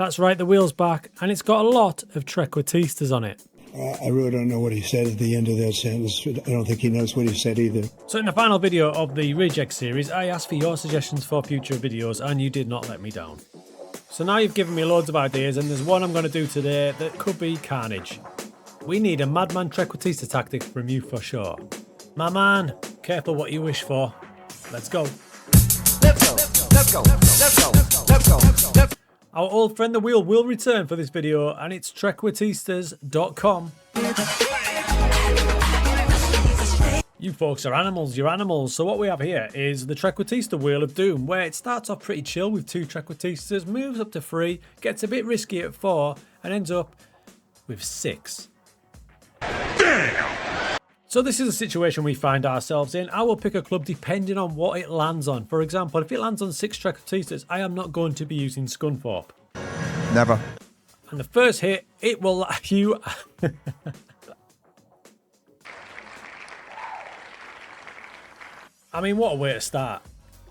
That's right, the wheel's back, and it's got a lot of Trequartistas on it. I really don't know what he said at the end of that sentence. I don't think he knows what he said either. So in the final video of the Reject series, I asked for your suggestions for future videos, and you did not let me down. So now you've given me loads of ideas, and there's one I'm going to do today that could be carnage. We need a madman Trequartista tactic from you for sure. My man, careful what you wish for. Let's go. Let's go. Let's go. Let's go. Let's go. Let's go. Our old friend the wheel will return for this video, and it's Trequartistas.com. You folks are animals, you're animals. So what we have here is the Trequartista Wheel of Doom, where it starts off pretty chill with 2 Trequartistas, moves up to 3, gets a bit risky at 4, and ends up with 6. Damn! So this is a situation we find ourselves in. I will pick a club depending on what it lands on. For example, if it lands on 6 Trequartistas, I am not going to be using Scunthorpe. Never. And the first hit, it will you... I mean, what a way to start.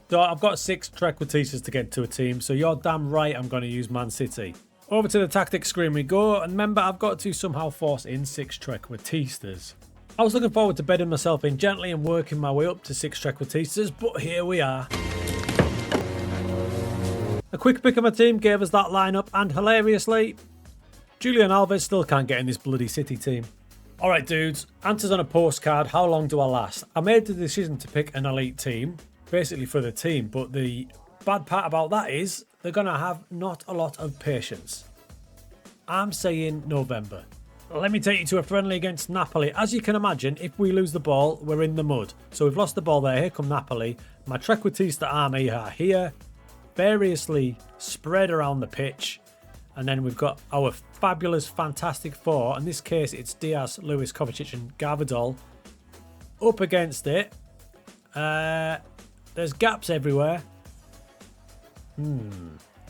So I've got 6 Trequartistas to get to a team, so you're damn right I'm going to use Man City. Over to the tactics screen we go, and remember I've got to somehow force in 6 Trequartistas. I was looking forward to bedding myself in gently and working my way up to 6 Trequartistas, but here we are. A quick pick of my team gave us that lineup, and hilariously, Julian Alves still can't get in this bloody City team. Alright dudes, answers on a postcard, how long do I last? I made the decision to pick an elite team, basically for the team, but the bad part about that is they're going to have not a lot of patience. I'm saying November. Let me take you to a friendly against Napoli. As you can imagine, if we lose the ball, we're in the mud. So we've lost the ball there. Here come Napoli. My Trequartista army are here, variously spread around the pitch. And then we've got our fabulous, fantastic 4. In this case, it's Diaz, Lewis, Kovacic and Gvardiol. Up against it. There's gaps everywhere.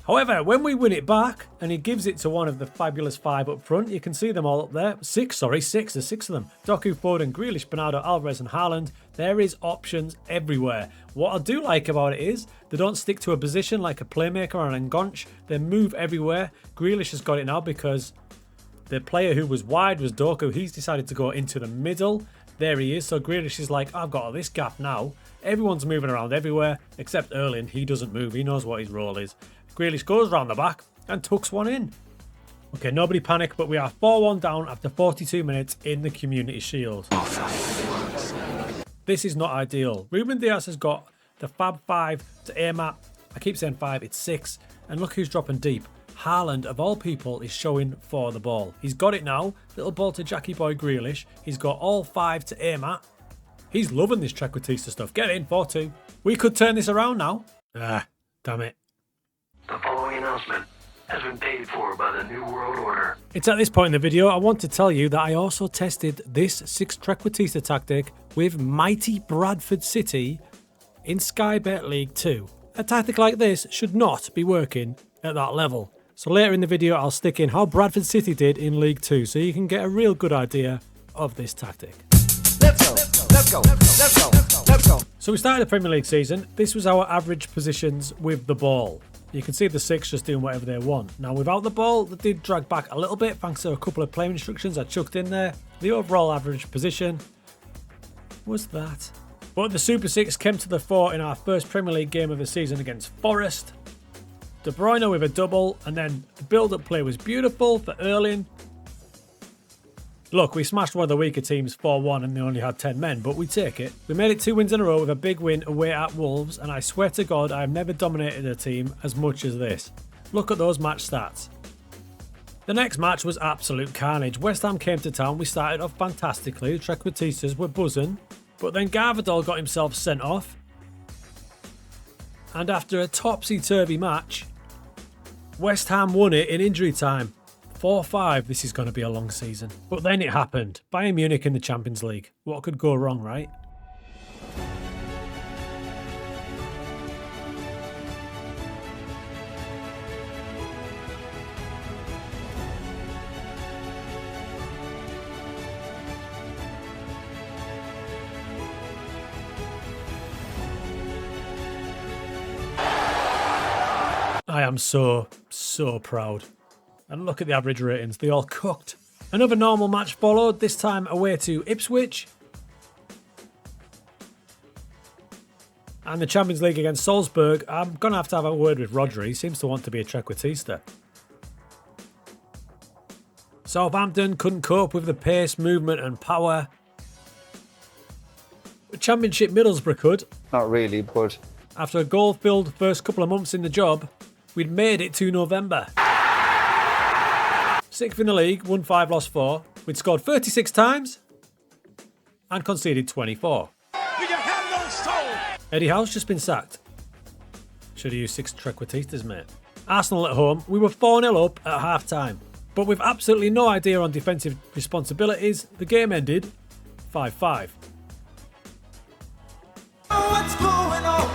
However, when we win it back, and he gives it to one of the fabulous 5 up front, you can see them all up there. 6, there's 6 of them. Doku, Foden, Grealish, Bernardo, Alvarez and Haaland. There is options everywhere. What I do like about it is, they don't stick to a position like a playmaker or an Enganche. They move everywhere. Grealish has got it now because the player who was wide was Doku. He's decided to go into the middle. There he is. So Grealish is like, I've got all this gap now. Everyone's moving around everywhere, except Erling. He doesn't move. He knows what his role is. Grealish goes round the back and tucks one in. Okay, nobody panic, but we are 4-1 down after 42 minutes in the Community Shield. This is not ideal. Ruben Diaz has got the Fab 5 to aim at. I keep saying 5, it's 6. And look who's dropping deep. Haaland, of all people, is showing for the ball. He's got it now. Little ball to Jackie Boy Grealish. He's got all 5 to aim at. He's loving this Trequartista stuff. Get in, 4-2. We could turn this around now. Ah, damn it. The following announcement has been paid for by the New World Order. It's at this point in the video I want to tell you that I also tested this 6 Trequartista tactic with mighty Bradford City in Sky Bet League 2. A tactic like this should not be working at that level. So later in the video I'll stick in how Bradford City did in League 2 so you can get a real good idea of this tactic. Let's go. Let's go. Let's go. Let's go. So we started the Premier League season. This was our average positions with the ball. You can see the 6 just doing whatever they want. Now without the ball, they did drag back a little bit thanks to a couple of player instructions I chucked in there. The overall average position was that. But the Super 6 came to the fore in our first Premier League game of the season against Forest. De Bruyne with a double, and then the build-up play was beautiful for Erling. Look, we smashed one of the weaker teams 4-1 and they only had 10 men, but we take it. We made it 2 wins in a row with a big win away at Wolves, and I swear to God I have never dominated a team as much as this. Look at those match stats. The next match was absolute carnage. West Ham came to town, we started off fantastically, the Trequartistas were buzzing, but then Gvardiol got himself sent off. And after a topsy-turvy match, West Ham won it in injury time. 4-5, this is going to be a long season. But then it happened. Bayern Munich in the Champions League. What could go wrong, right? I am so proud. And look at the average ratings, they all cooked. Another normal match followed, this time away to Ipswich. And the Champions League against Salzburg. I'm going to have a word with Rodri. He seems to want to be a Trequartista. Southampton couldn't cope with the pace, movement and power. Championship Middlesbrough could. Not really, but... After a goal-filled first couple of months in the job, we'd made it to November. 6th in the league, won 5, lost 4. We'd scored 36 times and conceded 24. Eddie Howe's just been sacked. Should have used 6 Trequartistas, mate. Arsenal at home, we were 4-0 up at half-time. But with absolutely no idea on defensive responsibilities, the game ended 5-5.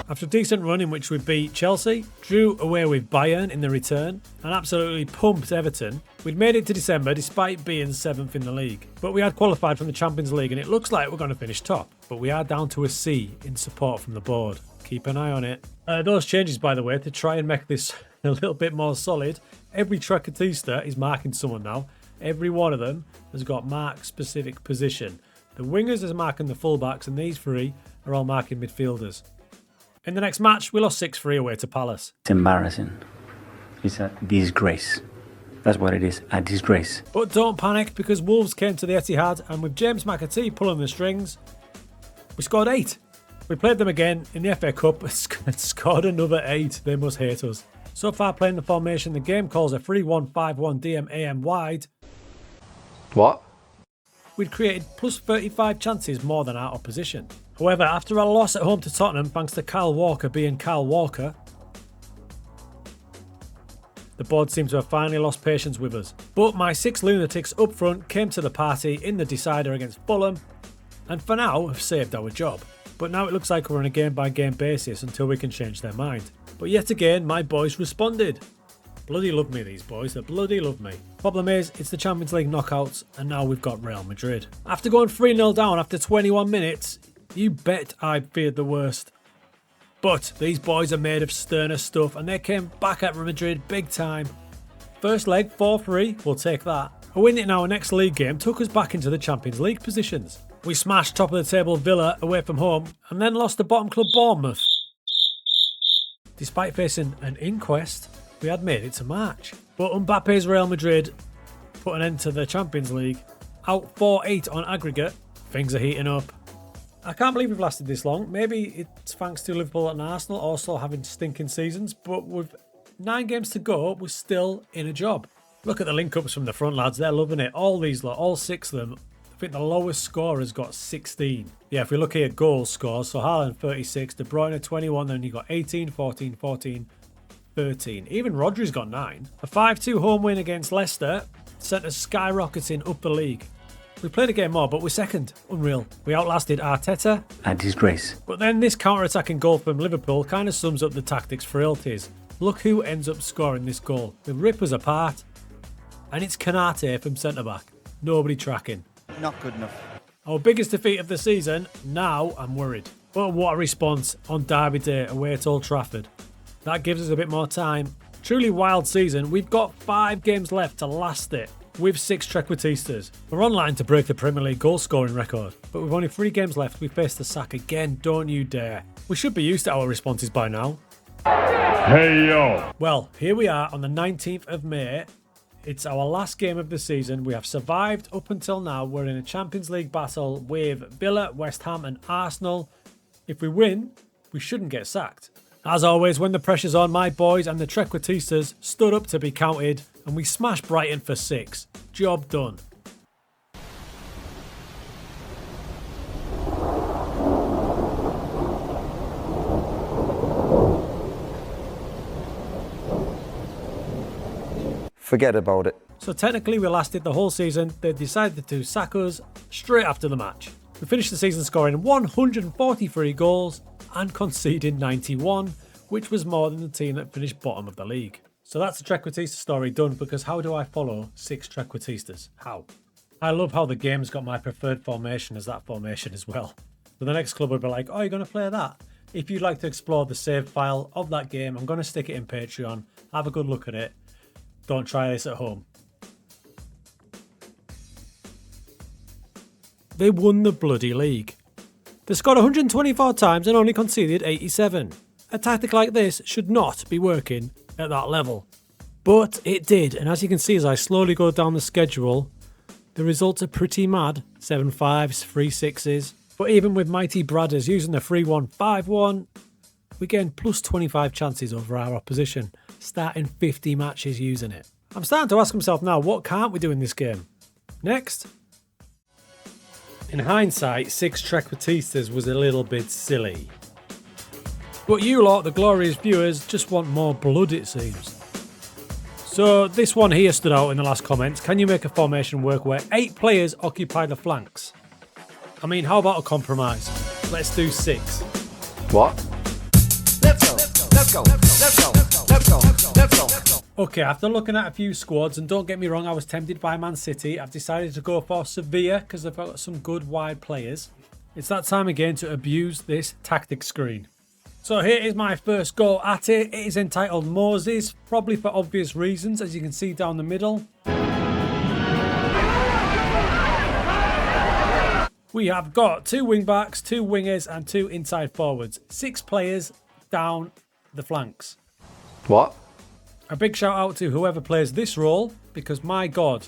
After a decent run in which we beat Chelsea, drew away with Bayern in the return, and absolutely pumped Everton, we'd made it to December despite being 7th in the league. But we had qualified from the Champions League and it looks like we're going to finish top. But we are down to a C in support from the board. Keep an eye on it. Those changes, by the way, to try and make this a little bit more solid. Every Trequartista is marking someone now. Every one of them has got mark-specific position. The wingers are marking the fullbacks and these 3 are all marking midfielders. In the next match, we lost 6-3 away to Palace. It's embarrassing. It's a disgrace. That's what it is, a disgrace. But don't panic because Wolves came to the Etihad and with James McAtee pulling the strings, we scored 8. We played them again in the FA Cup and scored another 8. They must hate us. So far playing the formation, the game calls a 3-1-5-1 DM AM wide. What? We'd created plus 35 chances more than our opposition. However, after a loss at home to Tottenham, thanks to Kyle Walker being Kyle Walker, the board seemed to have finally lost patience with us. But my 6 lunatics up front came to the party in the decider against Fulham, and for now have saved our job. But now it looks like we're on a game-by-game basis until we can change their mind. But yet again, my boys responded. Bloody love me, these boys. They bloody love me. Problem is, it's the Champions League knockouts, and now we've got Real Madrid. After going 3-0 down after 21 minutes, you bet I feared the worst. But these boys are made of sterner stuff, and they came back at Real Madrid big time. First leg, 4-3, we'll take that. A win in our next league game took us back into the Champions League positions. We smashed top of the table Villa away from home, and then lost to bottom club Bournemouth. Despite facing an inquest, we had made it to March. But Mbappe's Real Madrid put an end to the Champions League. Out 4-8 on aggregate. Things are heating up. I can't believe we've lasted this long. Maybe it's thanks to Liverpool and Arsenal also having stinking seasons. But with 9 games to go, we're still in a job. Look at the link-ups from the front, lads. They're loving it. All these lot, all 6 of them. I think the lowest scorer has got 16. Yeah, if we look here, goal scores. So Haaland 36, De Bruyne 21, then you've got 18, 14, 14, 13. Even Rodri's got 9. A 5-2 home win against Leicester sent us skyrocketing up the league. We played a game more, but we're second. Unreal. We outlasted Arteta. A disgrace. But then this counter-attacking goal from Liverpool kind of sums up the tactics frailties. Look who ends up scoring this goal. We rip us apart. And it's Canate from centre-back. Nobody tracking. Not good enough. Our biggest defeat of the season. Now I'm worried. But what a response on Derby Day away at Old Trafford. That gives us a bit more time. Truly wild season. We've got 5 games left to last it. With 6 Trequartistas. We're online to break the Premier League goal scoring record. But with only 3 games left, we face the sack again. Don't you dare. We should be used to our responses by now. Hey yo! Well, here we are on the 19th of May. It's our last game of the season. We have survived up until now. We're in a Champions League battle with Villa, West Ham and Arsenal. If we win, we shouldn't get sacked. As always, when the pressure's on, my boys and the Trequartistas stood up to be counted and we smashed Brighton for 6. Job done. Forget about it. So technically we lasted the whole season. They decided to sack us straight after the match. We finished the season scoring 143 goals and conceding 91, which was more than the team that finished bottom of the league. So that's the Trequartista story done, because how do I follow 6 Trequartistas? How? I love how the game's got my preferred formation as that formation as well. So the next club would be like, oh, you're going to play that? If you'd like to explore the save file of that game, I'm going to stick it in Patreon. Have a good look at it. Don't try this at home. They won the bloody league. They scored 124 times and only conceded 87. A tactic like this should not be working at that level. But it did, and as you can see as I slowly go down the schedule, the results are pretty mad. 7 5s, 3 6s. But even with Mighty Bradders using the 3-1, 5-1, we gained plus 25 chances over our opposition, starting 50 matches using it. I'm starting to ask myself now, what can't we do in this game? Next. In hindsight, 6 Trequartistas was a little bit silly. But you lot, the glorious viewers, just want more blood it seems. So this one here stood out in the last comments. Can you make a formation work where 8 players occupy the flanks? I mean, how about a compromise? Let's do 6. What? Let's go. Let's go. Let's go. Let's go. Let's go. Okay, after looking at a few squads, and don't get me wrong, I was tempted by Man City, I've decided to go for Sevilla because they've got some good wide players. It's that time again to abuse this tactic screen. So here is my first go at it. It is entitled Moses, probably for obvious reasons, as you can see down the middle. We have got 2 wing backs, 2 wingers and 2 inside forwards. 6 players down the flanks. What? A big shout out to whoever plays this role, because my god,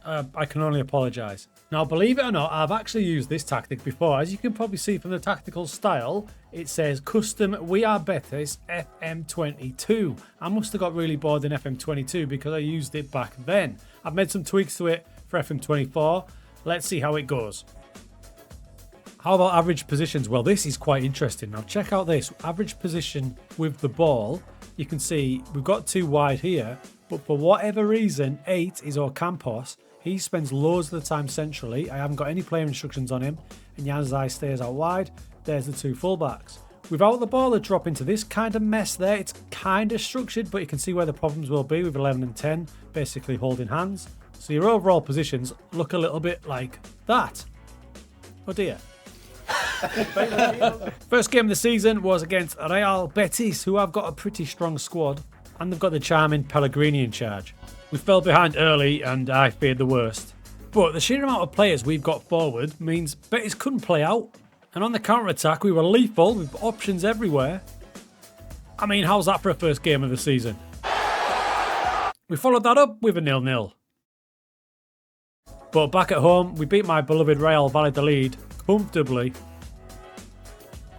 I can only apologise. Now believe it or not, I've actually used this tactic before. As you can probably see from the tactical style, it says custom We Are Betis FM22. I must have got really bored in FM22 because I used it back then. I've made some tweaks to it for FM24. Let's see how it goes. How about average positions? Well, this is quite interesting. Now check out this. Average position with the ball. You can see we've got 2 wide here, but for whatever reason, 8 is Ocampos. He spends loads of the time centrally. I haven't got any player instructions on him. And Janzai stays out wide. There's the 2 fullbacks. Without the ball, they drop into this kind of mess there. It's kind of structured, but you can see where the problems will be with 11 and 10, basically holding hands. So your overall positions look a little bit like that. Oh dear. First game of the season was against Real Betis, who have got a pretty strong squad, and they've got the charming Pellegrini in charge. We fell behind early and I feared the worst. But the sheer amount of players we've got forward means Betis couldn't play out, and on the counter-attack we were lethal with options everywhere. I mean, how's that for a first game of the season? We followed that up with a 0-0. But back at home, we beat my beloved Real Valladolid comfortably,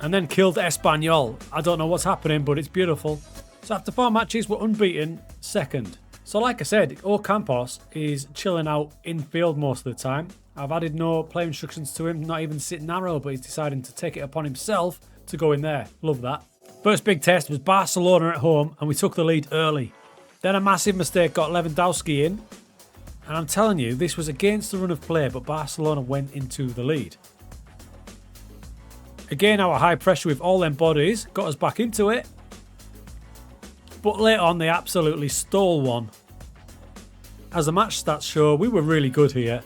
and then killed Espanyol. I don't know what's happening, but it's beautiful. So after 4 matches, we're unbeaten, second. So like I said, Ocampos is chilling out in field most of the time. I've added no play instructions to him, not even sit narrow, but he's deciding to take it upon himself to go in there. Love that. First big test was Barcelona at home, and we took the lead early. Then a massive mistake got Lewandowski in, and I'm telling you, this was against the run of play, but Barcelona went into the lead. Again, our high pressure with all them bodies got us back into it. But later on, they absolutely stole one. As the match stats show, we were really good here.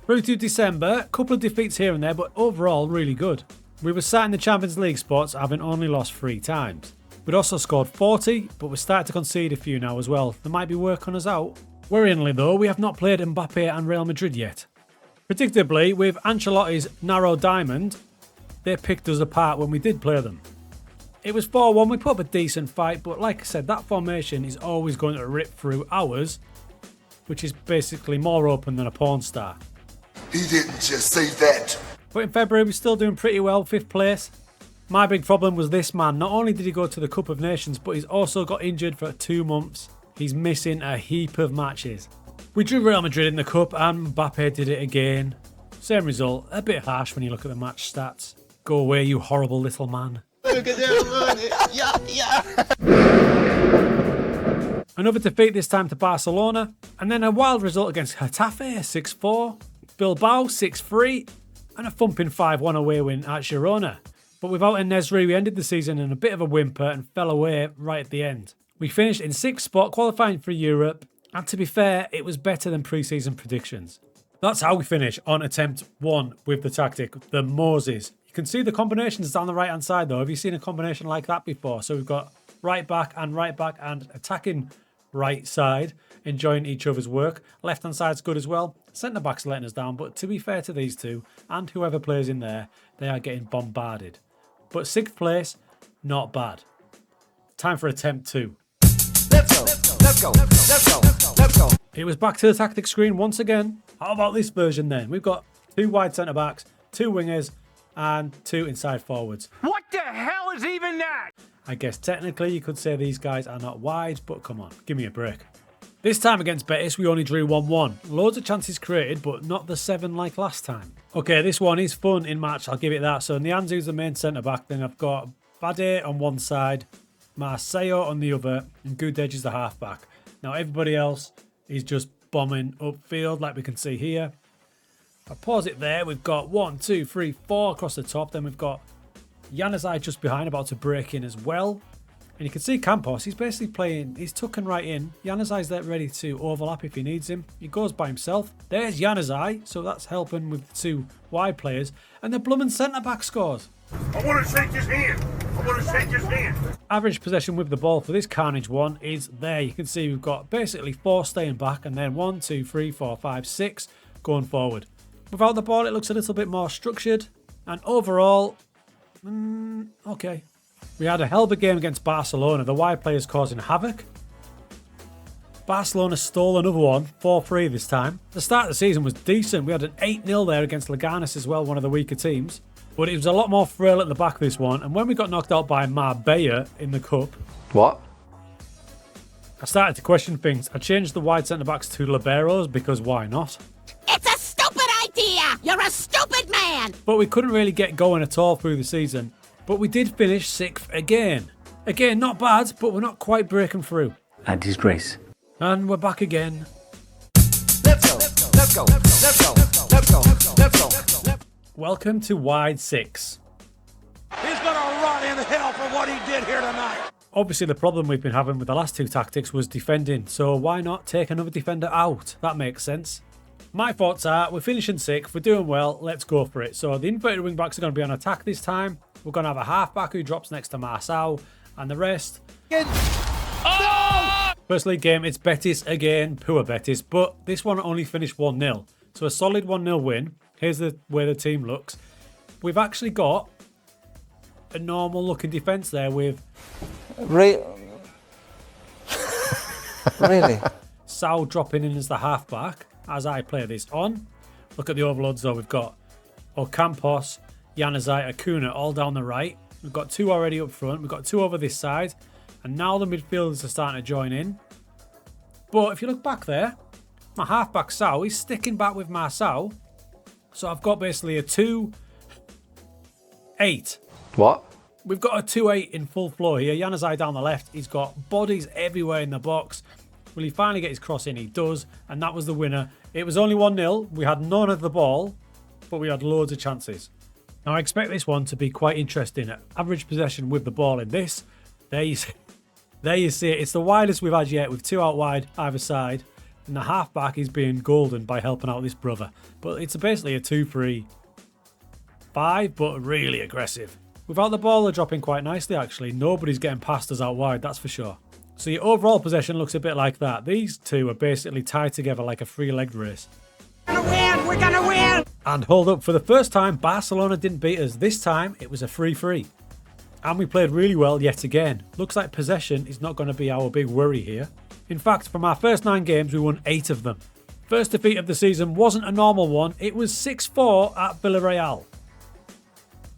Through to December, a couple of defeats here and there, but overall really good. We were sat in the Champions League spots, having only lost 3 times. We'd also scored 40, but we're starting to concede a few now as well. There might be work on us out. Worryingly though, we have not played Mbappe and Real Madrid yet. Predictably, with Ancelotti's narrow diamond, they picked us apart when we did play them. It was 4-1, we put up a decent fight, but like I said, that formation is always going to rip through ours, which is basically more open than a porn star. He didn't just say that. But in February, we're still doing pretty well, 5th place. My big problem was this man. Not only did he go to the Cup of Nations, but he's also got injured for 2 months. He's missing a heap of matches. We drew Real Madrid in the Cup and Mbappe did it again. Same result, a bit harsh when you look at the match stats. Go away, you horrible little man. Another defeat this time to Barcelona, and then a wild result against Getafe, 6-4, Bilbao 6-3, and a thumping 5-1 away win at Girona. But without En-Nesyri, we ended the season in a bit of a whimper and fell away right at the end. We finished in 6th spot, qualifying for Europe, and to be fair, it was better than pre-season predictions. That's how we finish on attempt 1 with the tactic, the Moses. You can see the combinations down the right-hand side, though. Have you seen a combination like that before? So we've got right back and attacking right side, enjoying each other's work. Left-hand side's good as well. Centre-back's letting us down, but to be fair to these two, and whoever plays in there, they are getting bombarded. But 6th place, not bad. Time for attempt 2. Let's go. Let's go. Let's go. Let's go. It was back to the tactics screen once again. How about this version then? We've got 2 wide centre-backs, 2 wingers, and 2 inside forwards. What the hell is even that? I guess technically you could say these guys are not wide, but come on, give me a break. This time against Betis, we only drew 1-1. Loads of chances created, but not the 7 like last time. Okay, this one is fun in match, I'll give it that. So Nianzu's the main centre-back, then I've got Bade on one side, Marcelo on the other, and Gudej is the half-back. Now everybody else is just bombing upfield, like we can see here. I pause it there, we've got 1, 2, 3, 4 across the top, then we've got Januzaj just behind, about to break in as well. And you can see Campos, he's basically playing, he's tucking right in. Januzaj's there ready to overlap if he needs him. He goes by himself. There's Januzaj, so that's helping with the 2 wide players. And the bloomin' centre-back scores. I want to shake his hand. I want to shake his hand. Average possession with the ball for this Carnage one is there. You can see we've got basically 4 staying back and then 1, 2, 3, 4, 5, 6 going forward. Without the ball, it looks a little bit more structured. And overall, okay. We had a hell of a game against Barcelona. The wide players causing havoc. Barcelona stole another one, 4-3 this time. The start of the season was decent. We had an 8-0 there against Leganes as well, one of the weaker teams. But it was a lot more frail at the back this one. And when we got knocked out by Marbella in the Cup, What? I started to question things. I changed the wide centre-backs to liberos because why not? It's a stupid idea! You're a stupid man! But we couldn't really get going at all through the season. But we did finish 6th again. Again, not bad, but we're not quite breaking through. A disgrace. And we're back again. Let's go. Let's go. Let's go. Let's go. Let's go. Welcome to Wide 6. He's going to rot in hell for what he did here tonight. Obviously, the problem we've been having with the last 2 tactics was defending, so why not take another defender out? That makes sense. My thoughts are, we're finishing 6th, we're doing well, let's go for it. So the inverted wing backs are going to be on attack this time. We're going to have a half-back who drops next to Marçal, and the rest... Oh! First league game, it's Betis again, poor Betis, but this one only finished 1-0. So a solid 1-0 win. Here's the way the team looks. We've actually got a normal-looking defence there with... Really? Sal dropping in as the half-back as I play this on. Look at the overloads though. We've got Ocampos, Januzaj, Acuna all down the right. We've got 2 already up front. We've got 2 over this side. And now the midfielders are starting to join in. But if you look back there, my half-back Sal, he's sticking back with Marçal. So I've got basically a 2-8. What? We've got a 2-8 in full flow here. Januzaj down the left. He's got bodies everywhere in the box. Will he finally get his cross in? He does. And that was the winner. It was only 1-0. We had none of the ball, but we had loads of chances. Now I expect this one to be quite interesting. Average possession with the ball in this. There you see it. It's the widest we've had yet with 2 out wide either side. And the half-back is being golden by helping out this brother. But it's basically a 2-3-5, but really aggressive. Without the ball, they're dropping quite nicely, actually. Nobody's getting past us out wide, that's for sure. So your overall possession looks a bit like that. These two are basically tied together like a 3-legged race. We're gonna win! And hold up, for the first time, Barcelona didn't beat us. This time, it was a 3-3. And we played really well yet again. Looks like possession is not going to be our big worry here. In fact, from our first 9 games, we won 8 of them. First defeat of the season wasn't a normal one. It was 6-4 at Villarreal.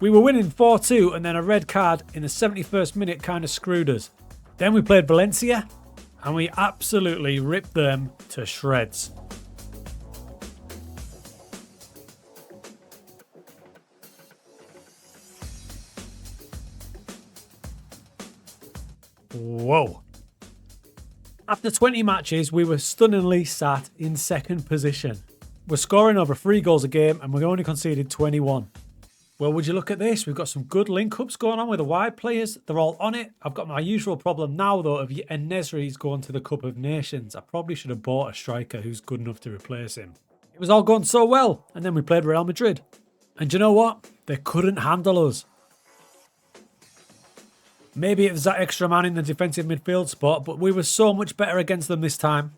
We were winning 4-2 and then a red card in the 71st minute kind of screwed us. Then we played Valencia and we absolutely ripped them to shreds. Whoa. After 20 matches, we were stunningly sat in 2nd position. We're scoring over 3 goals a game and we only conceded 21. Well, would you look at this? We've got some good link-ups going on with the wide players. They're all on it. I've got my usual problem now, though, of En-Nesyri's going to the Cup of Nations. I probably should have bought a striker who's good enough to replace him. It was all going so well, and then we played Real Madrid. And do you know what? They couldn't handle us. Maybe it was that extra man in the defensive midfield spot, but we were so much better against them this time.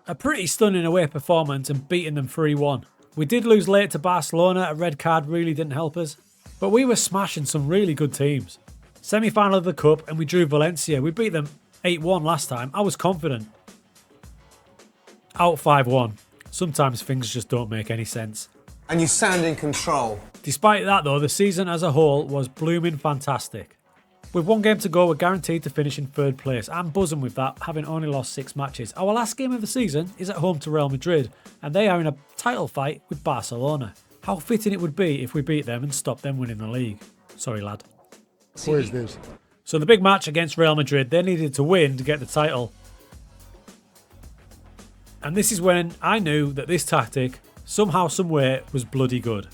A pretty stunning away performance and beating them 3-1. We did lose late to Barcelona, a red card really didn't help us, but we were smashing some really good teams. Semi-final of the Cup and we drew Valencia. We beat them 8-1 last time. I was confident. Out 5-1. Sometimes things just don't make any sense. And you sound in control. Despite that though, the season as a whole was blooming fantastic. With one game to go, we're guaranteed to finish in third place. I'm buzzing with that, having only lost 6 matches. Our last game of the season is at home to Real Madrid, and they are in a title fight with Barcelona. How fitting it would be if we beat them and stop them winning the league. Sorry, lad. Where's this? So the big match against Real Madrid, they needed to win to get the title. And this is when I knew that this tactic, somehow, somewhere, was bloody good.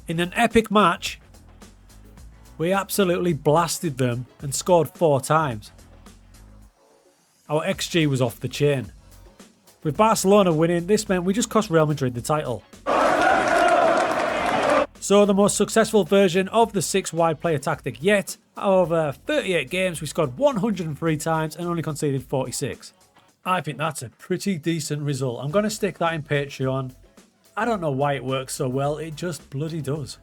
In an epic match, we absolutely blasted them and scored 4 times. Our XG was off the chain. With Barcelona winning, this meant we just cost Real Madrid the title. So the most successful version of the 6 wide player tactic yet. Over 38 games, we scored 103 times and only conceded 46. I think that's a pretty decent result. I'm going to stick that in Patreon. I don't know why it works so well, it just bloody does.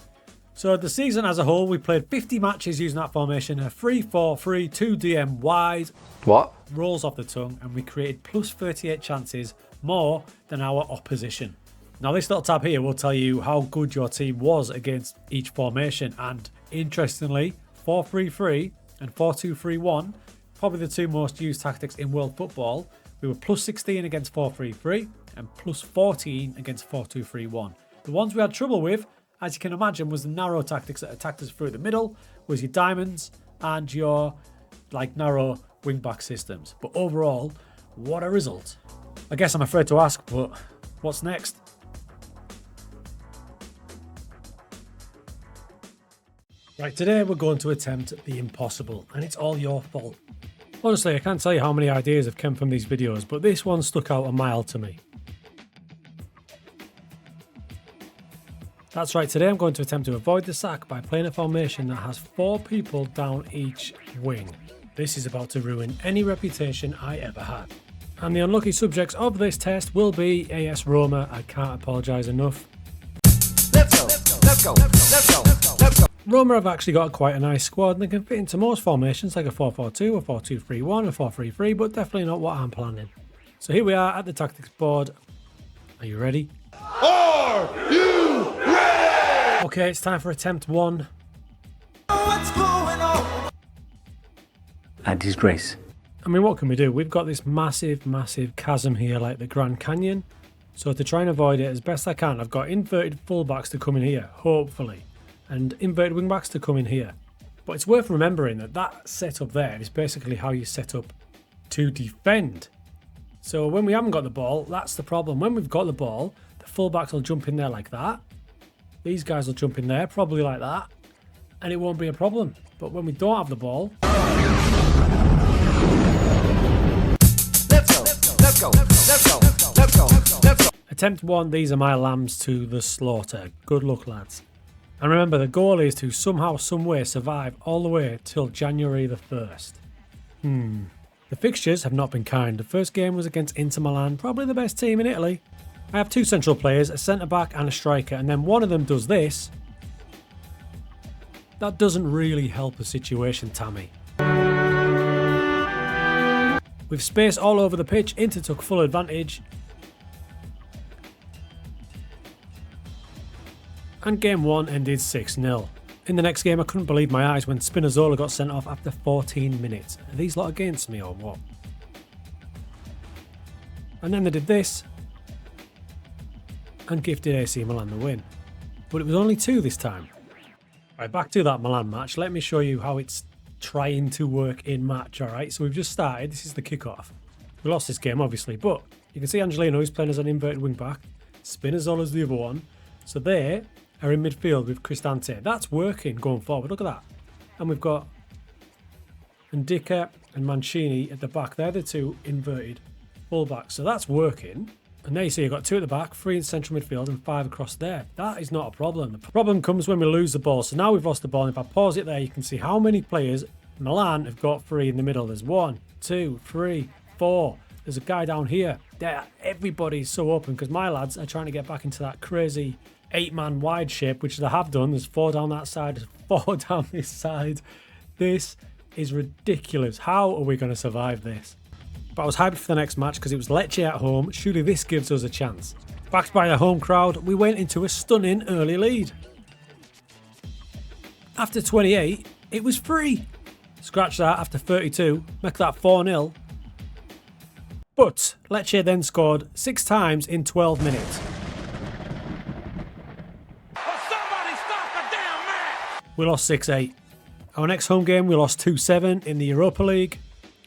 So the season as a whole, we played 50 matches using that formation, a 3-4-3, 2 DM wide. What? Rolls off the tongue, and we created plus 38 chances, more than our opposition. Now this little tab here will tell you how good your team was against each formation, and interestingly, 4-3-3 and 4-2-3-1, probably the 2 most used tactics in world football. We were plus 16 against 4-3-3 and plus 14 against 4-2-3-1. The ones we had trouble with, as you can imagine, was the narrow tactics that attacked us through the middle, was your diamonds and your narrow wing-back systems. But overall, what a result. I guess I'm afraid to ask, but what's next? Right, today we're going to attempt the impossible, and it's all your fault. Honestly, I can't tell you how many ideas have come from these videos, but this one stuck out a mile to me. That's right, today I'm going to attempt to avoid the sack by playing a formation that has 4 people down each wing. This is about to ruin any reputation I ever had. And the unlucky subjects of this test will be AS Roma. I can't apologise enough. Let's go. Let's go. Let's go. Let's go. Roma have actually got quite a nice squad and they can fit into most formations like a 4-4-2, a 4-2-3-1, a 4-3-3, but definitely not what I'm planning. So here we are at the tactics board. Are you ready? Are you ready? Okay, it's time for attempt 1. What's going on? A disgrace. I mean, what can we do? We've got this massive chasm here like the Grand Canyon. So to try and avoid it as best I can, I've got inverted fullbacks to come in here, hopefully. And inverted wing-backs to come in here. But it's worth remembering that that setup there is basically how you set up to defend. So when we haven't got the ball, that's the problem. When we've got the ball, the fullbacks will jump in there like that. These guys will jump in there, probably like that. And it won't be a problem. But when we don't have the ball... Let's go. Let's go. Let's go. Let's go. Let's go. Attempt 1, these are my lambs to the slaughter. Good luck, lads. And remember, the goal is to somehow, someway survive all the way till January the 1st. The fixtures have not been kind. The first game was against Inter Milan, probably the best team in Italy. I have 2 central players, a centre-back and a striker, and then one of them does this. That doesn't really help the situation, Tammy. With space all over the pitch, Inter took full advantage. And game 1 ended 6-0. In the next game, I couldn't believe my eyes when Spinazzola got sent off after 14 minutes. Are these lot against me or what? And then they did this and gifted AC Milan the win. But it was only 2 this time. Right, back to that Milan match. Let me show you how it's trying to work in match, alright? So we've just started. This is the kickoff. We lost this game, obviously, but you can see Angelino is playing as an inverted wing-back. Spinazzola's the other one. So they are in midfield with Cristante. That's working going forward. Look at that. And we've got Ndika and Mancini at the back. They're the 2 inverted fullbacks. So that's working. And there you see you've got 2 at the back, 3 in central midfield and 5 across there. That is not a problem. The problem comes when we lose the ball. So now we've lost the ball. And if I pause it there, you can see how many players Milan have got free in the middle. There's 1, 2, 3, 4. There's a guy down here. There, everybody's so open because my lads are trying to get back into that crazy 8-man wide shape, which they have done. There's 4 down that side, there's 4 down this side. This is ridiculous. How are we going to survive this? But I was hyped for the next match because it was Lecce at home. Surely this gives us a chance. Backed by the home crowd, we went into a stunning early lead. After 28, it was free. Scratch that after 32, make that 4-0. But Lecce then scored 6 times in 12 minutes. Somebody stop the damn match! We lost 6-8. Our next home game, we lost 2-7 in the Europa League.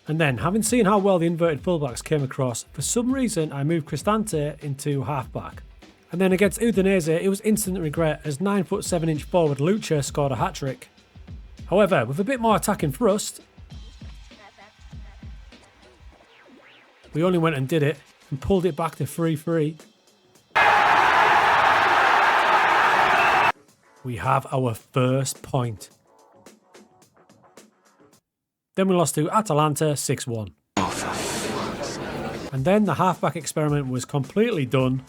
And then, having seen how well the inverted fullbacks came across, for some reason I moved Cristante into halfback. And then against Udinese, it was instant regret as 9'7" forward Lucha scored a hat-trick. However, with a bit more attacking thrust, we only went and did it and pulled it back to 3-3. We have our first point. Then we lost to Atalanta 6-1. And then the halfback experiment was completely done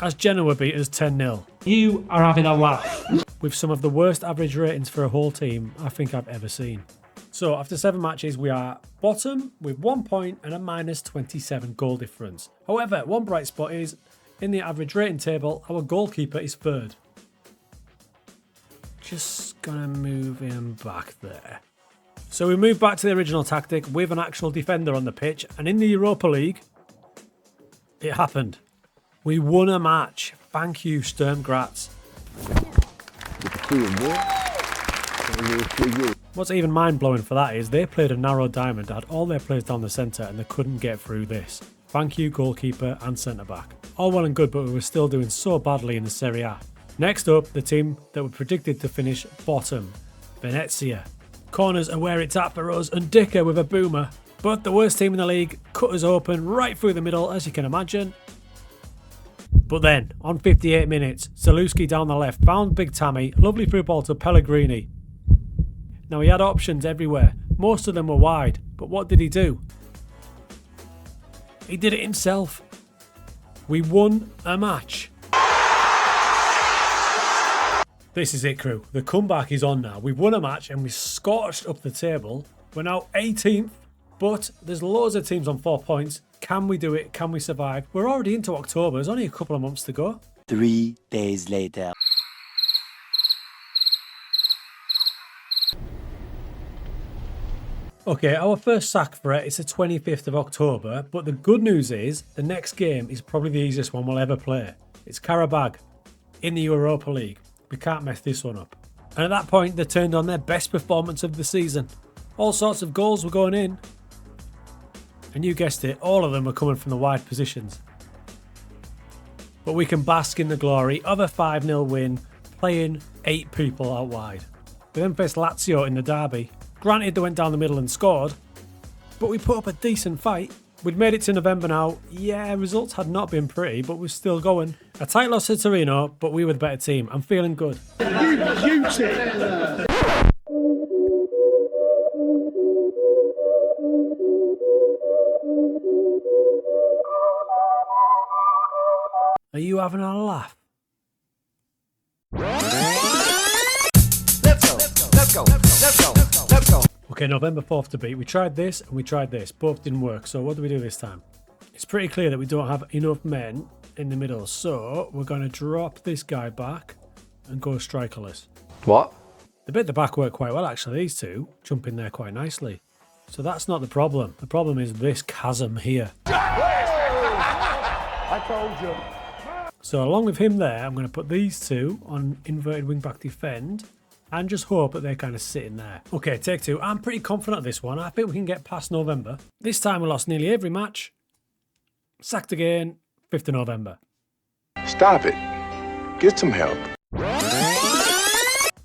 as Genoa beat us 10-0. You are having a laugh. With some of the worst average ratings for a whole team I think I've ever seen. So after 7 matches we are bottom with 1 point and a -27 goal difference. However, one bright spot is in the average rating table our goalkeeper is 3rd. Just gonna move him back there. So we moved back to the original tactic with an actual defender on the pitch, and in the Europa League, it happened. We won a match. Thank you, Sturm Graz. What's even mind-blowing for that is they played a narrow diamond, had all their players down the centre, and they couldn't get through this. Thank you, goalkeeper and centre-back. All well and good, but we were still doing so badly in the Serie A. Next up, the team that were predicted to finish bottom, Venezia. Corners are where it's at for us, and Dicker with a boomer. But the worst team in the league cut us open right through the middle, as you can imagine. But then, on 58 minutes, Zaluski down the left found Big Tammy, lovely through ball to Pellegrini. Now he had options everywhere, most of them were wide, but what did he do? He did it himself. We won a match. This is it, crew. The comeback is on now. We've won a match and we scorched up the table. We're now 18th, but there's loads of teams on 4 points. Can we do it? Can we survive? We're already into October. There's only a couple of months to go. 3 days later. Okay, our first sack for it is the 25th of October, but the good news is the next game is probably the easiest one we'll ever play. It's Karabag in the Europa League. We can't mess this one up. And at that point, they turned on their best performance of the season. All sorts of goals were going in. And you guessed it, all of them were coming from the wide positions. But we can bask in the glory of a 5-0 win, playing 8 people out wide. We then faced Lazio in the derby. Granted, they went down the middle and scored, but we put up a decent fight. We'd made it to November now. Yeah, results had not been pretty, but we're still going. A tight loss to Torino, but we were the better team. I'm feeling good. Are you having a laugh? Let's go. Okay, November 4th to beat. We tried this and we tried this. Both didn't work. So what do we do this time? It's pretty clear that we don't have enough men in the middle. So we're going to drop this guy back and go strikerless. What? The bit at the back worked quite well, actually. These two jump in there quite nicely. So that's not the problem. The problem is this chasm here. I told you. So along with him there, I'm going to put these two on inverted wing-back defend and just hope that they're kind of sitting there. Okay, take 2. I'm pretty confident of this one. I think we can get past November. This time we lost nearly every match. Sacked again, 5th of November. Stop it. Get some help.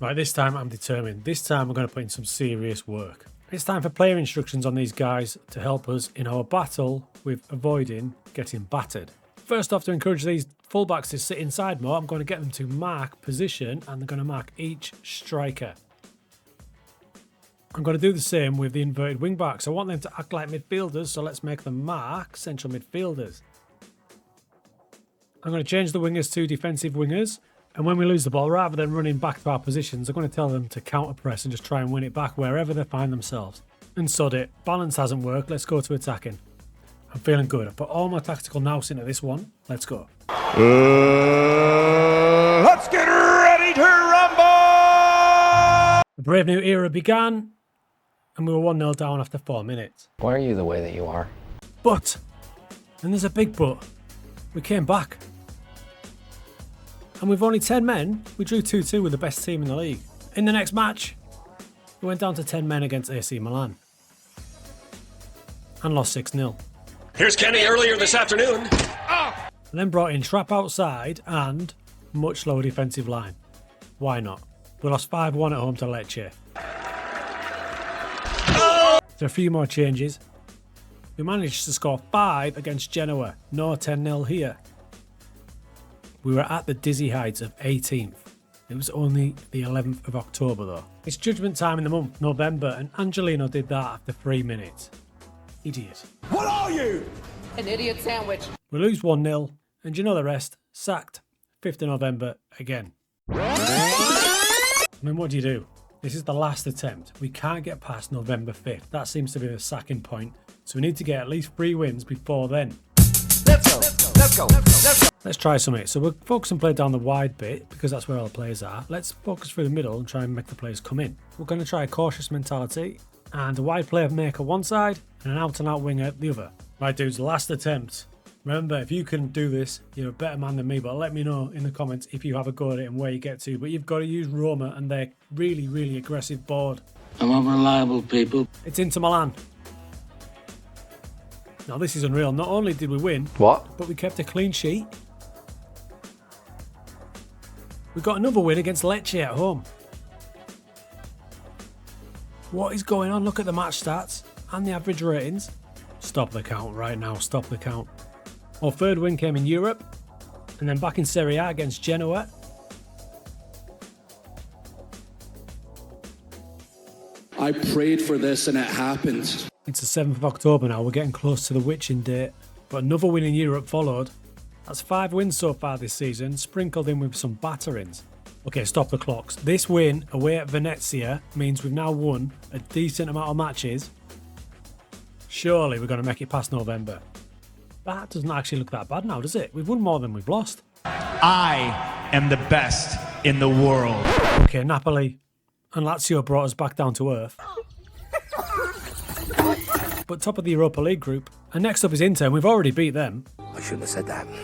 Right, this time I'm determined. This time we're going to put in some serious work. It's time for player instructions on these guys to help us in our battle with avoiding getting battered. First off, to encourage these fullbacks to sit inside more, I'm going to get them to mark position, and they're going to mark each striker. I'm going to do the same with the inverted wing backs. I want them to act like midfielders, so let's make them mark central midfielders. I'm going to change the wingers to defensive wingers, and when we lose the ball, rather than running back to our positions, I'm going to tell them to counter press and just try and win it back wherever they find themselves. And sod it, balance hasn't worked, let's go to attacking. I'm feeling good. I put all my tactical nous into this one. Let's go. Let's get ready to rumble! The brave new era began, and we were 1-0 down after 4 minutes. Why are you the way that you are? But, and there's a big but, we came back. And with only 10 men, we drew 2-2 with the best team in the league. In the next match, we went down to 10 men against AC Milan. And lost 6-0. Here's Kenny earlier this afternoon. And then brought in Trap outside and much lower defensive line. Why not? We lost 5-1 at home to Lecce. There are a few more changes. We managed to score 5 against Genoa. No 10-0 here. We were at the dizzy heights of 18th. It was only the 11th of October though. It's judgment time in the month, November, and Angelino did that after 3 minutes. Idiot. What are you? An idiot sandwich. We lose 1-0, and you know the rest. Sacked. 5th of November again. I mean, what do? This is the last attempt. We can't get past November 5th. That seems to be the sacking point. So we need to get at least 3 wins before then. Let's go. Let's go. Let's go. Let's try something. So we'll focus and play down the wide bit because that's where all the players are. Let's focus through the middle and try and make the players come in. We're going to try a cautious mentality and a wide player maker one side and an out-and-out winger the other. Right, dudes, last attempt. Remember, if you can do this, you're a better man than me, but let me know in the comments if you have a go at it and where you get to. But you've got to use Roma and their really, really aggressive board. I'm unreliable, people. It's Inter Milan. Now, this is unreal. Not only did we win, What? but we kept a clean sheet. We got another win against Lecce at home. What is going on? Look at the match stats and the average ratings. Stop the count right now. Stop the count. Our third win came in Europe and then back in Serie A against Genoa. I prayed for this and it happened. It's the 7th of October now. We're getting close to the witching date. But another win in Europe followed. That's 5 wins so far this season, sprinkled in with some batterings. Okay, stop the clocks. This win away at Venezia means we've now won a decent amount of matches. Surely we're going to make it past November. That doesn't actually look that bad now, does it? We've won more than we've lost. I am the best in the world. Okay, Napoli and Lazio brought us back down to earth. But top of the Europa League group. And next up is Inter, and we've already beat them. I shouldn't have said that. In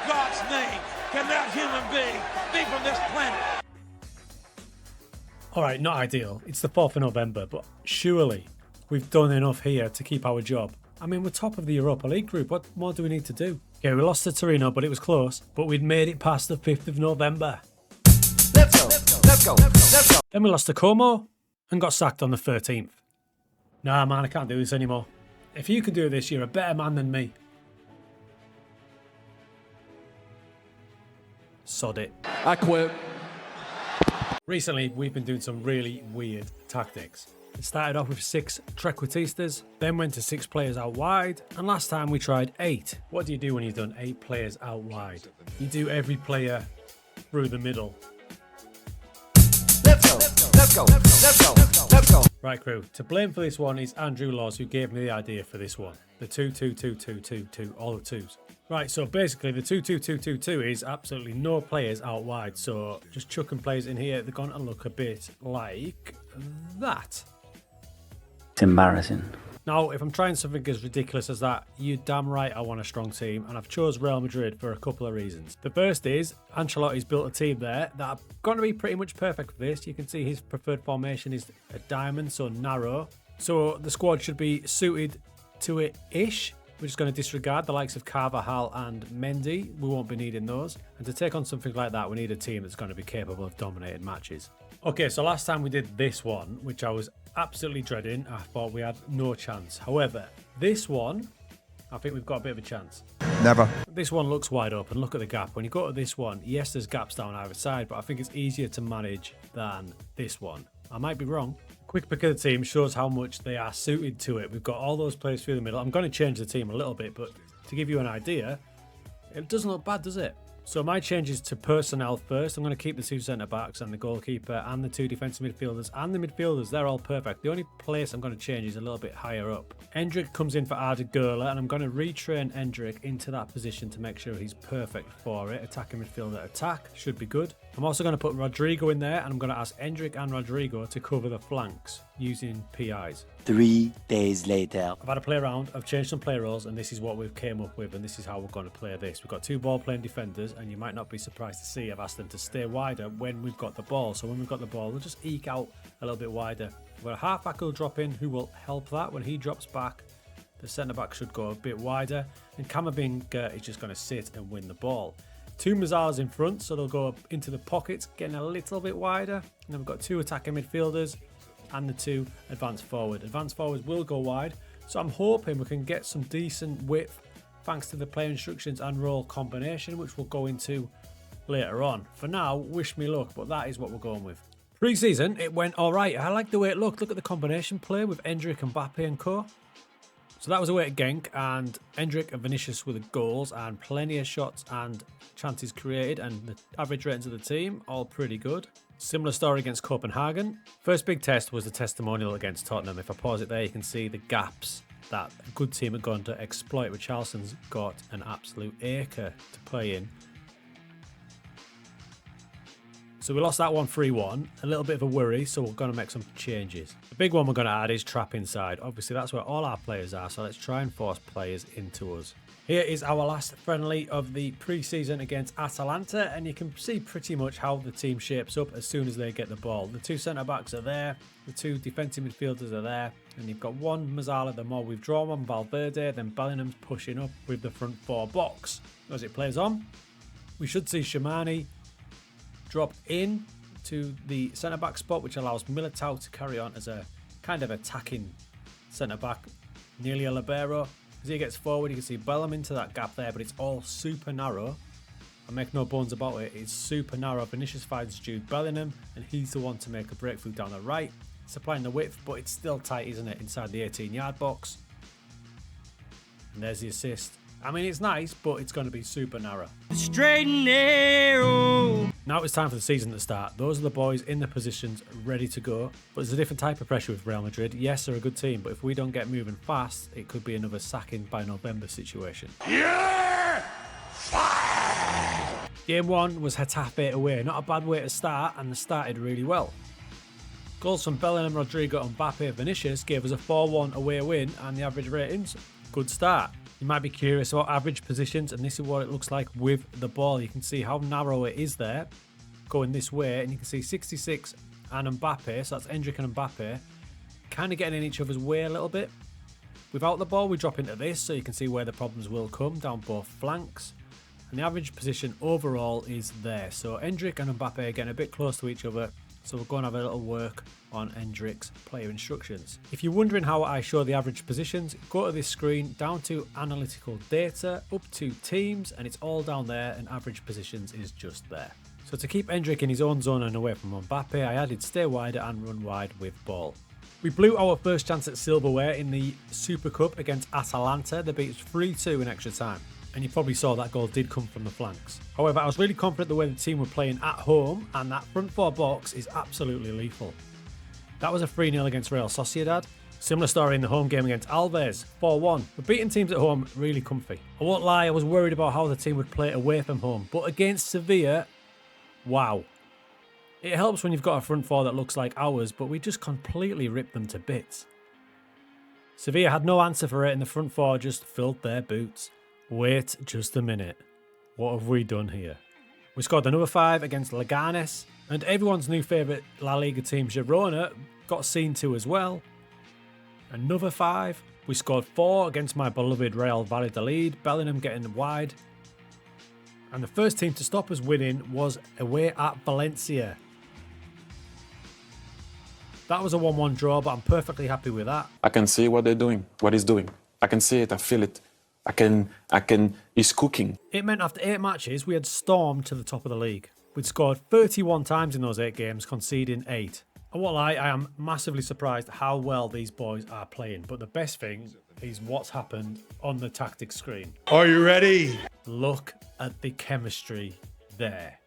God's name, can that human being be from this planet? Alright, not ideal. It's the 4th of November, but surely we've done enough here to keep our job. I mean, we're top of the Europa League group. What more do we need to do? Okay, we lost to Torino, but it was close. But we'd made it past the 5th of November. Let's go. Let's go. Let's go. Then we lost to Como and got sacked on the 13th. Nah, man, I can't do this anymore. If you can do this, you're a better man than me. Sod it. I quit. Recently, we've been doing some really weird tactics. It started off with 6 Trequartistas, then went to 6 players out wide, and last time we tried 8. What do you do when you've done 8 players out wide? You do every player through the middle. Let's go. Let's go. Let's go. Let's go. Right, crew, to blame for this one is Andrew Laws, who gave me the idea for this one. The 2-2-2-2-2-2, all the 2s. Right, so basically the 2-2-2-2-2 is absolutely no players out wide, so just chucking players in here, they're going to look a bit like that. It's embarrassing. Now, if I'm trying something as ridiculous as that, you're damn right I want a strong team, and I've chose Real Madrid for a couple of reasons. The first is Ancelotti's built a team there that are going to be pretty much perfect for this. You can see his preferred formation is a diamond, so narrow. So the squad should be suited to it-ish. We're just going to disregard the likes of Carvajal and Mendy. We won't be needing those. And to take on something like that, we need a team that's going to be capable of dominating matches. Okay, so last time we did this one, which I was absolutely dreading. I thought we had no chance. However, this one, I think we've got a bit of a chance. Never. This one looks wide open. Look at the gap. When you go to this one, yes, there's gaps down either side, but I think it's easier to manage than this one. I might be wrong. Quick pick of the team shows how much they are suited to it. We've got all those players through the middle. I'm going to change the team a little bit, but to give you an idea, it doesn't look bad, does it? So my changes to personnel first. I'm going to keep the two centre-backs and the goalkeeper and the two defensive midfielders and the midfielders. They're all perfect. The only place I'm going to change is a little bit higher up. Endrick comes in for Arda Güler, and I'm going to retrain Endrick into that position to make sure he's perfect for it. Attacking midfielder attack should be good. I'm also going to put Rodrigo in there, and I'm going to ask Endrick and Rodrigo to cover the flanks using PIs. 3 days later. I've had a play around, I've changed some play roles, and this is what we've came up with, and this is how we're going to play this. We've got two ball-playing defenders, and you might not be surprised to see I've asked them to stay wider when we've got the ball. So when we've got the ball, we'll just eke out a little bit wider. We've got a half-back who'll drop in, who will help that. When he drops back, the centre-back should go a bit wider, and Camavinga is just going to sit and win the ball. Two Mazzalas in front, so they'll go up into the pockets, getting a little bit wider. And then we've got two attacking midfielders and the two advanced forward. Advanced forwards will go wide, so I'm hoping we can get some decent width thanks to the player instructions and role combination, which we'll go into later on. For now, wish me luck, but that is what we're going with. Pre-season, it went all right. I like the way it looked. Look at the combination play with Endrick, Mbappe and co. So that was away at Genk, and Endrick and Vinicius with the goals and plenty of shots and chances created, and the average ratings of the team, all pretty good. Similar story against Copenhagen. First big test was the testimonial against Tottenham. If I pause it there, you can see the gaps that a good team had gone to exploit. Richarlison's got an absolute acre to play in. So we lost that one 3-1, a little bit of a worry, so we're going to make some changes. The big one we're going to add is trap inside. Obviously that's where all our players are, so let's try and force players into us. Here is our last friendly of the pre-season against Atalanta, and you can see pretty much how the team shapes up as soon as they get the ball. The two centre-backs are there, the two defensive midfielders are there, and you've got one Mazzala, the more we've drawn one, Valverde, then Bellingham's pushing up with the front four box. As it plays on, we should see Shamani drop in to the centre-back spot, which allows Militao to carry on as a kind of attacking centre-back, nearly a libero. As he gets forward, you can see Bellingham into that gap there, but it's all super narrow. I make no bones about it, it's super narrow. Vinicius finds Jude Bellingham, and he's the one to make a breakthrough down the right, supplying the width, but it's still tight, isn't it, inside the 18-yard box. And there's the assist. I mean, it's nice, but it's going to be super narrow. Straight and narrow. Now it's time for the season to start. Those are the boys in the positions ready to go. But there's a different type of pressure with Real Madrid. Yes, they're a good team, but if we don't get moving fast, it could be another sacking by November situation. Yeah! Fire! Game 1 was Getafe away. Not a bad way to start, and they started really well. Goals from Bellingham, Rodrigo, Mbappe, Vinicius gave us a 4-1 away win, and the average ratings, good start. You might be curious about average positions, and this is what it looks like with the ball. You can see how narrow it is there, going this way, and you can see 66 and Mbappe, so that's Endrick and Mbappe, kind of getting in each other's way a little bit. Without the ball, we drop into this, so you can see where the problems will come, down both flanks. And the average position overall is there. So Endrick and Mbappe are getting a bit close to each other, so we're going to have a little work on Endrick's player instructions. If you're wondering how I show the average positions, go to this screen, down to analytical data, up to teams, and it's all down there, and average positions is just there. So to keep Endrick in his own zone and away from Mbappe, I added stay wider and run wide with ball. We blew our first chance at silverware in the Super Cup against Atalanta. They beat us 3-2 in extra time. And you probably saw that goal did come from the flanks. However, I was really confident the way the team were playing at home, and that front four box is absolutely lethal. That was a 3-0 against Real Sociedad. Similar story in the home game against Alves, 4-1. But beating teams at home, really comfy. I won't lie, I was worried about how the team would play away from home, but against Sevilla, wow. It helps when you've got a front four that looks like ours, but we just completely ripped them to bits. Sevilla had no answer for it and the front four just filled their boots. Wait just a minute. What have we done here? We scored another 5 against Leganes, and everyone's new favourite La Liga team, Girona, got seen to as well. Another 5. We scored 4 against my beloved Real Valladolid, Bellingham getting wide. And the first team to stop us winning was away at Valencia. That was a 1-1 draw, but I'm perfectly happy with that. I can see what they're doing, what he's doing. I can see it, I feel it. He's cooking. It meant after 8 matches, we had stormed to the top of the league. We'd scored 31 times in those 8 games, conceding 8. I won't lie, I am massively surprised how well these boys are playing. But the best thing is what's happened on the tactics screen. Are you ready? Look at the chemistry there.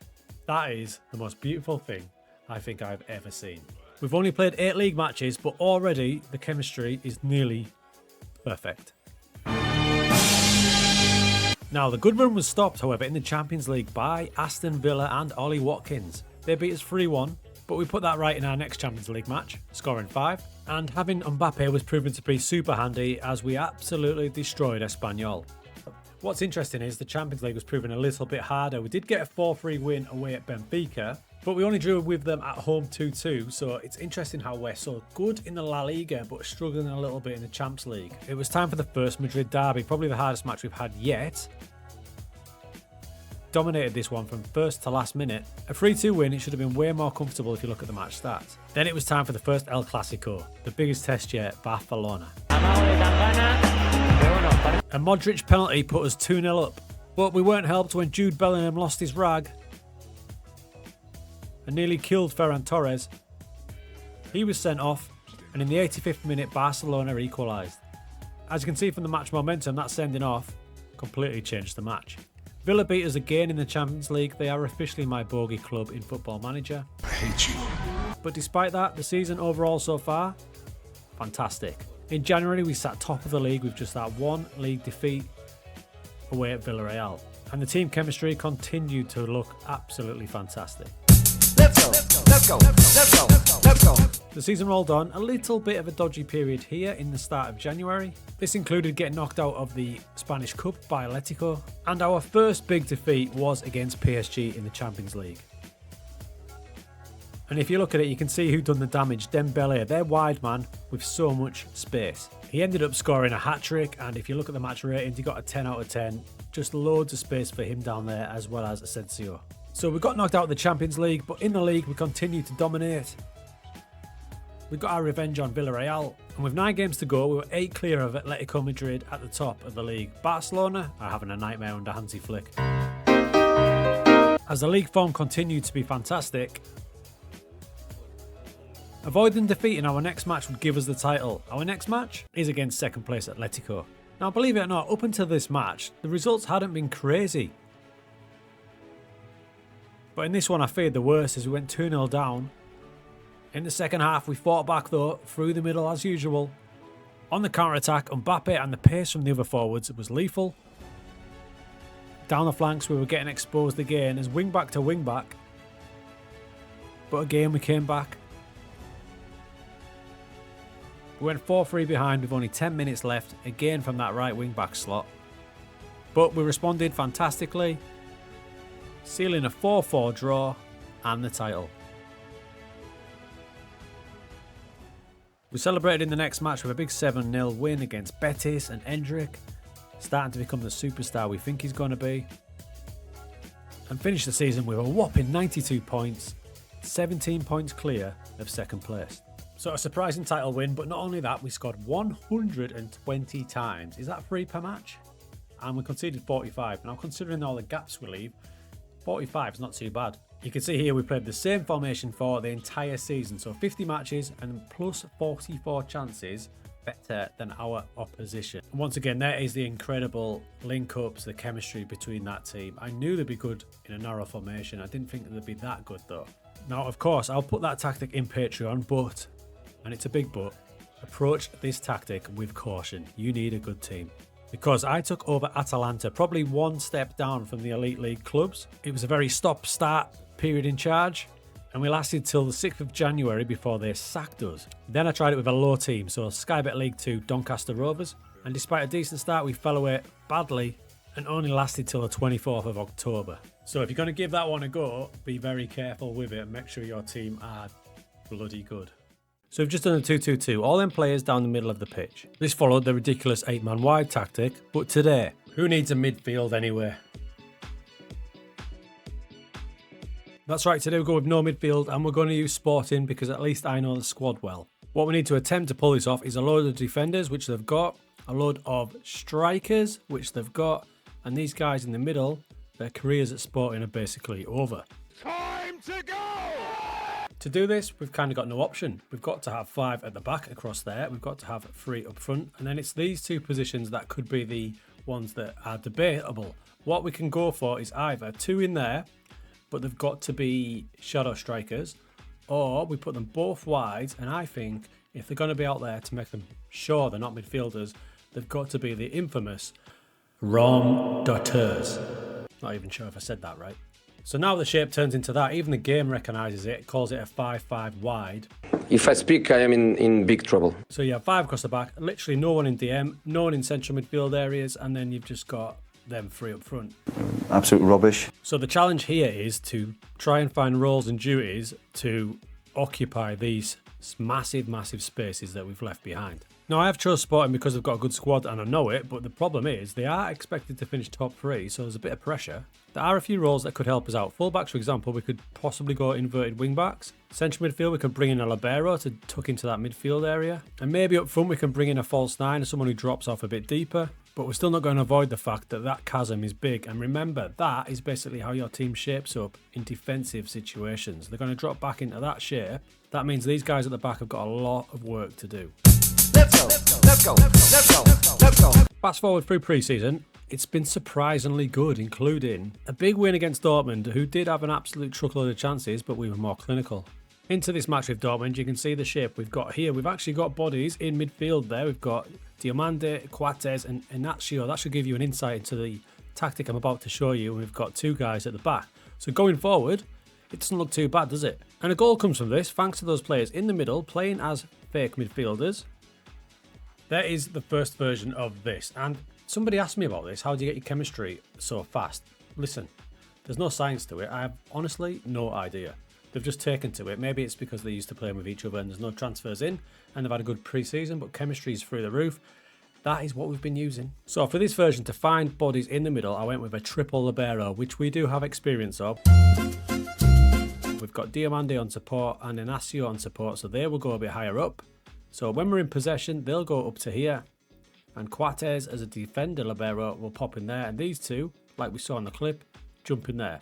That is the most beautiful thing I think I've ever seen. We've only played 8 league matches, but already the chemistry is nearly perfect. Now, the good run was stopped, however, in the Champions League by Aston Villa and Ollie Watkins. They beat us 3-1, but we put that right in our next Champions League match, scoring 5. And having Mbappe was proven to be super handy as we absolutely destroyed Espanyol. What's interesting is the Champions League was proven a little bit harder. We did get a 4-3 win away at Benfica, but we only drew with them at home 2-2, so it's interesting how we're so good in the La Liga but struggling a little bit in the Champs League. It was time for the first Madrid derby, probably the hardest match we've had yet. Dominated this one from first to last minute. A 3-2 win, it should have been way more comfortable if you look at the match stats. Then it was time for the first El Clasico, the biggest test yet, Barcelona. A Modric penalty put us 2-0 up, but we weren't helped when Jude Bellingham lost his rag and nearly killed Ferran Torres. He was sent off, and in the 85th minute, Barcelona equalised. As you can see from the match momentum, that sending off completely changed the match. Villa beat us again in the Champions League. They are officially my bogey club in Football Manager. I hate you. But despite that, the season overall so far, fantastic. In January, we sat top of the league with just that 1 league defeat away at Villarreal. And the team chemistry continued to look absolutely fantastic. Let's go, let's go, let's go, let's go. The season rolled on, a little bit of a dodgy period here in the start of January. This included getting knocked out of the Spanish Cup by Atletico, and our first big defeat was against PSG in the Champions League. And if you look at it, you can see who done the damage. Dembele, their wide man with so much space. He ended up scoring a hat-trick, and if you look at the match ratings, he got a 10 out of 10. Just loads of space for him down there, as well as Asensio. So we got knocked out of the Champions League, but in the league we continued to dominate. We got our revenge on Villarreal, and with 9 games to go, we were 8 clear of Atletico Madrid at the top of the league. Barcelona are having a nightmare under Hansi Flick. As the league form continued to be fantastic, avoiding defeat in our next match would give us the title. Our next match is against second place Atletico. Now, believe it or not, up until this match, the results hadn't been crazy. But in this one, I feared the worst as we went 2-0 down. In the second half, we fought back though, through the middle as usual. On the counter-attack, Mbappe and the pace from the other forwards was lethal. Down the flanks, we were getting exposed again as wing-back to wing-back. But again, we came back. We went 4-3 behind with only 10 minutes left, again from that right wing-back slot. But we responded fantastically, sealing a 4-4 draw and the title. We celebrated in the next match with a big 7-0 win against Betis, and Endrick starting to become the superstar we think he's going to be. And finished the season with a whopping 92 points, 17 points clear of second place. So a surprising title win, but not only that, we scored 120 times. Is that 3 per match? And we conceded 45. Now, considering all the gaps we leave, 45 is not too bad. You can see here we played the same formation for the entire season. So 50 matches and plus 44 chances better than our opposition. And once again, there is the incredible link-ups, the chemistry between that team. I knew they'd be good in a narrow formation. I didn't think that they'd be that good though. Now, of course, I'll put that tactic in Patreon, but, and it's a big but, approach this tactic with caution. You need a good team. Because I took over Atalanta, probably one step down from the Elite League clubs. It was a very stop-start period in charge, and we lasted till the 6th of January before they sacked us. Then I tried it with a low team, so Sky Bet League 2 Doncaster Rovers, and despite a decent start we fell away badly and only lasted till the 24th of October. So if you're going to give that one a go, be very careful with it and make sure your team are bloody good. So we've just done a 2-2-2, all them players down the middle of the pitch. This followed the ridiculous 8-man wide tactic, but today, who needs a midfield anyway? That's right, today we go with no midfield and we're going to use Sporting because at least I know the squad well. What we need to attempt to pull this off is a load of defenders, which they've got, a load of strikers, which they've got, and these guys in the middle, their careers at Sporting are basically over. Time to go! To do this, we've kind of got no option. We've got to have 5 at the back across there. We've got to have 3 up front. And then it's these 2 positions that could be the ones that are debatable. What we can go for is either 2 in there, but they've got to be shadow strikers, or we put them both wide. And I think if they're going to be out there to make them sure they're not midfielders, they've got to be the infamous Rom-Dotters. Not even sure if I said that right. So now the shape turns into that. Even the game recognises it, calls it a 5-5 wide. If I speak, I am in big trouble. So you have 5 across the back, literally no one in DM, no one in central midfield areas, and then you've just got them 3 up front. Absolute rubbish. So the challenge here is to try and find roles and duties to occupy these massive, massive spaces that we've left behind. Now, I have chose Sporting because they've got a good squad and I know it, but the problem is they are expected to finish top 3, so there's a bit of pressure. There are a few roles that could help us out. Fullbacks, for example, we could possibly go inverted wingbacks. Central midfield, we could bring in a libero to tuck into that midfield area. And maybe up front, we can bring in a false 9 or someone who drops off a bit deeper. But we're still not going to avoid the fact that that chasm is big. And remember, that is basically how your team shapes up in defensive situations. They're going to drop back into that shape. That means these guys at the back have got a lot of work to do. Let's go, let's go, let's go, let's go. Fast forward through pre-season, it's been surprisingly good, including a big win against Dortmund, who did have an absolute truckload of chances, but we were more clinical. Into this match with Dortmund, you can see the shape we've got here. We've actually got bodies in midfield there. We've got Diomande, Coates and Inacio. That should give you an insight into the tactic I'm about to show you. We've got 2 guys at the back. So going forward, it doesn't look too bad, does it? And a goal comes from this, thanks to those players in the middle playing as fake midfielders. There is the first version of this. And somebody asked me about this. How do you get your chemistry so fast? Listen, there's no science to it. I have honestly no idea. They've just taken to it. Maybe it's because they're used to playing with each other and there's no transfers in and they've had a good pre-season, but chemistry is through the roof. That is what we've been using. So for this version, to find bodies in the middle, I went with a triple libero, which we do have experience of. We've got Diomande on support and Inacio on support, so they will go a bit higher up. So when we're in possession, they'll go up to here. And Coates as a defender libero will pop in there. And these 2, like we saw in the clip, jump in there.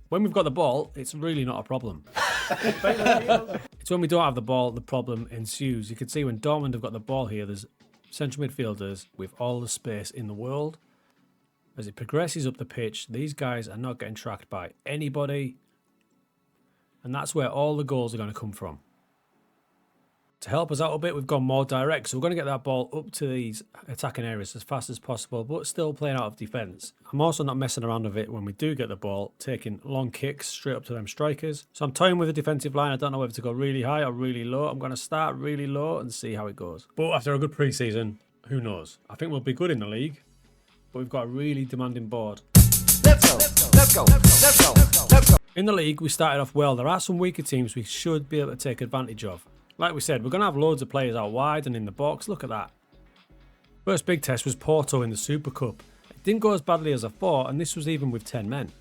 When we've got the ball, it's really not a problem. It's when we don't have the ball, the problem ensues. You can see when Dortmund have got the ball here, there's central midfielders with all the space in the world. As it progresses up the pitch, these guys are not getting tracked by anybody. And that's where all the goals are going to come from. To help us out a bit, we've gone more direct. So we're going to get that ball up to these attacking areas as fast as possible, but still playing out of defence. I'm also not messing around with it when we do get the ball, taking long kicks straight up to them strikers. So I'm toying with the defensive line. I don't know whether to go really high or really low. I'm going to start really low and see how it goes. But after a good pre-season, who knows? I think we'll be good in the league, but we've got a really demanding board. Let's go, let's go, let's go, let's go. In the league, we started off well. There are some weaker teams we should be able to take advantage of. Like we said, we're going to have loads of players out wide and in the box. Look at that. First big test was Porto in the Super Cup. It didn't go as badly as I thought, and this was even with 10 men.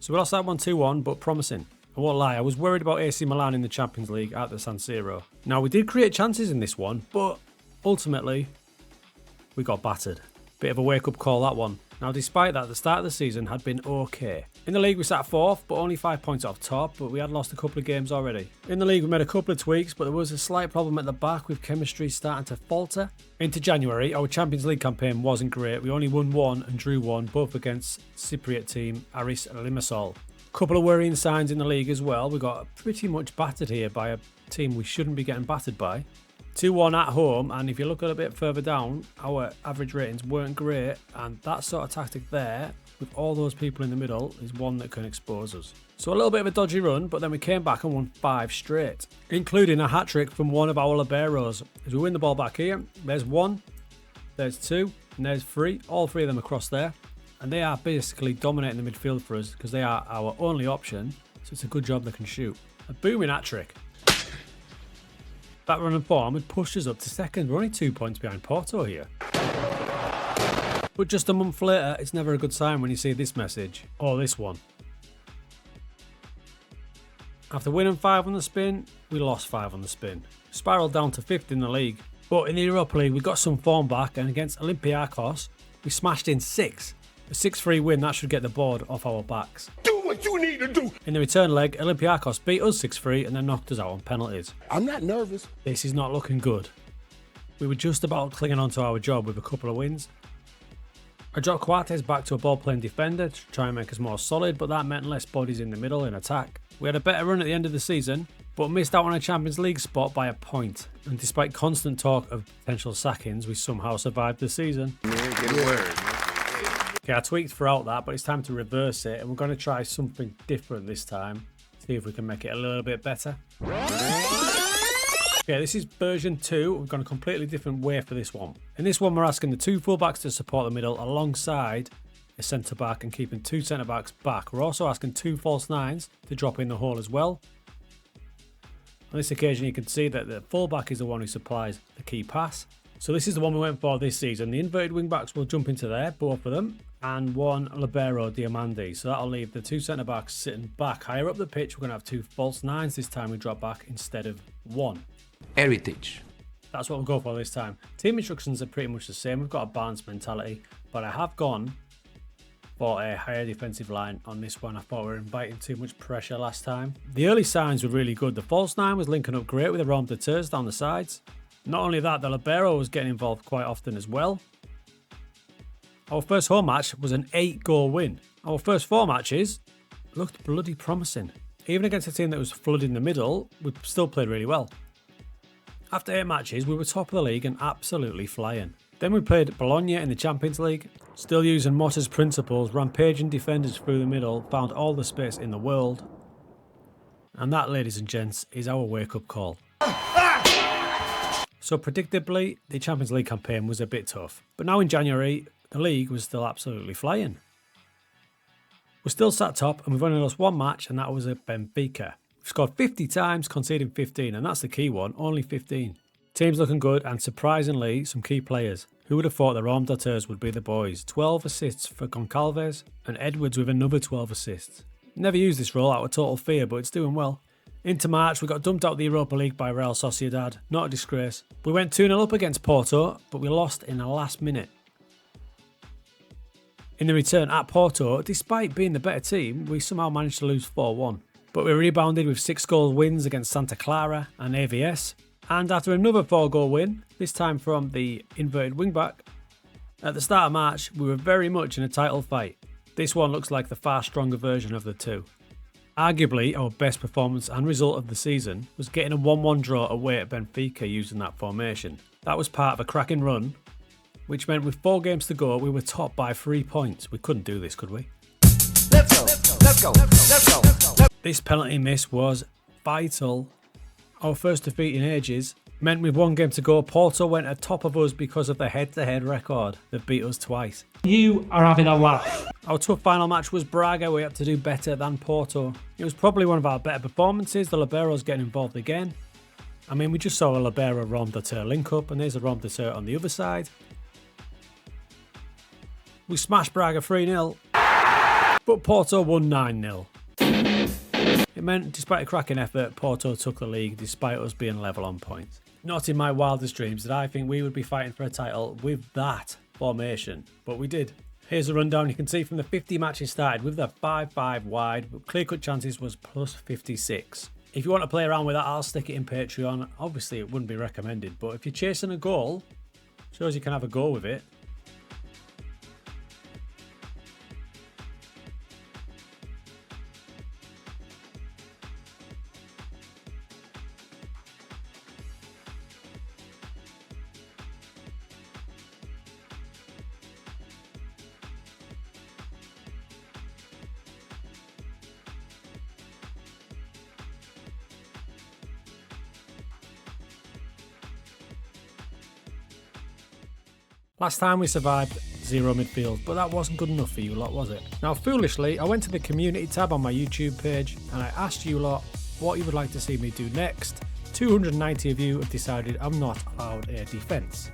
So we lost that one 2-1, but promising. I won't lie, I was worried about AC Milan in the Champions League at the San Siro. Now, we did create chances in this one, but ultimately, we got battered. Bit of a wake-up call, that one. Now, despite that, the start of the season had been okay. In the league, we sat 4th, but only 5 points off top, but we had lost a couple of games already. In the league, we made a couple of tweaks, but there was a slight problem at the back with chemistry starting to falter. Into January, our Champions League campaign wasn't great. We only won 1 and drew 1, both against Cypriot team Aris Limassol. Couple of worrying signs in the league as well. We got pretty much battered here by a team we shouldn't be getting battered by. 2-1 at home, and if you look a little bit further down, our average ratings weren't great, and that sort of tactic there, with all those people in the middle, is one that can expose us. So a little bit of a dodgy run, but then we came back and won 5 straight, including a hat-trick from one of our liberos. As we win the ball back here, there's 1, there's 2, and there's 3, all 3 of them across there, and they are basically dominating the midfield for us because they are our only option, so it's a good job they can shoot. A booming hat-trick. That run and form had pushed us up to second. We're only 2 points behind Porto here. But just a month later, it's never a good sign when you see this message, or this one. After winning 5 on the spin, we lost 5 on the spin. Spiralled down to 5th in the league. But in the Europa League, we got some form back, and against Olympiacos, we smashed in 6. A 6-3 win, that should get the board off our backs. Do what you need to do. In the return leg, Olympiacos beat us 6-3 and then knocked us out on penalties. I'm not nervous. This is not looking good. We were just about clinging on to our job with a couple of wins. I dropped Trequartistas back to a ball-playing defender to try and make us more solid, but that meant less bodies in the middle in attack. We had a better run at the end of the season, but missed out on a Champions League spot by a point. And despite constant talk of potential sackings, we somehow survived the season. Okay, I tweaked throughout that, but it's time to reverse it, and we're going to try something different this time. See if we can make it a little bit better. Okay, this is version 2. We've gone a completely different way for this one. In this one, we're asking the 2 fullbacks to support the middle alongside a centre-back and keeping 2 centre-backs back. We're also asking 2 false 9s to drop in the hole as well. On this occasion, you can see that the fullback is the one who supplies the key pass. So this is the one we went for this season. The inverted wing-backs will jump into there, both of them, and 1 libero Diamandi. So that'll leave the 2 centre-backs sitting back higher up the pitch. We're going to have 2 false 9s this time. We drop back instead of 1. Heritage. That's what we'll go for this time. Team instructions are pretty much the same. We've got a balanced mentality, but I have gone for a higher defensive line on this one. I thought we were inviting too much pressure last time. The early signs were really good. The false 9 was linking up great with the Rome de Terres down the sides. Not only that, the libero was getting involved quite often as well. Our first home match was an 8-goal win. Our first 4 matches looked bloody promising. Even against a team that was flooding the middle, we still played really well. After 8 matches, we were top of the league and absolutely flying. Then we played Bologna in the Champions League, still using Motta's principles, rampaging defenders through the middle, found all the space in the world. And that, ladies and gents, is our wake-up call. So predictably, the Champions League campaign was a bit tough. But now in January, the league was still absolutely flying. We're still sat top and we've only lost 1 match, and that was at Benfica. We've scored 50 times, conceding 15, and that's the key one, only 15. Team's looking good, and surprisingly, some key players. Who would have thought the Rome de Terres would be the boys? 12 assists for Goncalves, and Edwards with another 12 assists. Never used this role out of total fear, but it's doing well. Into March, we got dumped out of the Europa League by Real Sociedad. Not a disgrace. We went 2-0 up against Porto, but we lost in the last minute. In the return at Porto, despite being the better team, we somehow managed to lose 4-1. But we rebounded with 6-goal wins against Santa Clara and AVS. And after another 4-goal win, this time from the inverted wingback, at the start of March, we were very much in a title fight. This one looks like the far stronger version of the two. Arguably, our best performance and result of the season was getting a 1-1 draw away at Benfica using that formation. That was part of a cracking run, which meant with 4 games to go, we were top by 3 points. We couldn't do this, could we? Let's go. Let's go. Let's go. Let's go. This penalty miss was vital. Our first defeat in ages meant with 1 game to go, Porto went atop of us because of the head-to-head record that beat us twice. You are having a laugh. Our tough final match was Braga. We had to do better than Porto. It was probably one of our better performances. The liberos getting involved again. I mean, we just saw a libero Rome de Terres link up, and there's a Rome de Terres on the other side. We smashed Braga 3-0, but Porto won 9-0. It meant, despite a cracking effort, Porto took the league despite us being level on points. Not in my wildest dreams did I think we would be fighting for a title with that formation, but we did. Here's a rundown. You can see from the 50 matches started with the 5-5 wide, but clear-cut chances was plus 56. If you want to play around with that, I'll stick it in Patreon. Obviously, it wouldn't be recommended, but if you're chasing a goal, shows you can have a go with it. Last time we survived 0 midfield, but that wasn't good enough for you lot, was it? Now, foolishly, I went to the community tab on my YouTube page and I asked you lot what you would like to see me do next. 290 of you have decided I'm not allowed a defence.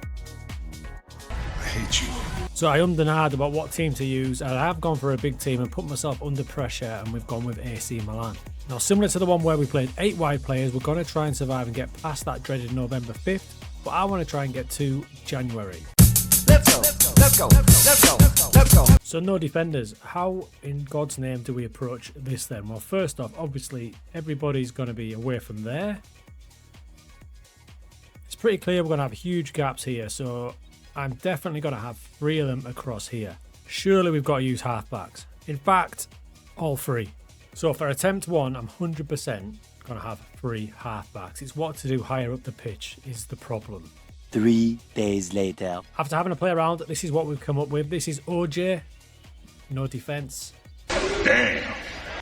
I hate you. So I ummed and ahed about what team to use, and I have gone for a big team and put myself under pressure, and we've gone with AC Milan. Now, similar to the one where we played 8 wide players, we're going to try and survive and get past that dreaded November 5th, but I want to try and get to January. Let's go. Let's go. Let's go. Let's go. So no defenders. How in God's name do we approach this then? Well, first off, obviously everybody's going to be away from there. It's pretty clear we're going to have huge gaps here, so I'm definitely going to have 3 of them across here. Surely we've got to use halfbacks. In fact, all 3. So for attempt 1, I'm 100% going to have 3 halfbacks. It's what to do higher up the pitch is the problem. 3 days later. After having a play around, this is what we've come up with. This is OJ. No defence. Damn.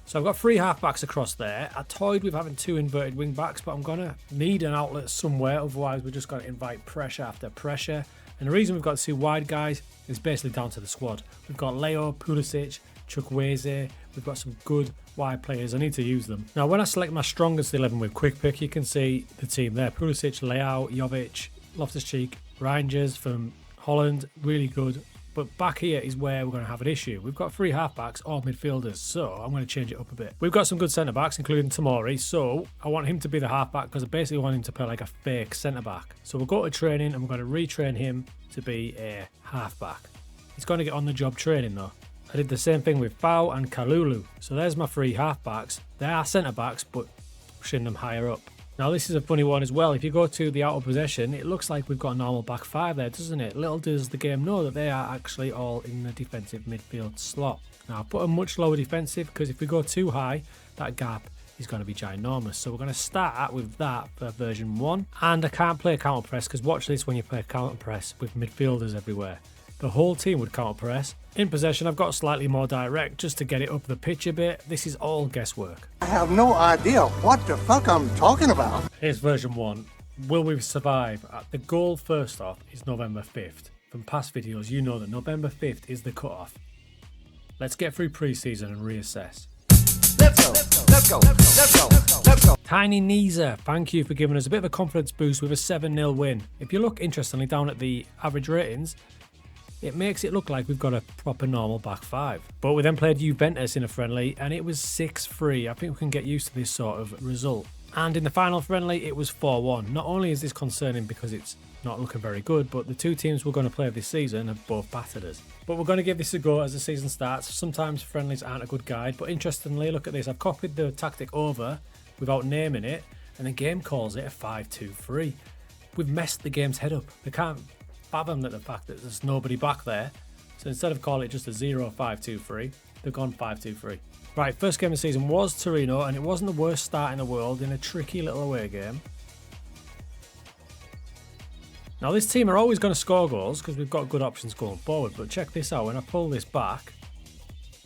So I've got 3 halfbacks across there. I toyed with having 2 inverted wing backs, but I'm going to need an outlet somewhere. Otherwise, we're just going to invite pressure after pressure. And the reason we've got 2 wide guys is basically down to the squad. We've got Leo, Pulisic, Trequartistas. We've got some good wide players. I need to use them. Now, when I select my strongest 11 with quick pick, you can see the team there. Pulisic, Leo, Jovic, Loftus-Cheek, Rangers from Holland. Really good. But back here is where we're going to have an issue. We've got 3 halfbacks or midfielders, so I'm going to change it up a bit. We've got some good centre-backs, including Tomori, so I want him to be the halfback because I basically want him to play like a fake centre-back. So we'll go to training and we're going to retrain him to be a halfback. He's going to get on-the-job training though. I did the same thing with Fau and Kalulu. So there's my 3 halfbacks. They are centre-backs, but pushing them higher up. Now this is a funny one as well. If you go to the out of possession, it looks like we've got a normal back 5 there, doesn't it? Little does the game know that they are actually all in the defensive midfield slot. Now I've put a much lower defensive because if we go too high, that gap is going to be ginormous. So we're going to start with that for version 1. And I can't play counter press because watch this when you play counter press with midfielders everywhere. The whole team would counter press. In possession, I've got slightly more direct just to get it up the pitch a bit. This is all guesswork. I have no idea what the fuck I'm talking about. Here's version 1. Will we survive? The goal, first off, is November 5th. From past videos, you know that November 5th is the cutoff. Let's get through pre-season and reassess. Let's go. Let's go. Let's go. Let's go. Tiny Neezer, thank you for giving us a bit of a confidence boost with a 7-0 win. If you look interestingly down at the average ratings, it makes it look like we've got a proper normal back 5. But we then played Juventus in a friendly and it was 6-3. I think we can get used to this sort of result. And in the final friendly, it was 4-1. Not only is this concerning because it's not looking very good, but the 2 teams we're going to play this season have both battered us. But we're going to give this a go as the season starts. Sometimes friendlies aren't a good guide, but interestingly, look at this. I've copied the tactic over without naming it, and the game calls it a 5-2-3. We've messed the game's head up. They can't fathom that the fact that there's nobody back there. So instead of calling it just a 0-5-2-3, they've gone 5-2-3. Right, first game of the season was Torino, and it wasn't the worst start in the world in a tricky little away game. Now this team are always going to score goals because we've got good options going forward, but check this out. When I pull this back,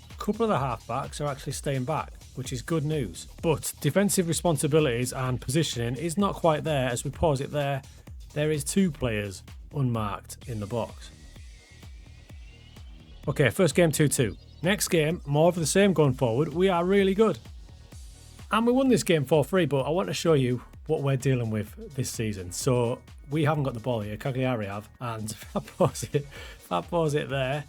a couple of the halfbacks are actually staying back, which is good news. But defensive responsibilities and positioning is not quite there. As we pause it there, there is 2 players unmarked in the box. Okay, first game 2-2. Next game, more of the same going forward. We are really good. And we won this game 4-3, but I want to show you what we're dealing with this season. So we haven't got the ball here, Cagliari have, and if I pause it there,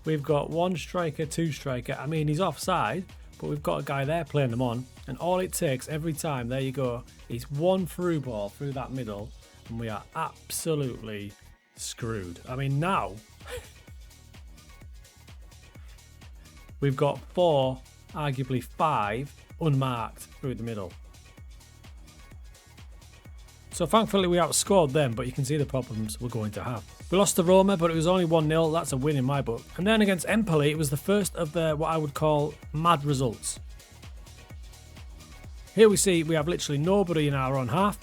we've got 1 striker, 2 striker. I mean, he's offside, but we've got a guy there playing them on, and all it takes every time, there you go, is 1 through ball through that middle, and we are absolutely screwed. I mean, now we've got 4, arguably 5, unmarked through the middle. So thankfully we outscored them, but you can see the problems we're going to have. We lost to Roma, but it was only 1-0. That's a win in my book. And then against Empoli, it was the first of the what I would call mad results. Here we see we have literally nobody in our own half.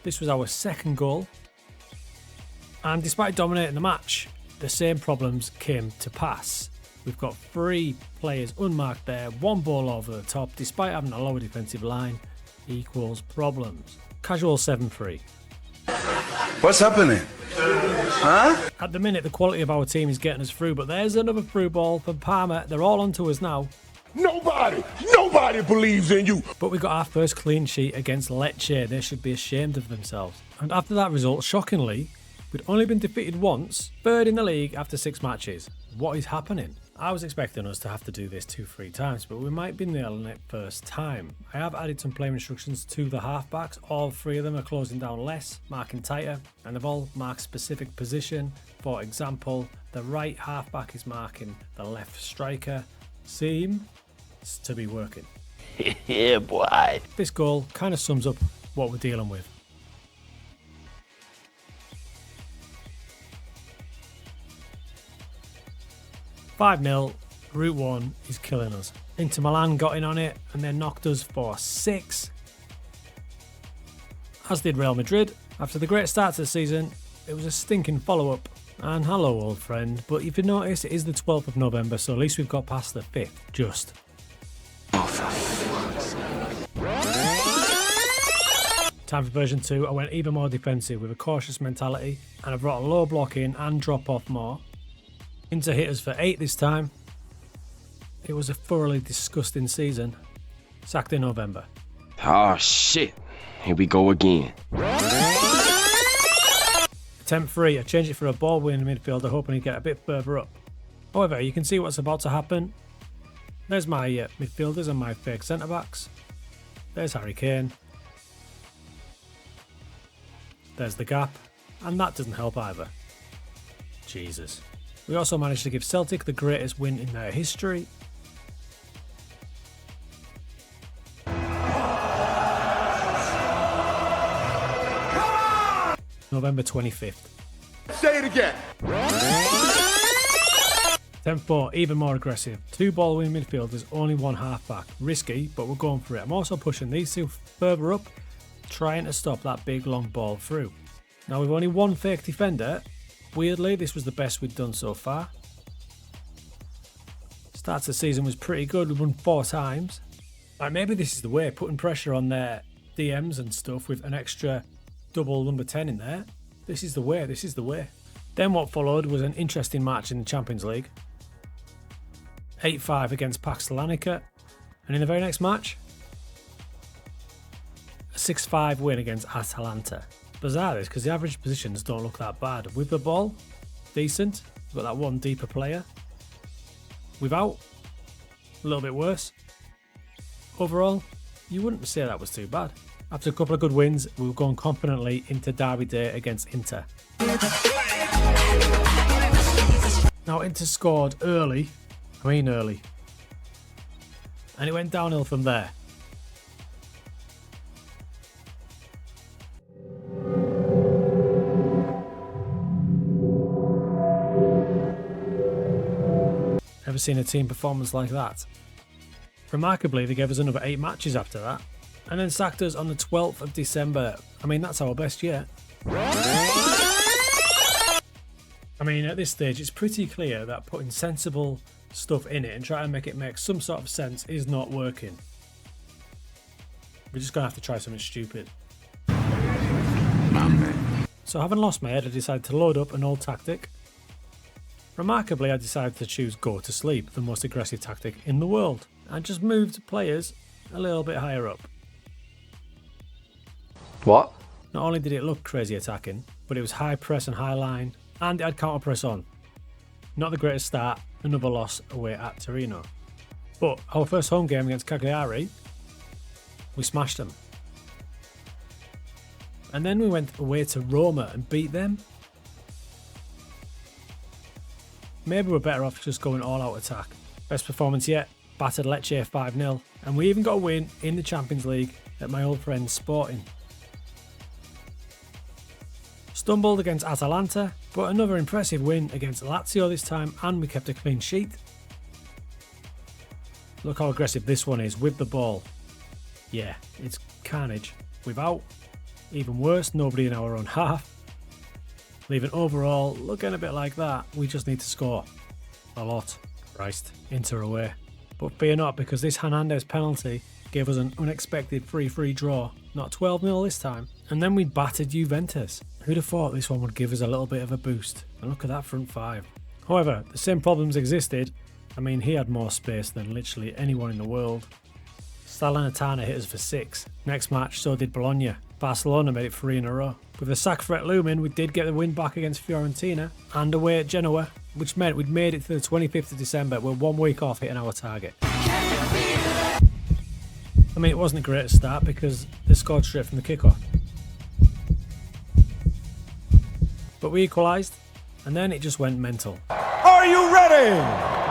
This was our second goal. And despite dominating the match, the same problems came to pass. We've got 3 players unmarked there, 1 ball over the top, despite having a lower defensive line, equals problems. Casual 7-3. What's happening? Huh? At the minute, the quality of our team is getting us through, but there's another through ball from Palmer. They're all onto us now. Nobody believes in you. But we got our first clean sheet against Lecce. They should be ashamed of themselves. And after that result, shockingly, we'd only been defeated once, third in the league after 6 matches. What is happening? I was expecting us to have to do this 2-3 times, but we might be nailing it first time. I have added some player instructions to the halfbacks. All 3 of them are closing down less, marking tighter, and they've all marked specific position. For example, the right halfback is marking the left striker. Seems to be working. Yeah, boy. This goal kind of sums up what we're dealing with. "5-0, Route 1 is killing us. Inter Milan got in on it and then knocked us for 6. As did Real Madrid. After the great start to the season, it was a stinking follow-up. And hello, old friend, but if you notice, it is the 12th of November, so at least we've got past the 5th, just. Time for version 2. I went even more defensive with a cautious mentality, and I brought a low block in and drop off more. Inter hit us for 8 this time. It was a thoroughly disgusting season. Sacked in November. Oh shit, here we go again. Attempt 3, I changed it for a ball winning midfielder, hoping he'd get a bit further up. However, you can see what's about to happen. There's my midfielders and my fake centre backs. There's Harry Kane. There's the gap, and that doesn't help either. Jesus. We also managed to give Celtic the greatest win in their history. November 25th. Say it again. Attempt 4, even more aggressive. 2 ball winning midfielders, only 1 halfback. Risky, but we're going for it. I'm also pushing these 2 further up, trying to stop that big long ball through. Now we've only 1 fake defender. Weirdly, this was the best we'd done so far. Start of the season was pretty good. We won 4 times. Like, maybe this is the way, putting pressure on their DMs and stuff with an extra double number 10 in there. This is the way, this is the way. Then what followed was an interesting match in the Champions League. 8-5 against Pax Salonika. And in the very next match, a 6-5 win against Atalanta. Bizarre this, because the average positions don't look that bad. With the ball, decent. We've got that 1 deeper player. Without, a little bit worse. Overall, you wouldn't say that was too bad. After a couple of good wins, we were going confidently into Derby Day against Inter. Now Inter scored early. And it went downhill from there. Ever seen a team performance like that? Remarkably, they gave us another 8 matches after that, and then sacked us on the 12th of December. I mean, that's our best yet. I mean, at this stage, it's pretty clear that putting sensible stuff in it and trying to make it make some sort of sense is not working. We're just going to have to try something stupid. So having lost my head, I decided to load up an old tactic. Remarkably, I decided to choose go to sleep, the most aggressive tactic in the world, and just moved players a little bit higher up. What? Not only did it look crazy attacking, but it was high press and high line, and it had counter press on. Not the greatest start, another loss away at Torino. But our first home game against Cagliari, we smashed them. And then we went away to Roma and beat them. Maybe we're better off just going all out attack. Best performance yet, battered Lecce 5-0, and we even got a win in the Champions League at my old friend Sporting. Stumbled against Atalanta, but another impressive win against Lazio this time, and we kept a clean sheet. Look how aggressive this one is with the ball. Yeah, it's carnage. Without, even worse, nobody in our own half. Leaving overall looking a bit like that. We just need to score. A lot. Christ. Inter away. But fear not, because this Hernandez penalty gave us an unexpected 3-3 draw. Not 12-0 this time. And then we battered Juventus. Who'd have thought this one would give us a little bit of a boost? And look at that front five. However, the same problems existed. I mean, he had more space than literally anyone in the world. Salernitana hit us for 6. Next match, so did Bologna. Barcelona made it 3 in a row. With the sack threat looming, we did get the win back against Fiorentina and away at Genoa, which meant we'd made it to the 25th of December. We're 1 week off hitting our target. I mean, it wasn't a great start because they scored straight from the kickoff. But we equalised, and then it just went mental. Are you ready?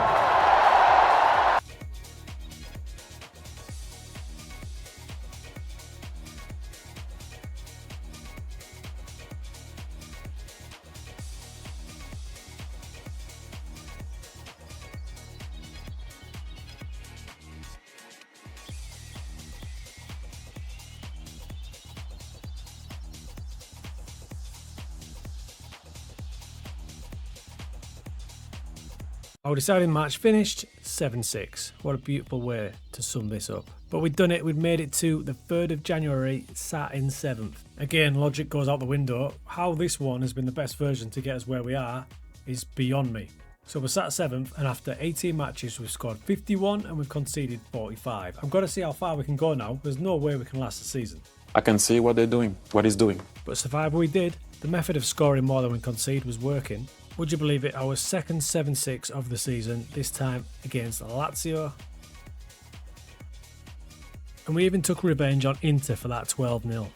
Our deciding match finished 7-6. What a beautiful way to sum this up. But we'd done it, we'd made it to the 3rd of January, sat in 7th. Again, logic goes out the window. How this one has been the best version to get us where we are is beyond me. So we're sat 7th, and after 18 matches we've scored 51 and we've conceded 45. I've got to see how far we can go now. There's no way we can last the season. I can see what they're doing, what he's doing. But survive we did. The method of scoring more than we concede was working. Would you believe it? Our second 7-6 of the season, this time against Lazio. And we even took revenge on Inter for that 12-0.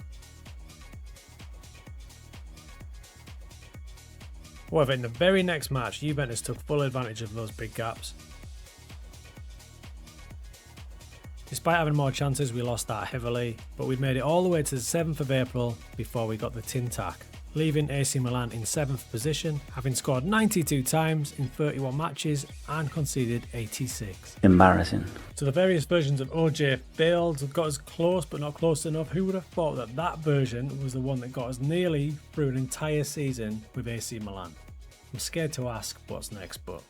However, in the very next match, Juventus took full advantage of those big gaps. Despite having more chances, we lost that heavily, but we made it all the way to the 7th of April before we got the tin tack, leaving AC Milan in 7th position, having scored 92 times in 31 matches and conceded 86. Embarrassing. So the various versions of OJ failed, got us close but not close enough. Who would have thought that that version was the one that got us nearly through an entire season with AC Milan? I'm scared to ask what's next, but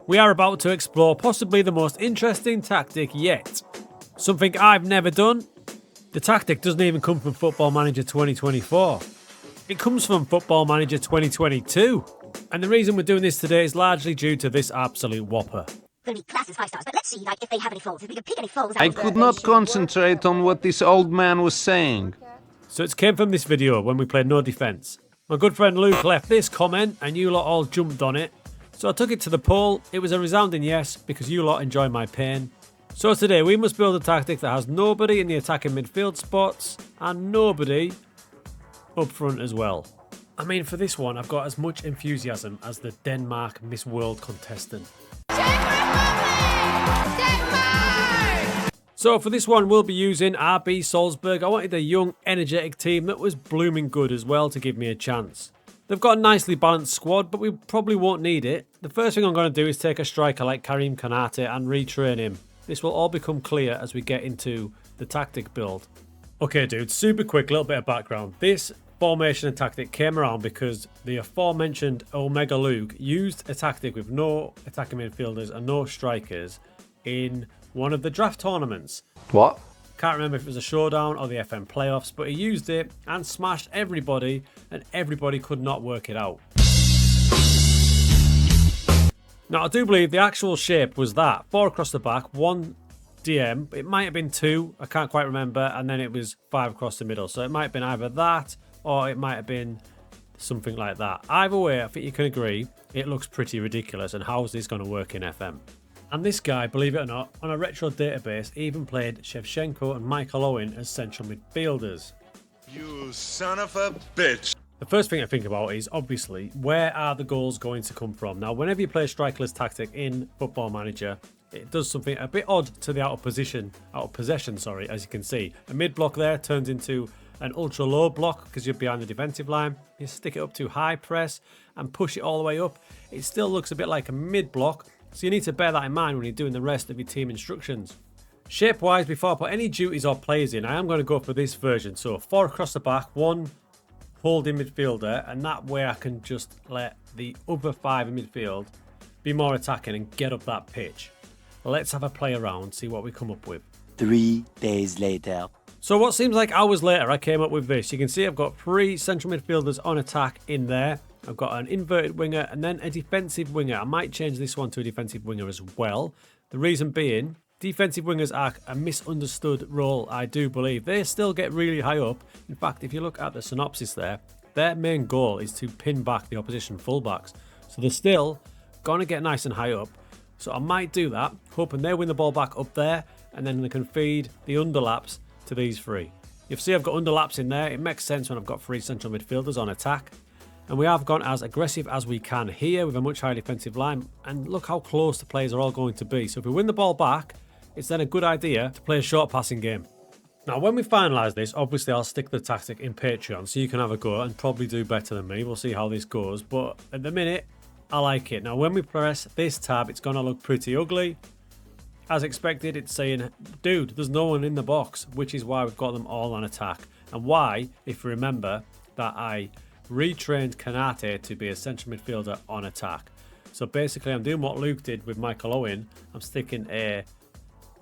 we are about to explore possibly the most interesting tactic yet. Something I've never done. The tactic doesn't even come from Football Manager 2024. It comes from Football Manager 2022. And the reason we're doing this today is largely due to this absolute whopper. Going to be classes 5 stars, but let's see if they have any faults. If we can pick any faults out I could not concentrate on what this old man was saying. So it came from this video when we played No Defence. My good friend Luke left this comment and you lot all jumped on it. So I took it to the poll. It was a resounding yes because you lot enjoy my pain. So today we must build a tactic that has nobody in the attacking midfield spots and nobody up front as well. I mean, for this one I've got as much enthusiasm as the Denmark Miss World contestant. So for this one we'll be using RB Salzburg. I wanted a young energetic team that was blooming good as well to give me a chance. They've got a nicely balanced squad, but we probably won't need it. The first thing I'm going to do is take a striker like Karim Konate and retrain him. This will all become clear as we get into the tactic build. Okay dude, super quick little bit of background. This formation and tactic came around because the aforementioned Omega Luke used a tactic with no attacking midfielders and no strikers in one of the draft tournaments. What? Can't remember if it was a showdown or the FM playoffs, but he used it and smashed everybody and everybody could not work it out. Now I do believe the actual shape was that. 4 across the back, 1 DM, it might have been 2, I can't quite remember, and then it was 5 across the middle. So it might have been either that or it might have been something like that. Either way, I think you can agree, it looks pretty ridiculous, and how is this going to work in FM? And this guy, believe it or not, on a retro database even played Shevchenko and Michael Owen as central midfielders. You son of a bitch. The first thing I think about is, obviously, where are the goals going to come from? Now, whenever you play strikerless tactic in Football Manager, it does something a bit odd to the out of possession, as you can see. A mid block there turns into an ultra low block because you're behind the defensive line. You stick it up to high press and push it all the way up. It still looks a bit like a mid block, so you need to bear that in mind when you're doing the rest of your team instructions. Shape wise, before I put any duties or players in, I am going to go for this version. So 4 across the back, 1 holding midfielder, and that way I can just let the other 5 in midfield be more attacking and get up that pitch. Let's have a play around, see what we come up with. 3 days later. So what seems like hours later, I came up with this. You can see I've got 3 central midfielders on attack in there. I've got an inverted winger and then a defensive winger. I might change this one to a defensive winger as well. The reason being, defensive wingers are a misunderstood role, I do believe. They still get really high up. In fact, if you look at the synopsis there, their main goal is to pin back the opposition fullbacks. So they're still going to get nice and high up. So I might do that, hoping they win the ball back up there, and then they can feed the underlaps to these 3. You see I've got underlaps in there. It makes sense when I've got 3 central midfielders on attack. And we have gone as aggressive as we can here with a much higher defensive line. And look how close the players are all going to be. So if we win the ball back, it's then a good idea to play a short passing game. Now, when we finalise this, obviously I'll stick the tactic in Patreon so you can have a go and probably do better than me. We'll see how this goes. But at the minute, I like it. Now, when we press this tab, it's going to look pretty ugly. As expected, it's saying, dude, there's no one in the box, which is why we've got them all on attack. And why, if you remember, that I retrained Kanate to be a central midfielder on attack. So basically, I'm doing what Luke did with Michael Owen. I'm sticking a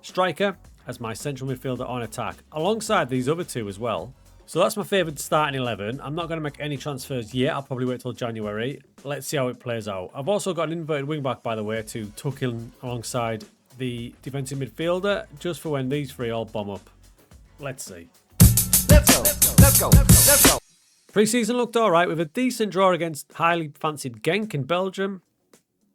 striker as my central midfielder on attack, alongside these other 2 as well. So that's my favourite starting 11. I'm not going to make any transfers yet. I'll probably wait till January. Let's see how it plays out. I've also got an inverted wing back, by the way, to tuck in alongside the defensive midfielder, just for when these 3 all bomb up. Let's see. Let's go. Let's go. Let's go. Pre-season looked alright with a decent draw against highly fancied Genk in Belgium.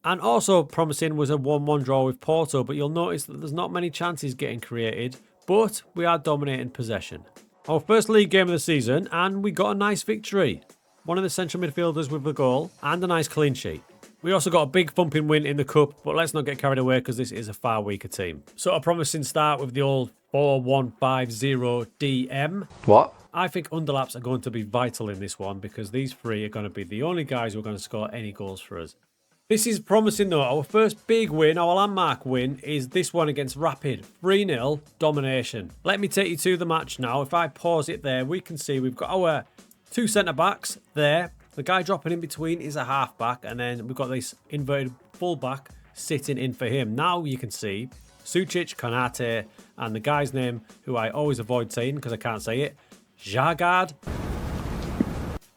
And also promising was a 1-1 draw with Porto, but you'll notice that there's not many chances getting created, but we are dominating possession. Our first league game of the season, and we got a nice victory. One of the central midfielders with a goal, and a nice clean sheet. We also got a big thumping win in the Cup, but let's not get carried away because this is a far weaker team. So a promising start with the old 4-1-5-0 DM. What? I think underlaps are going to be vital in this one because these 3 are going to be the only guys who are going to score any goals for us. This is promising though. Our first big win, our landmark win, is this one against Rapid. 3-0 domination. Let me take you to the match now. If I pause it there, we can see we've got our 2 centre-backs there. The guy dropping in between is a half-back, and then we've got this inverted full-back sitting in for him. Now you can see Sucic, Konate, and the guy's name, who I always avoid saying because I can't say it, Jagad.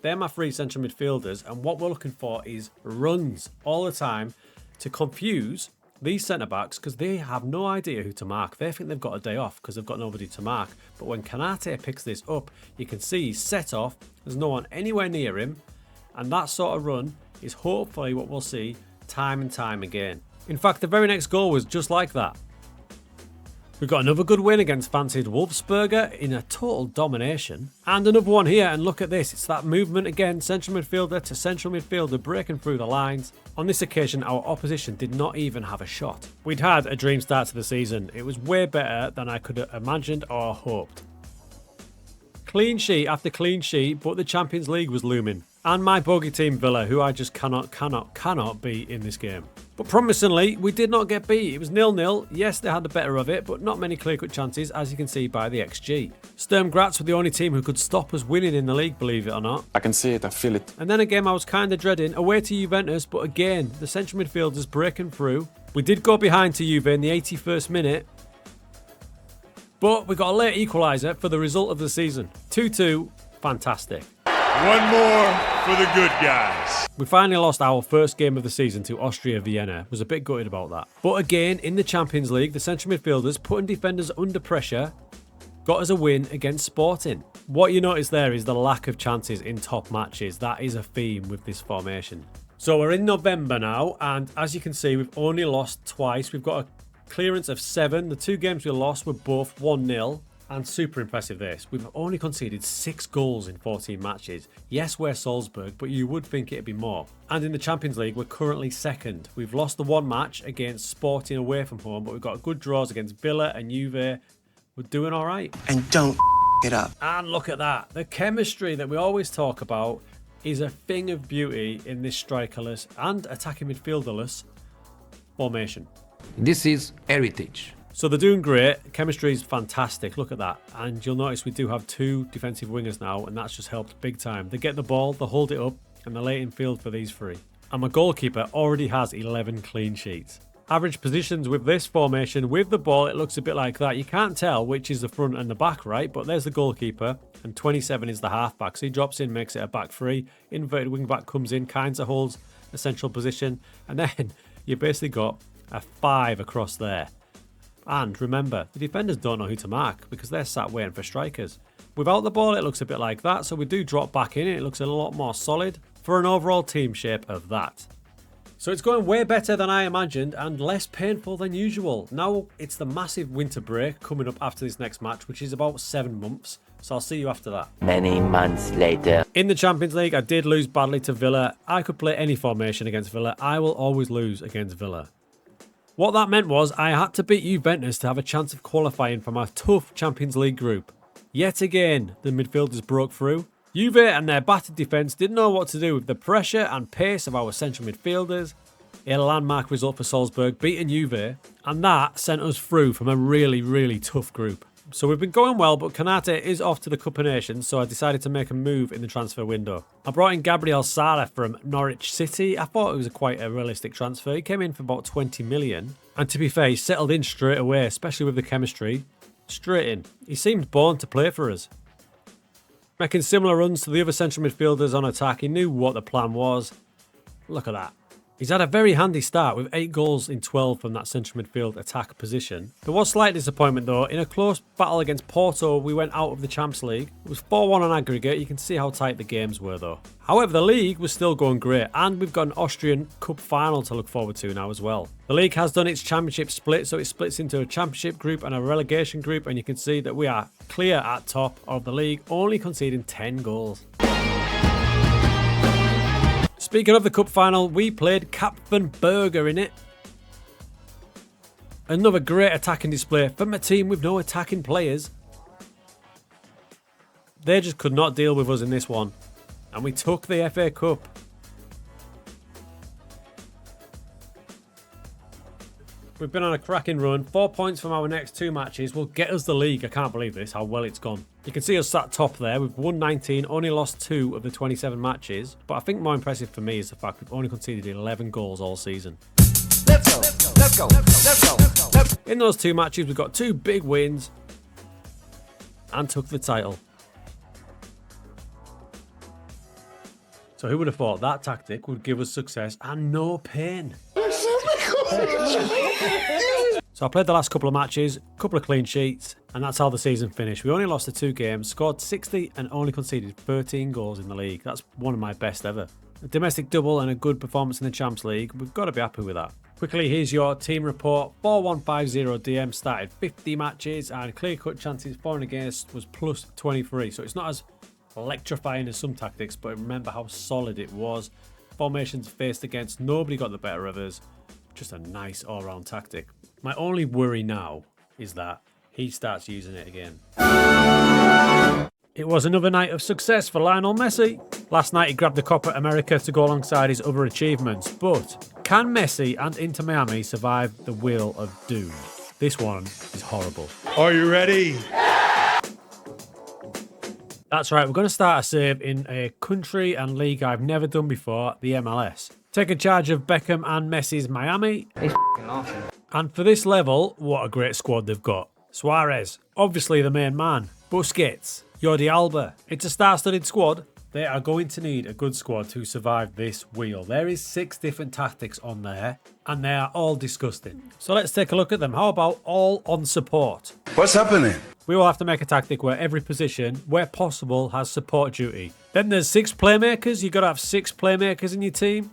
They're my 3 central midfielders, and what we're looking for is runs all the time to confuse these centre-backs because they have no idea who to mark. They think they've got a day off because they've got nobody to mark. But when Konate picks this up, you can see he's set off. There's no one anywhere near him. And that sort of run is hopefully what we'll see time and time again. In fact, the very next goal was just like that. We've got another good win against fancied Wolfsberger in a total domination. And another one here, and look at this. It's that movement again, central midfielder to central midfielder, breaking through the lines. On this occasion, our opposition did not even have a shot. We'd had a dream start to the season. It was way better than I could have imagined or hoped. Clean sheet after clean sheet, but the Champions League was looming. And my bogey team Villa, who I just cannot beat in this game. But promisingly, we did not get beat. It was 0-0. Yes, they had the better of it, but not many clear-cut chances, as you can see by the XG. Sturm Graz were the only team who could stop us winning in the league, believe it or not. I can see it, I feel it. And then a game I was kind of dreading, away to Juventus, but again, the central midfielders breaking through. We did go behind to Juve in the 81st minute, but we got a late equaliser for the result of the season. 2-2, fantastic. One more for the good guys. We finally lost our first game of the season to Austria Vienna. Was a bit gutted about that. But again, in the Champions League, the central midfielders putting defenders under pressure got us a win against Sporting. What you notice there is the lack of chances in top matches. That is a theme with this formation. So we're in November now, and as you can see, we've only lost twice. We've got a clearance of 7. The 2 games we lost were both 1-0. And super impressive this. We've only conceded 6 goals in 14 matches. Yes, we're Salzburg, but you would think it'd be more. And in the Champions League, we're currently second. We've lost the 1 match against Sporting away from home, but we've got good draws against Villa and Juve. We're doing all right. And don't it up. And look at that. The chemistry that we always talk about is a thing of beauty in this strikerless and attacking midfielderless formation. This is heritage. So they're doing great. Chemistry is fantastic. Look at that. And you'll notice we do have 2 defensive wingers now, and that's just helped big time. They get the ball, they hold it up, and they're late in field for these 3. And my goalkeeper already has 11 clean sheets. Average positions with this formation. With the ball, it looks a bit like that. You can't tell which is the front and the back, right? But there's the goalkeeper, and 27 is the halfback. So he drops in, makes it a back three. Inverted wing back comes in, kinds of holds a central position. And then you basically got a 5 across there. And remember, the defenders don't know who to mark because they're sat waiting for strikers. Without the ball, it looks a bit like that. So we do drop back in. It looks a lot more solid for an overall team shape of that. So it's going way better than I imagined and less painful than usual. Now it's the massive winter break coming up after this next match, which is about 7 months. So I'll see you after that. Many months later. In the Champions League, I did lose badly to Villa. I could play any formation against Villa. I will always lose against Villa. What that meant was I had to beat Juventus to have a chance of qualifying for my tough Champions League group. Yet again, the midfielders broke through. Juve and their battered defence didn't know what to do with the pressure and pace of our central midfielders. A landmark result for Salzburg, beating Juve, and that sent us through from a really, really tough group. So we've been going well, but Konate is off to the Cup of Nations, so I decided to make a move in the transfer window. I brought in Gabriel Sara from Norwich City. I thought it was quite a realistic transfer. He came in for about 20 million. And to be fair, he settled in straight away, especially with the chemistry. Straight in. He seemed born to play for us. Making similar runs to the other central midfielders on attack. He knew what the plan was. Look at that. He's had a very handy start with 8 goals in 12 from that central midfield attack position. There was slight disappointment though. In a close battle against Porto, we went out of the Champions League. It was 4-1 on aggregate. You can see how tight the games were though. However, the league was still going great, and we've got an Austrian Cup final to look forward to now as well. The league has done its championship split, so it splits into a championship group and a relegation group, and you can see that we are clear at top of the league, only conceding 10 goals. Speaking of the cup final, we played Kapfenberger in it. Another great attacking display from a team with no attacking players. They just could not deal with us in this one. And we took the FA Cup. We've been on a cracking run. 4 points from our next 2 matches will get us the league. I can't believe this, how well it's gone. You can see us sat top there. We've won 19, only lost 2 of the 27 matches. But I think more impressive for me is the fact we've only conceded 11 goals all season. Let's go, let's go, let's go, let's go. In those 2 matches, we've got 2 big wins and took the title. So who would have thought that tactic would give us success and no pain? So I played the last couple of matches, couple of clean sheets, and that's how the season finished. We only lost the 2 games, scored 60 and only conceded 13 goals in the league. That's one of my best ever. A domestic double and a good performance in the Champions League. We've got to be happy with that. Quickly, here's your team report. 4150 DM started 50 matches and clear-cut chances for and against was plus 23. So it's not as electrifying as some tactics, but remember how solid it was. Formations faced against, nobody got the better of us. Just a nice all-round tactic. My only worry now is that he starts using it again. It was another night of success for Lionel Messi. Last night he grabbed the Copa America to go alongside his other achievements, but can Messi and Inter Miami survive the Wheel of Doom? This one is horrible. Are you ready? That's right, we're going to start a save in a country and league I've never done before, the MLS. Taking charge of Beckham and Messi's Miami. He's laughing. And for this level, what a great squad they've got. Suarez, obviously the main man. Busquets, Jordi Alba. It's a star-studded squad. They are going to need a good squad to survive this wheel. There is 6 different tactics on there, and they are all disgusting. So let's take a look at them. How about all on support? What's happening? We will have to make a tactic where every position, where possible, has support duty. Then there's 6 playmakers. You've got to have 6 playmakers in your team.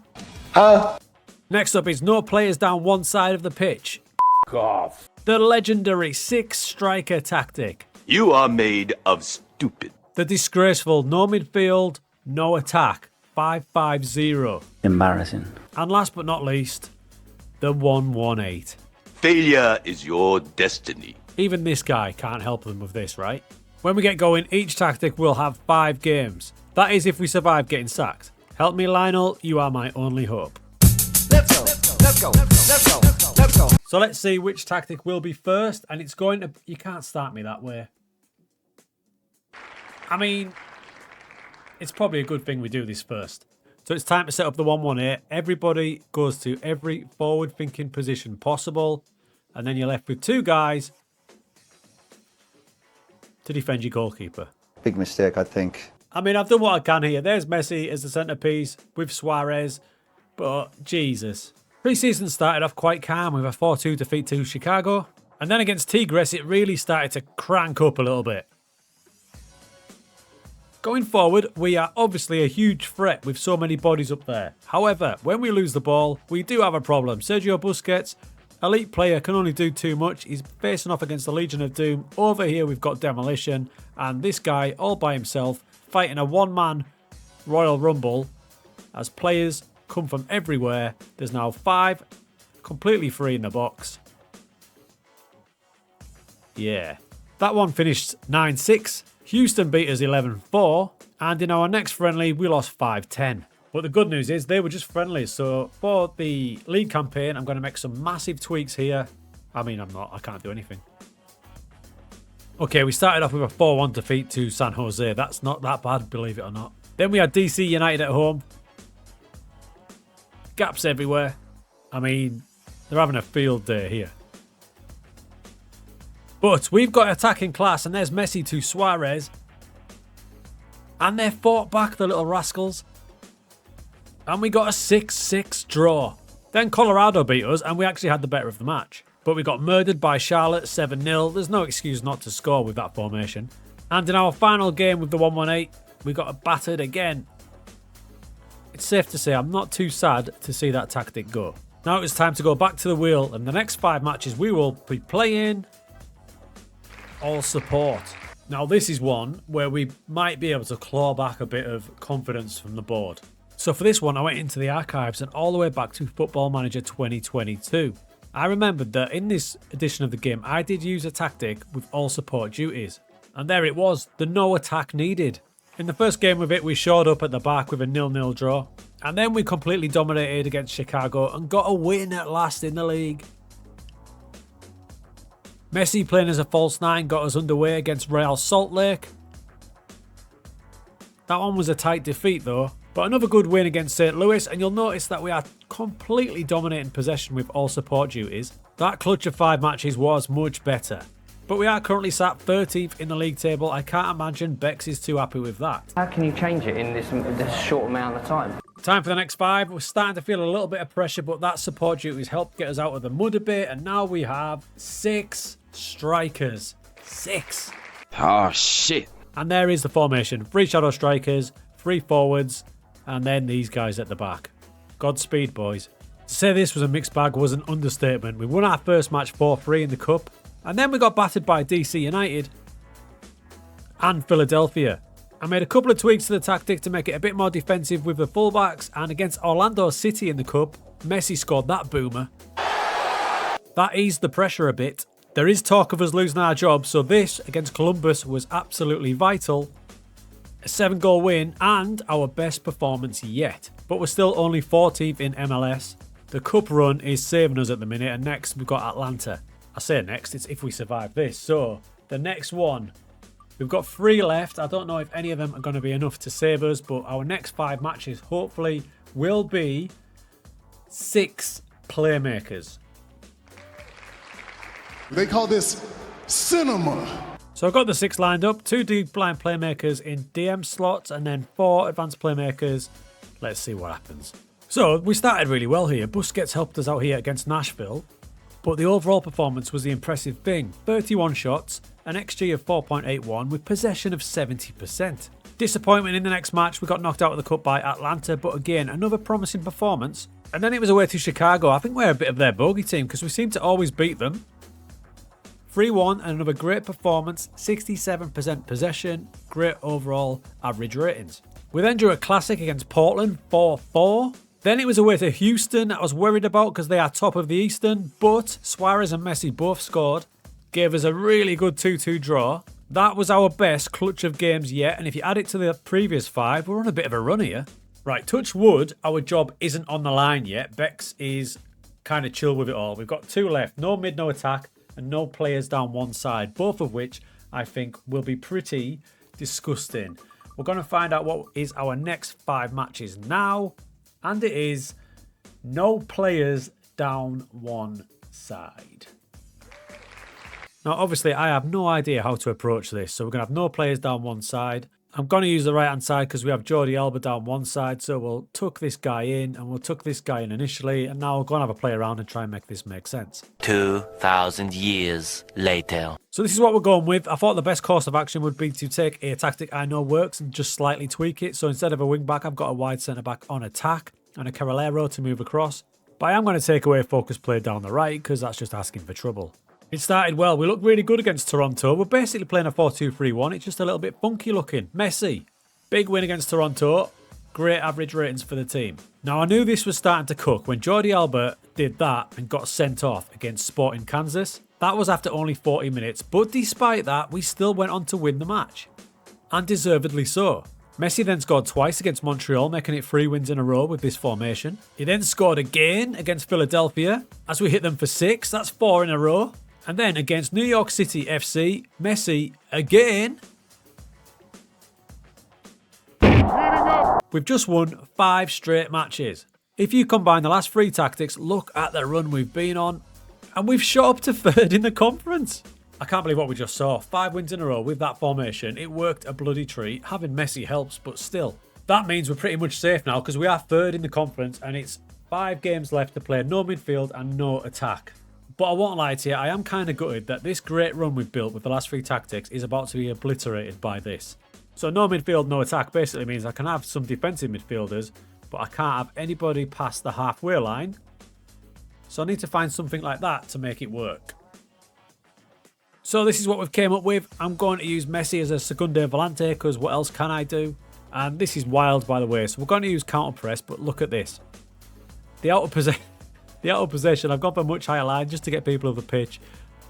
Next up is no players down one side of the pitch. Off. The legendary 6-striker tactic. You are made of stupid. The disgraceful no midfield, no attack. 5-5-0. Embarrassing. And last but not least, the 1-1-8. Failure is your destiny. Even this guy can't help them with this, right? When we get going, each tactic will have 5 games. That is if we survive getting sacked. Help me, Lionel. You are my only hope. Let's go, let's go, let's go, let's go. So let's see which tactic will be first. And it's going to... You can't start me that way. I mean, it's probably a good thing we do this first. So it's time to set up the 1-1-8. Everybody goes to every forward-thinking position possible. And then you're left with 2 guys to defend your goalkeeper. Big mistake, I think. I mean, I've done what I can here. There's Messi as the centrepiece with Suarez. But, Jesus. Pre-season started off quite calm with a 4-2 defeat to Chicago. And then against Tigres, it really started to crank up a little bit. Going forward, we are obviously a huge threat with so many bodies up there. However, when we lose the ball, we do have a problem. Sergio Busquets, elite player, can only do too much. He's facing off against the Legion of Doom. Over here, we've got Demolition. And this guy, all by himself, fighting a one-man Royal Rumble as players come from everywhere. There's now 5 completely free in the box. Yeah. That one finished 9-6. Houston beat us 11-4. And in our next friendly, we lost 5-10. But the good news is they were just friendlies. So for the league campaign, I'm going to make some massive tweaks here. I mean, I can't do anything. Okay, we started off with a 4-1 defeat to San Jose. That's not that bad, believe it or not. Then we had DC United at home. Gaps everywhere. I mean, they're having a field day here. But we've got attacking class, and there's Messi to Suarez. And they fought back, the little rascals. And we got a 6-6 draw. Then Colorado beat us, and we actually had the better of the match. But we got murdered by Charlotte 7-0. There's no excuse not to score with that formation. And in our final game with the 1-1-8, we got battered again. It's safe to say I'm not too sad to see that tactic go. Now it's time to go back to the wheel, and the next 5 matches we will be playing all support. Now this is one where we might be able to claw back a bit of confidence from the board. So for this one, I went into the archives and all the way back to Football Manager 2022. I remembered that in this edition of the game, I did use a tactic with all support duties. And there it was, the no attack needed. In the first game with it, we showed up at the back with a 0-0 draw. And then we completely dominated against Chicago and got a win at last in the league. Messi playing as a false 9 got us underway against Real Salt Lake. That one was a tight defeat though. But another good win against St. Louis, and you'll notice that we are completely dominating possession with all support duties. That clutch of 5 matches was much better. But we are currently sat 13th in the league table. I can't imagine Bex is too happy with that. How can you change it in this short amount of time? Time for the next 5. We're starting to feel a little bit of pressure, but that support duties helped get us out of the mud a bit. And now we have 6 strikers. 6. Oh, shit. And there is the formation. 3 shadow strikers, 3 forwards, and then these guys at the back. Godspeed, boys. To say this was a mixed bag was an understatement. We won our first match 4-3 in the Cup, and then we got battered by DC United and Philadelphia. I made a couple of tweaks to the tactic to make it a bit more defensive with the fullbacks, and against Orlando City in the Cup, Messi scored that boomer. That eased the pressure a bit. There is talk of us losing our job, so this against Columbus was absolutely vital. A 7-goal win and our best performance yet. But we're still only 14th in MLS. The Cup run is saving us at the minute, and next we've got Atlanta. I say next, it's if we survive this. So the next one, we've got 3 left. I don't know if any of them are going to be enough to save us, but our next 5 matches hopefully will be 6 playmakers. They call this cinema. So I've got the 6 lined up, 2 deep blind playmakers in DM slots, and then 4 advanced playmakers. Let's see what happens. So we started really well here. Busquets helped us out here against Nashville, but the overall performance was the impressive thing. 31 shots, an XG of 4.81 with possession of 70%. Disappointment in the next match, we got knocked out of the Cup by Atlanta, but again, another promising performance. And then it was away to Chicago. I think we're a bit of their bogey team because we seem to always beat them. 3-1 and another great performance, 67% possession, great overall average ratings. We then drew a classic against Portland, 4-4. Then it was away to Houston, I was worried about because they are top of the Eastern, but Suarez and Messi both scored, gave us a really good 2-2 draw. That was our best clutch of games yet, and if you add it to the previous 5, we're on a bit of a run here. Right, touch wood, our job isn't on the line yet. Bex is kind of chill with it all. We've got 2 left, no mid, no attack, and no players down one side, both of which I think will be pretty disgusting. We're going to find out what is our next 5 matches now. And it is no players down one side. Now, obviously, I have no idea how to approach this. So we're going to have no players down one side. I'm going to use the right-hand side because we have Jordi Alba down one side. So we'll tuck this guy in, and we'll tuck this guy in initially. And now we'll go and have a play around and try and make this make sense. 2,000 years later. So this is what we're going with. I thought the best course of action would be to take a tactic I know works and just slightly tweak it. So instead of a wing-back, I've got a wide centre-back on attack and a Carrilero to move across. But I am going to take away focus play down the right because that's just asking for trouble. It started well. We looked really good against Toronto. We're basically playing a 4-2-3-1. It's just a little bit funky looking. Messy. Big win against Toronto. Great average ratings for the team. Now, I knew this was starting to cook when Jordi Alba did that and got sent off against Sporting Kansas. That was after only 40 minutes. But despite that, we still went on to win the match. And deservedly so. Messi then scored twice against Montreal, making it 3 wins in a row with this formation. He then scored again against Philadelphia as we hit them for 6. That's 4 in a row. And then against New York City FC, Messi again. We've just won 5 straight matches. If you combine the last 3 tactics, look at the run we've been on. And we've shot up to 3rd in the conference. I can't believe what we just saw. 5 wins in a row with that formation. It worked a bloody treat. Having Messi helps, but still. That means we're pretty much safe now because we are 3rd in the conference and it's 5 games left to play. No midfield and no attack. But I won't lie to you, I am kind of gutted that this great run we've built with the last 3 tactics is about to be obliterated by this. So no midfield, no attack basically means I can have some defensive midfielders, but I can't have anybody past the halfway line. So I need to find something like that to make it work. So this is what we've came up with. I'm going to use Messi as a Secunde Volante because what else can I do? And this is wild, by the way. So we're going to use counter press, but look at this. The outer possession, I've gone for a much higher line just to get people off the pitch.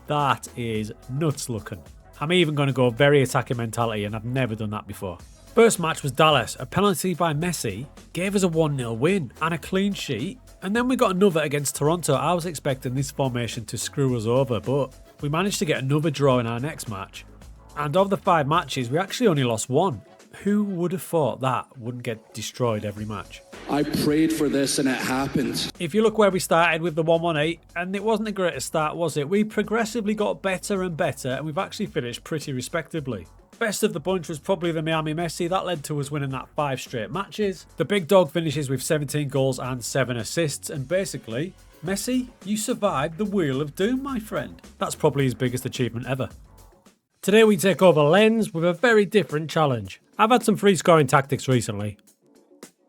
That is nuts looking. I'm even going to go very attacking mentality, and I've never done that before. First match was Dallas. A penalty by Messi gave us a 1-0 win and a clean sheet. And then we got another against Toronto. I was expecting this formation to screw us over, but we managed to get another draw in our next match. And of the 5 matches, we actually only lost 1. Who would have thought that wouldn't get destroyed every match? I prayed for this and it happened. If you look where we started with the 1-1-8, and it wasn't the greatest start, was it? We progressively got better and better, and we've actually finished pretty respectably. Best of the bunch was probably the Miami Messi. That led to us winning that 5 straight matches. The big dog finishes with 17 goals and 7 assists, and basically, Messi, you survived the Wheel of Doom, my friend. That's probably his biggest achievement ever. Today we take over Lens with a very different challenge. I've had some free scoring tactics recently.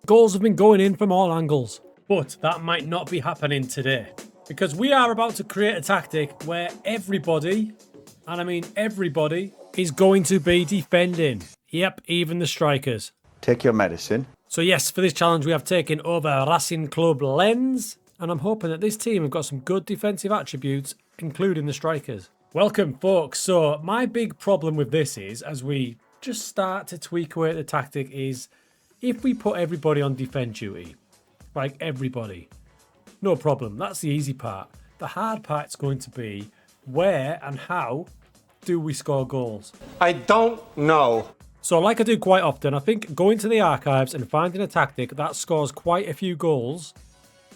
Goals have been going in from all angles, but that might not be happening today because we are about to create a tactic where everybody, and I mean everybody, is going to be defending. Yep, even the strikers. Take your medicine. So yes, for this challenge we have taken over Racing Club Lens, and I'm hoping that this team have got some good defensive attributes, including the strikers. Welcome, folks. So my big problem with this is, as we just start to tweak away at the tactic, is if we put everybody on defend duty, like everybody, no problem. That's the easy part. The hard part's going to be where and how do we score goals? I don't know. So like I do quite often, I think going to the archives and finding a tactic that scores quite a few goals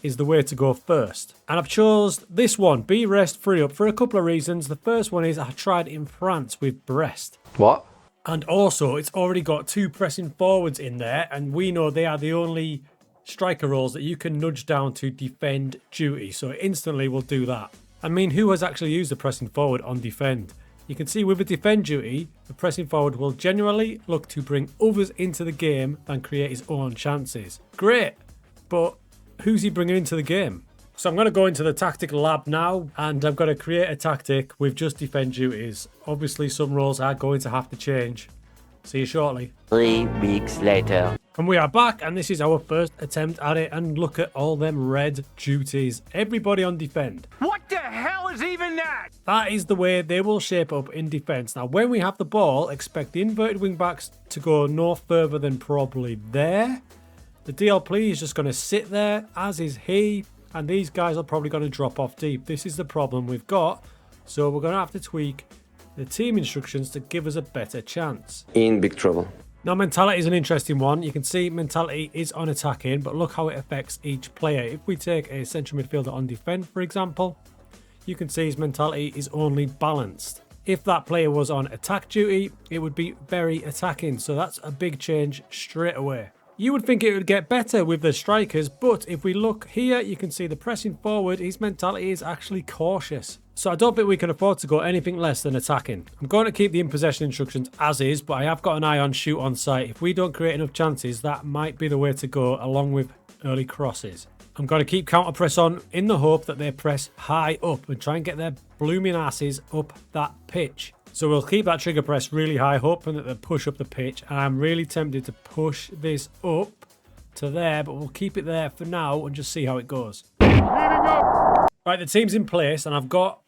is the way to go first. And I've chose this one, be rest free up, for a couple of reasons. The first one is I tried in France with Brest. What? And also it's already got 2 pressing forwards in there, and we know they are the only striker roles that you can nudge down to defend duty. So it instantly will do that. I mean, who has actually used the pressing forward on defend? You can see with a defend duty, the pressing forward will generally look to bring others into the game than create his own chances. Great, but who's he bringing into the game? So I'm going to go into the tactic lab now, and I'm going to create a tactic with just defend duties. Obviously, some roles are going to have to change. See you shortly. 3 weeks later. And we are back, and this is our first attempt at it, and look at all them red duties. Everybody on defend. What the hell is even that? That is the way they will shape up in defence. Now, when we have the ball, expect the inverted wing backs to go no further than probably there. The DLP is just going to sit there, as is he, and these guys are probably going to drop off deep. This is the problem we've got, so we're going to have to tweak the team instructions to give us a better chance. In big trouble. Now, mentality is an interesting one. You can see mentality is on attacking, but look how it affects each player. If we take a central midfielder on defend, for example, you can see his mentality is only balanced. If that player was on attack duty, it would be very attacking. So that's a big change straight away. You would think it would get better with the strikers, but if we look here, you can see the pressing forward, his mentality is actually cautious. So I don't think we can afford to go anything less than attacking. I'm going to keep the in possession instructions as is, but I have got an eye on shoot on sight. If we don't create enough chances, that might be the way to go, along with early crosses. I'm going to keep counter press on in the hope that they press high up and try and get their blooming asses up that pitch. So we'll keep that trigger press really high, hoping that they push up the pitch. And I'm really tempted to push this up to there, but we'll keep it there for now and just see how it goes. Right, the team's in place and I've got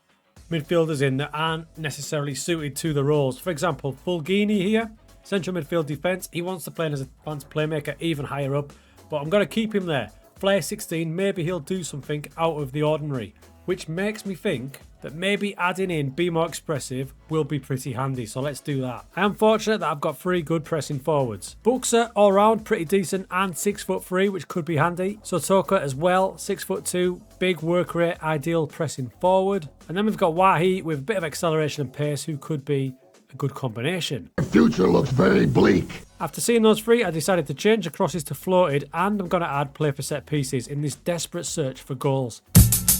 midfielders in that aren't necessarily suited to the roles. For example, Fulgini here, central midfield defence. He wants to play as an advanced playmaker even higher up, but I'm going to keep him there. Flair 16, maybe he'll do something out of the ordinary, which makes me think that maybe adding in Be More Expressive will be pretty handy, so let's do that. I am fortunate that I've got 3 good pressing forwards. Buxer all round pretty decent and 6'3", which could be handy. Sotoka as well, 6'2", big work rate, ideal pressing forward. And then we've got Wahi with a bit of acceleration and pace, who could be a good combination. The future looks very bleak. After seeing those 3, I decided to change the crosses to floated, and I'm going to add play for set pieces in this desperate search for goals.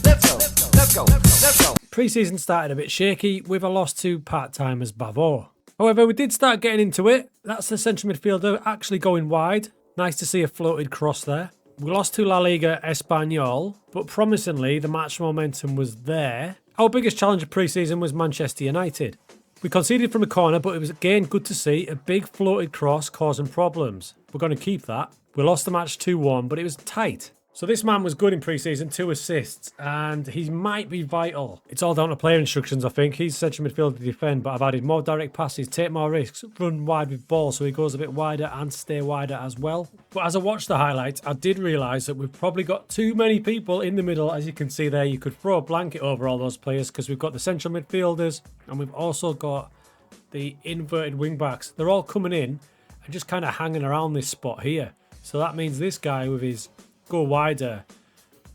Let's go, let's go, let's go. Pre-season started a bit shaky with a loss to part-timers Bavor. However, we did start getting into it. That's the central midfielder actually going wide. Nice to see a floated cross there. We lost to La Liga Espanyol, but promisingly the match momentum was there. Our biggest challenge of pre-season was Manchester United. We conceded from a corner, but it was again good to see a big floated cross causing problems. We're going to keep that. We lost the match 2-1, but it was tight. So this man was good in pre-season, 2 assists, and he might be vital. It's all down to player instructions, I think. He's central midfielder to defend, but I've added more direct passes, take more risks, run wide with ball, so he goes a bit wider and stay wider as well. But as I watched the highlights, I did realise that we've probably got too many people in the middle. As you can see there, you could throw a blanket over all those players because we've got the central midfielders and we've also got the inverted wing backs. They're all coming in and just kind of hanging around this spot here. So that means this guy with his go wider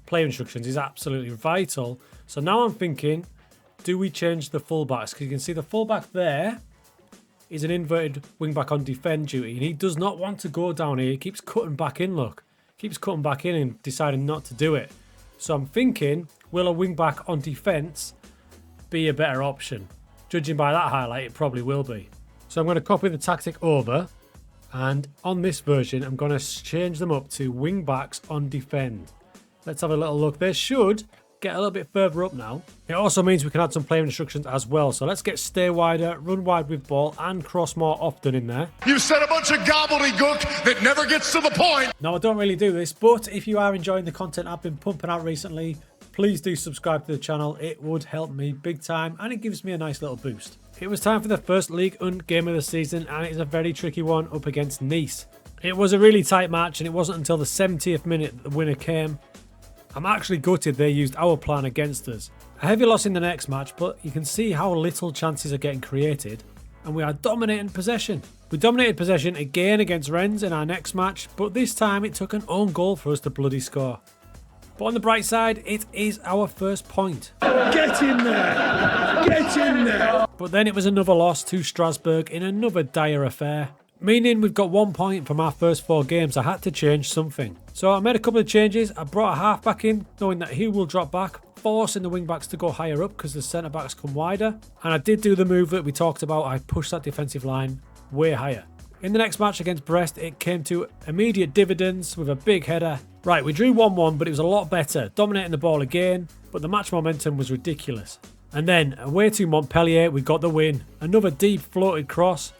player instructions is absolutely vital. So now I'm thinking, do we change the fullbacks? Because you can see the fullback there is an inverted wingback on defend duty, and he does not want to go down here. He keeps cutting back in, look. Keeps cutting back in and deciding not to do it. So I'm thinking, will a wingback on defence be a better option? Judging by that highlight, it probably will be. So I'm going to copy the tactic over. And on this version, I'm going to change them up to wing backs on defend. Let's have a little look. They should get a little bit further up now. It also means we can add some player instructions as well. So let's get stay wider, run wide with ball, and cross more often in there. You said a bunch of gobbledygook that never gets to the point. Now, I don't really do this, but if you are enjoying the content I've been pumping out recently, please do subscribe to the channel. It would help me big time, and it gives me a nice little boost. It was time for the first Ligue 1 game of the season, and it's a very tricky one up against Nice. It was a really tight match, and it wasn't until the 70th minute that the winner came. I'm actually gutted they used our plan against us. A heavy loss in the next match, but you can see how little chances are getting created, and we are dominating possession. We dominated possession again against Rennes in our next match, but this time it took an own goal for us to bloody score. But on the bright side, it is our first point. Get in there! Get in there! But then it was another loss to Strasbourg in another dire affair. Meaning we've got 1 point from our first 4 games. I had to change something. So I made a couple of changes. I brought a half back in, knowing that he will drop back, forcing the wing backs to go higher up because the centre backs come wider. And I did do the move that we talked about. I pushed that defensive line way higher. In the next match against Brest, it came to immediate dividends with a big header. Right, we drew 1-1, but it was a lot better, dominating the ball again, but the match momentum was ridiculous. And then, away to Montpellier, we got the win. Another deep floated cross.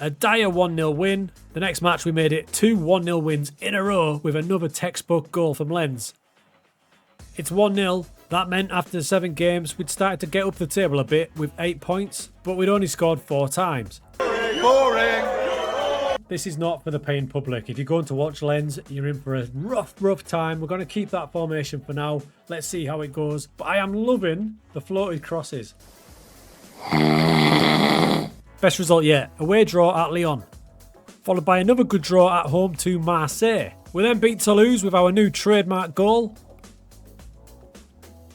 A dire 1-0 win. The next match we made it 2 1-0 wins in a row with another textbook goal from Lens. It's 1-0. That meant after 7 games, we'd started to get up the table a bit with 8 points, but we'd only scored 4 times. Boring. This is not for the paying public. If you're going to watch Lens, you're in for a rough time. We're going to keep that formation for now. Let's see how it goes. But I am loving the floated crosses. Best result yet. Away draw at Lyon. followed by another good draw at home to Marseille. We then beat Toulouse with our new trademark goal.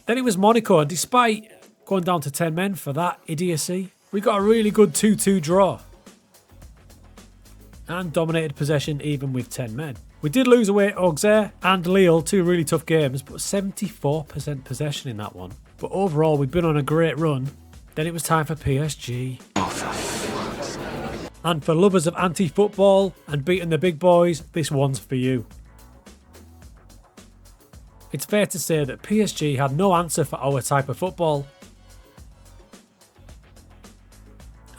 Then it was Monaco, and despite going down to 10 men for that idiocy, we got a really good 2-2 draw and dominated possession even with 10 men. We did lose away at Auxerre and Lille, 2 really tough games, but 74% possession in that one. But overall, we've been on a great run. Then it was time for PSG. And for lovers of anti-football and beating the big boys, this one's for you. It's fair to say that PSG had no answer for our type of football.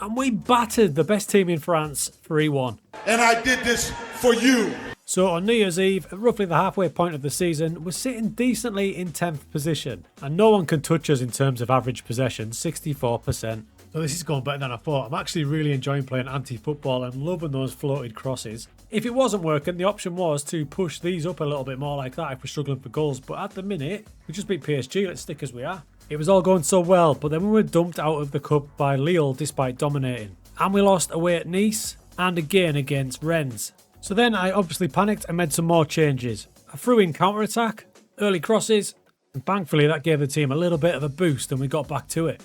And we battered the best team in France 3-1. And I did this for you. So on New Year's Eve, at roughly the halfway point of the season, we're sitting decently in 10th position. And no one can touch us in terms of average possession, 64%. So this is going better than I thought. I'm actually really enjoying playing anti-football and loving those floated crosses. If it wasn't working, the option was to push these up a little bit more like that if we're struggling for goals. But at the minute, we just beat PSG, let's stick as we are. It was all going so well, but then we were dumped out of the cup by Lille despite dominating. And we lost away at Nice and again against Rennes. So then I obviously panicked and made some more changes. I threw in counter-attack, early crosses, and thankfully that gave the team a little bit of a boost and we got back to it.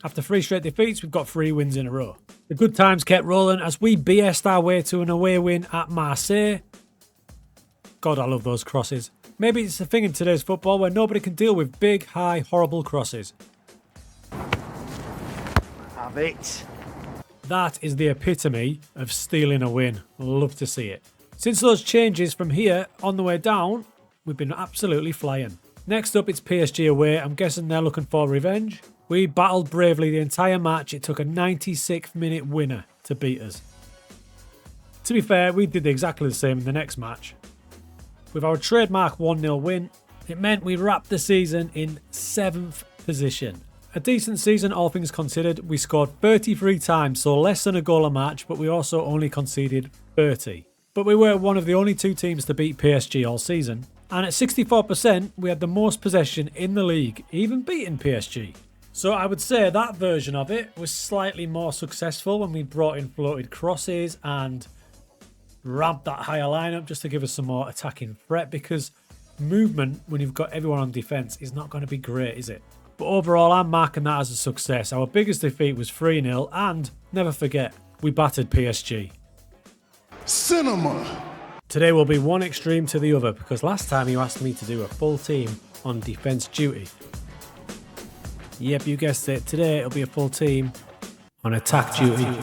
After 3 straight defeats, we've got 3 wins in a row. The good times kept rolling as we BS'd our way to an away win at Marseille. God, I love those crosses. Maybe it's a thing in today's football where nobody can deal with big, high, horrible crosses. Have it. That is the epitome of stealing a win. Love to see it. Since those changes from here on the way down, we've been absolutely flying. Next up, it's PSG away. I'm guessing they're looking for revenge. We battled bravely the entire match. It took a 96th minute winner to beat us. To be fair, we did exactly the same in the next match. With our trademark 1-0 win, it meant we wrapped the season in 7th position. A decent season, all things considered. We scored 33 times, so less than a goal a match, but we also only conceded 30. But we were one of the only 2 teams to beat PSG all season. And at 64%, we had the most possession in the league, even beating PSG. So I would say that version of it was slightly more successful when we brought in floated crosses and ramped that higher lineup just to give us some more attacking threat, because movement when you've got everyone on defence is not going to be great, is it? But overall, I'm marking that as a success. Our biggest defeat was 3-0 and, never forget, we battered PSG. Cinema. Today will be one extreme to the other because last time you asked me to do a full team on defence duty. Yep, you guessed it. Today it'll be a full team on attack duty.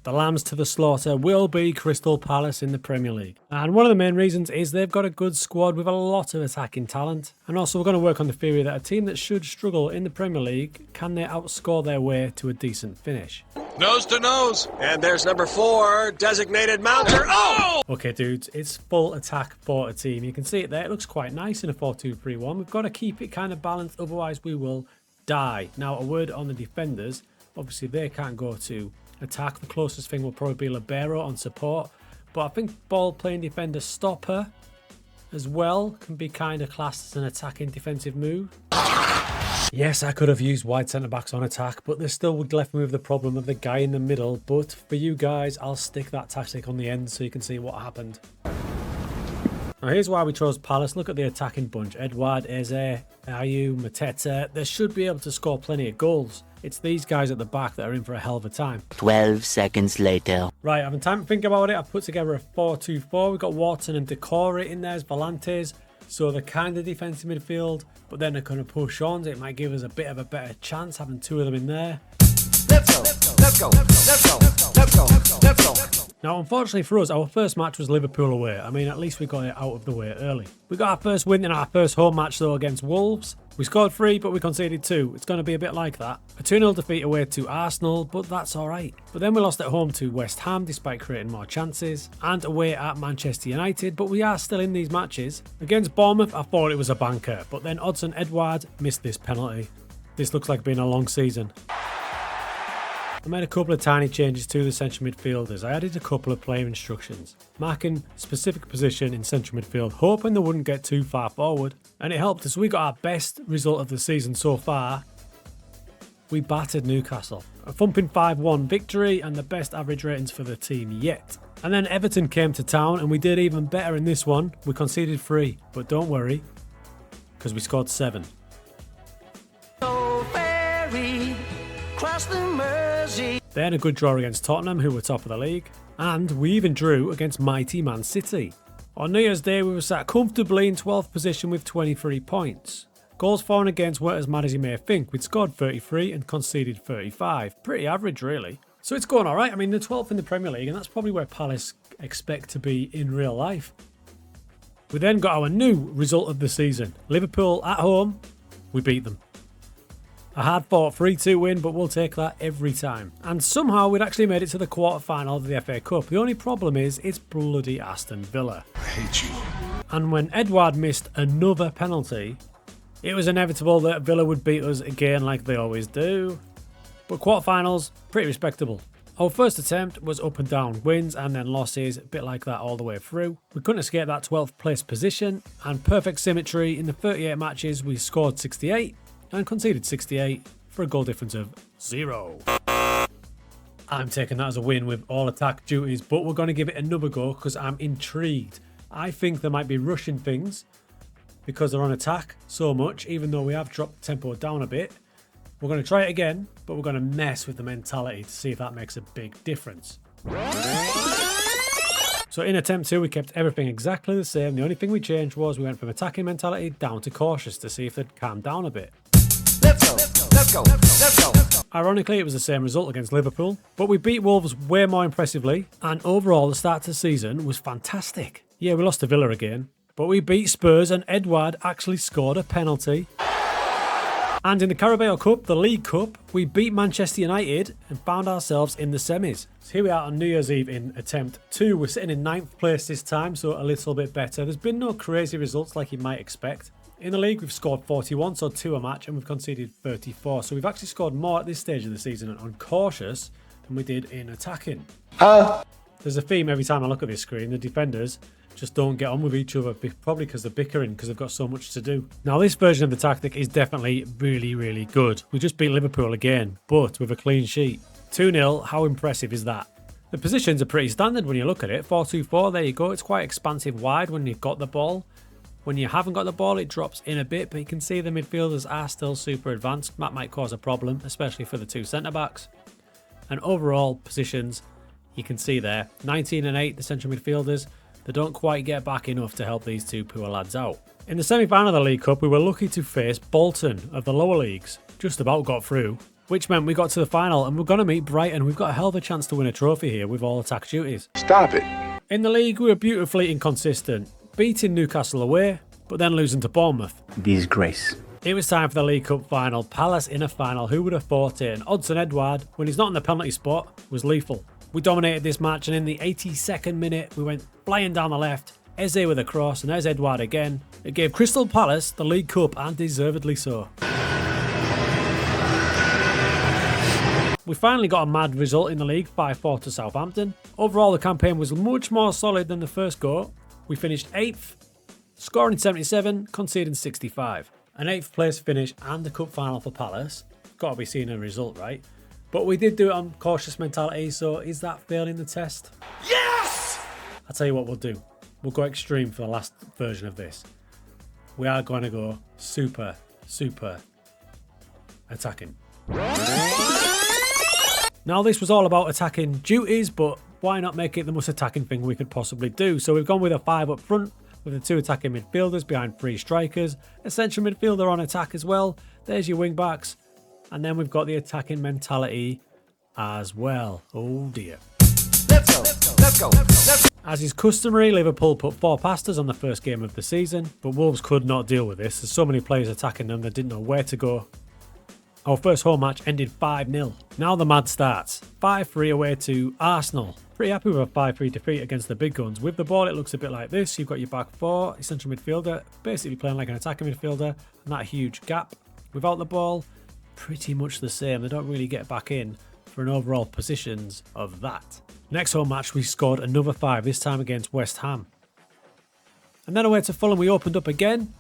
The lambs to the slaughter will be Crystal Palace in the Premier League. And one of the main reasons is they've got a good squad with a lot of attacking talent. And also we're going to work on the theory that a team that should struggle in the Premier League, can they outscore their way to a decent finish? Nose to nose. And there's number 4, designated mounter. Oh! Okay, dudes, it's full attack for a team. You can see it there. It looks quite nice in a 4-2-3-1. We've got to keep it kind of balanced, otherwise we will die. Now, a word on the defenders. Obviously, they can't go to attack. The closest thing will probably be libero on support. But I think ball-playing defender stopper as well can be kind of classed as an attacking defensive move. Yes, I could have used wide centre-backs on attack, but they still would left me with the problem of the guy in the middle. But for you guys, I'll stick that tactic on the end so you can see what happened. Now here's why we chose Palace. Look at the attacking bunch. Edouard, Eze, Ayew, Mateta. They should be able to score plenty of goals. It's these guys at the back that are in for a hell of a time. 12 seconds later. Right, having time to think about it, I've put together a 4-2-4. We've got Watson and Decore in there as volantes. So they're kind of defensive midfield, but then they're going to push on. So it might give us a bit of a better chance having 2 of them in there. Let's go. Let's go. Let's go. Let's go. Let's go. Now, unfortunately for us, our first match was Liverpool away. I mean, at least we got it out of the way early. We got our first win in our first home match, though, against Wolves. We scored 3, but we conceded 2. It's going to be a bit like that. A 2-0 defeat away to Arsenal, but that's alright. But then we lost at home to West Ham, despite creating more chances. And away at Manchester United, but we are still in these matches. Against Bournemouth, I thought it was a banker, but then Odsonne Edouard missed this penalty. This looks like being a long season. I made a couple of tiny changes to the central midfielders. I added a couple of player instructions, marking specific position in central midfield, hoping they wouldn't get too far forward. And it helped us. We got our best result of the season so far we battered Newcastle. A thumping 5-1 victory and the best average ratings for the team yet. And then Everton came to town and we did even better in this one. We conceded 3, but don't worry, because we scored 7. Then a good draw against Tottenham, who were top of the league. And we even drew against mighty Man City. On New Year's Day, we were sat comfortably in 12th position with 23 points. Goals for and against weren't as mad as you may think. We'd scored 33 and conceded 35. Pretty average, really. So it's going alright. I mean, they're 12th in the Premier League, and that's probably where Palace expect to be in real life. We then got our new result of the season. Liverpool at home, we beat them. A hard-fought 3-2 win, but we'll take that every time. And somehow we'd actually made it to the quarter-final of the FA Cup. The only problem is, it's bloody Aston Villa. I hate you. And when Edouard missed another penalty, it was inevitable that Villa would beat us again like they always do. But quarterfinals, pretty respectable. Our first attempt was up and down, wins and then losses, a bit like that all the way through. We couldn't escape that 12th place position, and perfect symmetry. In the 38 matches, we scored 68 and conceded 68 for a goal difference of 0. I'm taking that as a win with all attack duties, but we're going to give it another go because I'm intrigued. I think they might be rushing things because they're on attack so much, even though we have dropped the tempo down a bit. We're going to try it again, but we're going to mess with the mentality to see if that makes a big difference. So in attempt 2, we kept everything exactly the same. The only thing we changed was we went from attacking mentality down to cautious to see if they'd calm down a bit. Let's go, let's go, let's go. Ironically, it was the same result against Liverpool, but we beat Wolves way more impressively, and overall the start to the season was fantastic. Yeah, we lost to Villa again, but we beat Spurs and Edouard actually scored a penalty. And in the Carabao Cup, the League Cup, we beat Manchester United and found ourselves in the semis. So here we are on New Year's Eve in attempt 2. We're sitting in 9th place this time, so a little bit better. There's been no crazy results like you might expect. In the league, we've scored 41, so 2 a match, and we've conceded 34. So we've actually scored more at this stage of the season on cautious than we did in attacking. There's a theme every time I look at this screen. The defenders just don't get on with each other, probably because they're bickering because they've got so much to do. Now, this version of the tactic is definitely really, really good. We just beat Liverpool again, but with a clean sheet. 2-0, how impressive is that? The positions are pretty standard when you look at it. 4-2-4, there you go. It's quite expansive wide when you've got the ball. When you haven't got the ball, it drops in a bit, but you can see the midfielders are still super advanced. That might cause a problem, especially for the 2 centre-backs. And overall positions, you can see there, 19 and 8, the central midfielders. They don't quite get back enough to help these 2 poor lads out. In the semi-final of the League Cup, we were lucky to face Bolton of the lower leagues. Just about got through, which meant we got to the final and we're going to meet Brighton. We've got a hell of a chance to win a trophy here with all attack duties. Stop it. In the league, we were beautifully inconsistent, beating Newcastle away, but then losing to Bournemouth. Disgrace. It was time for the League Cup final. Palace in a final. Who would have thought it? And Odsonne Edouard, when he's not in the penalty spot, was lethal. We dominated this match, and in the 82nd minute, we went flying down the left. Eze with a cross, and there's Edouard again. It gave Crystal Palace the League Cup, and deservedly so. We finally got a mad result in the league, 5-4 to Southampton. Overall, the campaign was much more solid than the first go. We finished 8th, scoring 77, conceding 65. An 8th place finish and the cup final for Palace. Got to be seen a result, right? But we did do it on cautious mentality, so is that failing the test? Yes! I'll tell you what we'll do. We'll go extreme for the last version of this. We are going to go super, super attacking. Now, this was all about attacking duties, but why not make it the most attacking thing we could possibly do? So we've gone with a 5 up front, with the 2 attacking midfielders behind 3 strikers, a central midfielder on attack as well. There's your wing backs. And then we've got the attacking mentality as well. Oh dear. Let's go, let's go, let's go. As is customary, Liverpool put 4 past us on the first game of the season, but Wolves could not deal with this. There's so many players attacking them, they didn't know where to go. Our first home match ended 5-0. Now the mad starts. 5-3 away to Arsenal. Pretty happy with a 5-3 defeat against the big guns. With the ball, it looks a bit like this. You've got your back 4, your central midfielder, basically playing like an attacking midfielder, and that huge gap. Without the ball, pretty much the same. They don't really get back in for an overall positions of that. Next home match, we scored another 5, this time against West Ham. And then away to Fulham, we opened up again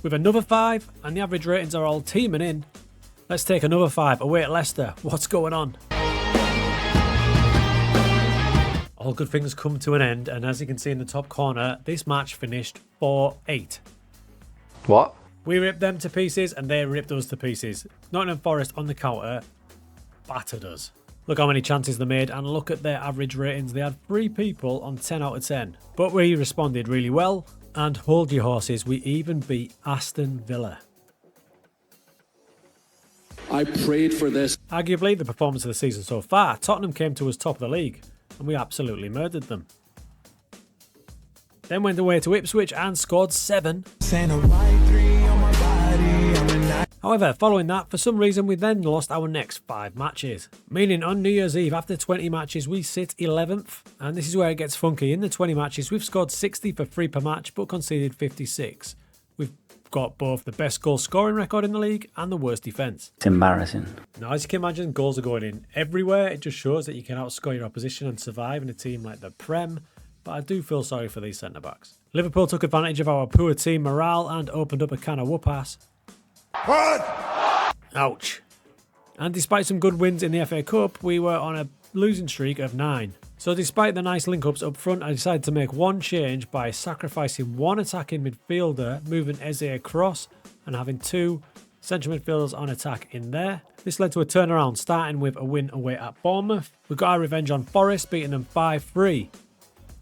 with another 5, and the average ratings are all teaming in. Let's take another 5 away at Leicester. What's going on? All good things come to an end, and as you can see in the top corner, this match finished 4-8. What? We ripped them to pieces and they ripped us to pieces. Nottingham Forest on the counter battered us. Look how many chances they made and look at their average ratings. They had 3 people on 10 out of 10. But we responded really well, and hold your horses, we even beat Aston Villa. I prayed for this. Arguably the performance of the season so far. Tottenham came to us top of the league and we absolutely murdered them. Then went away to Ipswich and scored 7. However, following that, for some reason we then lost our next 5 matches. Meaning on New Year's Eve, after 20 matches, we sit 11th. And this is where it gets funky. In the 20 matches, we've scored 60 for 3 per match, but conceded 56. We've got both the best goal scoring record in the league and the worst defence. It's embarrassing. Now, as you can imagine, goals are going in everywhere. It just shows that you can outscore your opposition and survive in a team like the Prem. But I do feel sorry for these centre-backs. Liverpool took advantage of our poor team morale and opened up a can of whoop-ass. Ouch. And despite some good wins in the FA Cup, we were on a losing streak of 9. So despite the nice link-ups up front, I decided to make one change by sacrificing one attacking midfielder, moving Eze across and having 2 central midfielders on attack in there. This led to a turnaround, starting with a win away at Bournemouth. We got our revenge on Forest, beating them 5-3.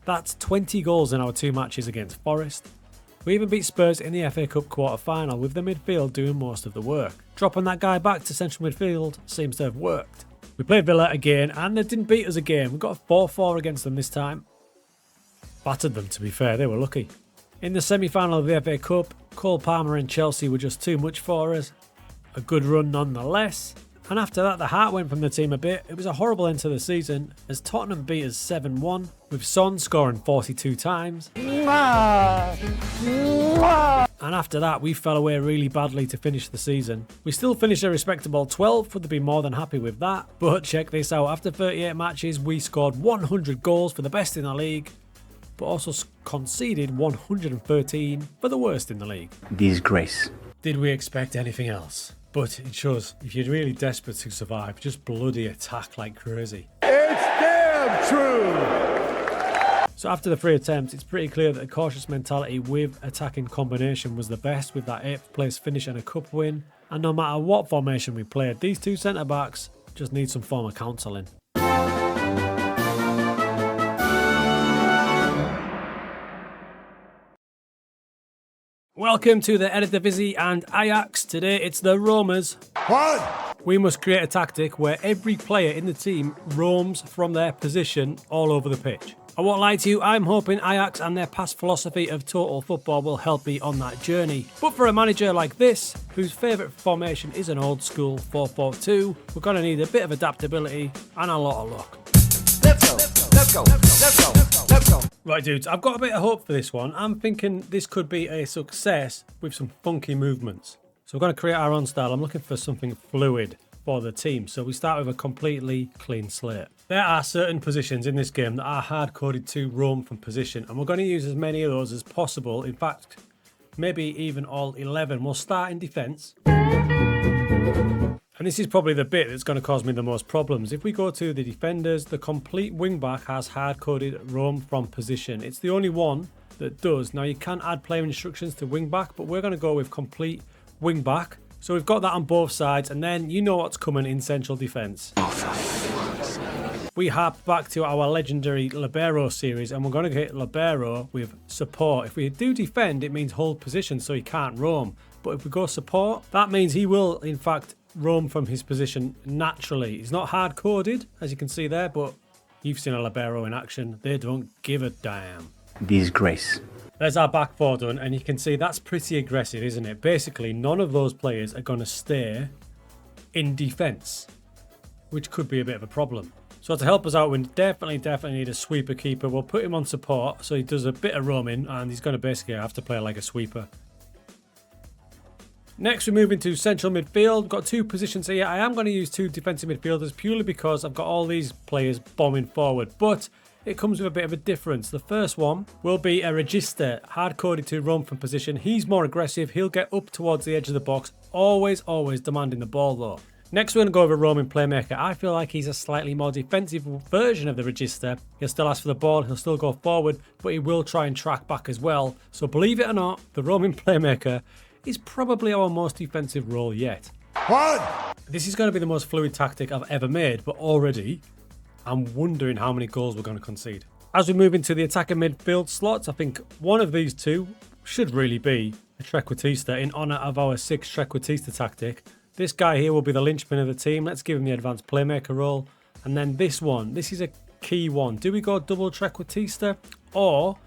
That's 20 goals in our 2 matches against Forest. We even beat Spurs in the FA Cup quarter-final with the midfield doing most of the work. Dropping that guy back to central midfield seems to have worked. We played Villa again and they didn't beat us again. We got a 4-4 against them this time. Battered them, to be fair, they were lucky. In the semi-final of the FA Cup, Cole Palmer and Chelsea were just too much for us. A good run nonetheless. And after that, the heart went from the team a bit. It was a horrible end to the season as Tottenham beat us 7-1, with Son scoring 42 times. And after that, we fell away really badly to finish the season. We still finished a respectable 12th, would be more than happy with that. But check this out, after 38 matches, we scored 100 goals for the best in the league, but also conceded 113 for the worst in the league. Disgrace. Did we expect anything else? But it shows, if you're really desperate to survive, just bloody attack like crazy. It's damn true! So after the 3 attempts, it's pretty clear that a cautious mentality with attacking combination was the best, with that 8th place finish and a cup win. And no matter what formation we played, these 2 centre-backs just need some form of counselling. Welcome to the Eredivisie and Ajax. Today it's the roamers. What? We must create a tactic where every player in the team roams from their position all over the pitch. I won't lie to you, I'm hoping Ajax and their past philosophy of total football will help me on that journey. But for a manager like this, whose favourite formation is an old school 4-4-2, we're going to need a bit of adaptability and a lot of luck. Let's go, let's go, let's go, let's go. Right, dudes, I've got a bit of hope for this one. I'm thinking this could be a success with some funky movements. So we're going to create our own style. I'm looking for something fluid for the team. So we start with a completely clean slate. There are certain positions in this game that are hard-coded to roam from position, and we're going to use as many of those as possible. In fact, maybe even all 11. We'll start in defence. And this is probably the bit that's going to cause me the most problems. If we go to the defenders, the complete wing-back has hard-coded roam from position. It's the only one that does. Now, you can add player instructions to wing-back, but we're going to go with complete wing-back. So we've got that on both sides, and then you know what's coming in central defence. We harp back to our legendary Libero series, and we're going to get Libero with support. If we do defend, it means hold position, so he can't roam. But if we go support, that means he will, in fact, roam from his position naturally. He's not hard-coded, as you can see there, but you've seen a Libero in action. They don't give a damn. Disgrace. There's our back 4 done, and you can see that's pretty aggressive, isn't it? Basically, none of those players are going to stay in defence, which could be a bit of a problem. So to help us out, we definitely need a sweeper keeper. We'll put him on support, so he does a bit of roaming, and he's going to basically have to play like a sweeper. Next, we move into central midfield. We've got 2 positions here. I am going to use 2 defensive midfielders purely because I've got all these players bombing forward. But it comes with a bit of a difference. The first one will be a Regista, hard-coded to roam from position. He's more aggressive. He'll get up towards the edge of the box, always demanding the ball though. Next, we're going to go over roaming playmaker. I feel like he's a slightly more defensive version of the Regista. He'll still ask for the ball, he'll still go forward, but he will try and track back as well. So believe it or not, the roaming playmaker is probably our most defensive role yet. This is going to be the most fluid tactic I've ever made, but already I'm wondering how many goals we're going to concede. As we move into the attacking midfield slots, I think one of these two should really be a Trequartista in honour of our 6 Trequartista tactic. This guy here will be the linchpin of the team. Let's give him the advanced playmaker role. And then this one, this is a key one. Do we go double Trequartista, or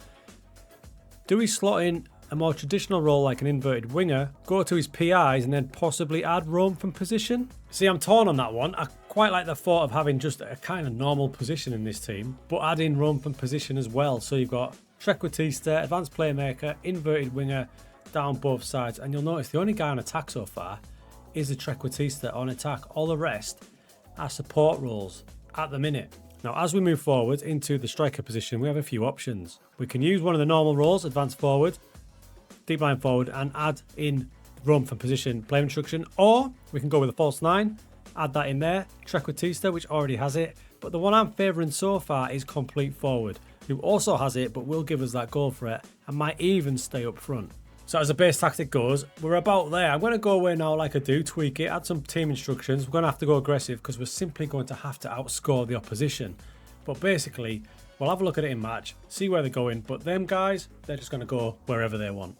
do we slot in a more traditional role like an inverted winger, go to his PIs and then possibly add roam from position? See, I'm torn on that one. I quite like the thought of having just a kind of normal position in this team, but add in roam from position as well. So you've got Trequartista, advanced playmaker, inverted winger down both sides. And you'll notice the only guy on attack so far is the Trequartista on attack. All the rest are support roles at the minute. Now, as we move forward into the striker position, we have a few options. We can use one of the normal roles, advance forward, deep line forward, and add in roam from position play instruction, or we can go with a false 9, add that in there, Trequartista, which already has it, but the one I'm favouring so far is complete forward, who also has it, but will give us that goal threat and might even stay up front. So as a base tactic goes, we're about there. I'm going to go away now like I do, tweak it, add some team instructions. We're going to have to go aggressive because we're simply going to have to outscore the opposition. But basically, we'll have a look at it in match, see where they're going. But them guys, they're just going to go wherever they want.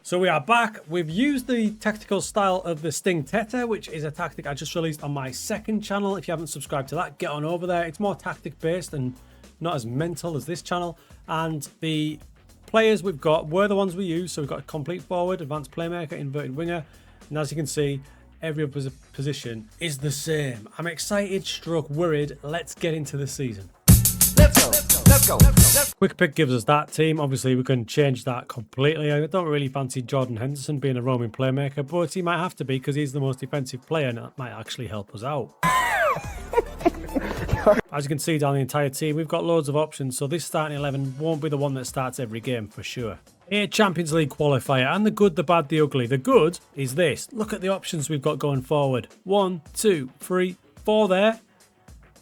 So we are back. We've used the tactical style of the Sting Teta, which is a tactic I just released on my second channel. If you haven't subscribed to that, get on over there. It's more tactic based and not as mental as this channel. And the players we've got were the ones we used. So we've got a complete forward, advanced playmaker, inverted winger. And as you can see, every other position is the same. I'm excited, stroke worried. Let's get into the season. Let's go. Quick Pick gives us that team. Obviously, we can change that completely. I don't really fancy Jordan Henderson being a roaming playmaker, but he might have to be because he's the most defensive player and that might actually help us out. As you can see down the entire team, we've got loads of options, so this starting 11 won't be the one that starts every game for sure. A Champions League qualifier, and the good, the bad, the ugly. The good is this. Look at the options we've got going forward. 1, 2, 3, 4 there.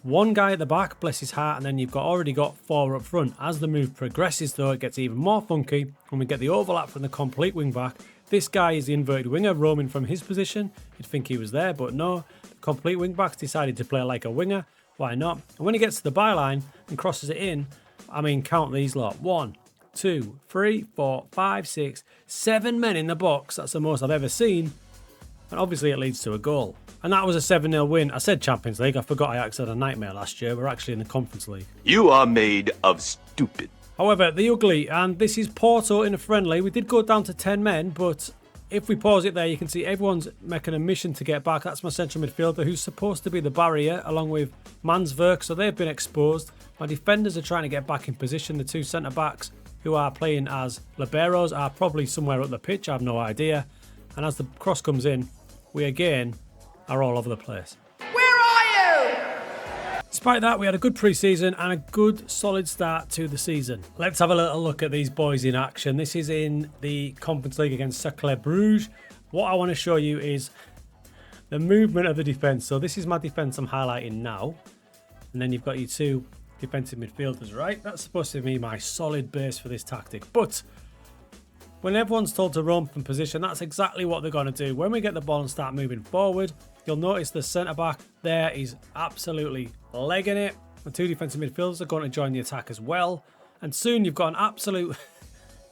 One guy at the back, bless his heart, and then you've already got 4 up front. As the move progresses though, it gets even more funky when we get the overlap from the complete wing back. This guy is the inverted winger roaming from his position. You'd think he was there, but no. The complete wing back's decided to play like a winger. Why not? And when he gets to the byline and crosses it in, I mean, count these lot. 1, 2, 3, 4, 5, 6, 7 men in the box. That's the most I've ever seen. And obviously it leads to a goal. And that was a 7-0 win. I said Champions League. I forgot I actually had a nightmare last year. We're actually in the Conference League. You are made of stupid. However, the ugly, and this is Porto in a friendly. We did go down to 10 men, but if we pause it there, you can see everyone's making a mission to get back. That's my central midfielder, who's supposed to be the barrier, along with Mansverk, so they've been exposed. My defenders are trying to get back in position. The 2 centre-backs, who are playing as liberos, are probably somewhere up the pitch. I have no idea. And as the cross comes in, we again are all over the place. Where are you? Despite that, we had a good pre-season and a good solid start to the season. Let's have a little look at these boys in action. This is in the Conference League against Cercle Bruges. What I want to show you is the movement of the defence. So this is my defence I'm highlighting now. And then you've got your 2 defensive midfielders, right? That's supposed to be my solid base for this tactic. But when everyone's told to roam from position, that's exactly what they're going to do. When we get the ball and start moving forward, you'll notice the centre-back there is absolutely legging it. The 2 defensive midfielders are going to join the attack as well. And soon you've got an absolute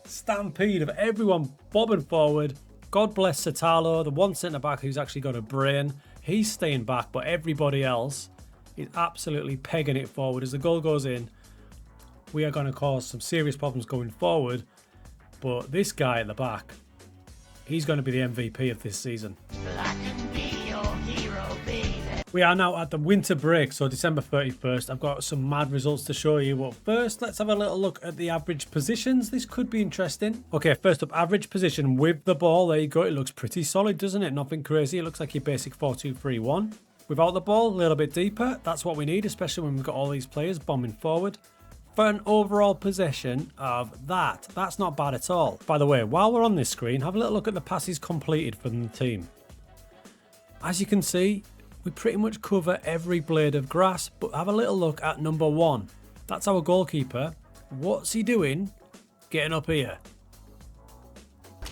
stampede of everyone bobbing forward. God bless Satalo, the 1 centre-back who's actually got a brain. He's staying back, but everybody else is absolutely pegging it forward. As the goal goes in, we are going to cause some serious problems going forward. But this guy at the back, he's going to be the MVP of this season. We are now at the winter break, so December 31st. I've got some mad results to show you. But first, let's have a little look at the average positions. This could be interesting. Okay, first up, average position with the ball. There you go. It looks pretty solid, doesn't it? Nothing crazy. It looks like your basic 4-2-3-1. Without the ball, a little bit deeper. That's what we need, especially when we've got all these players bombing forward. For an overall possession of that's not bad at all. By the way, while we're on this screen, have a little look at the passes completed from the team. As you can see, we pretty much cover every blade of grass, but have a little look at number 1. That's our goalkeeper. What's he doing getting up here?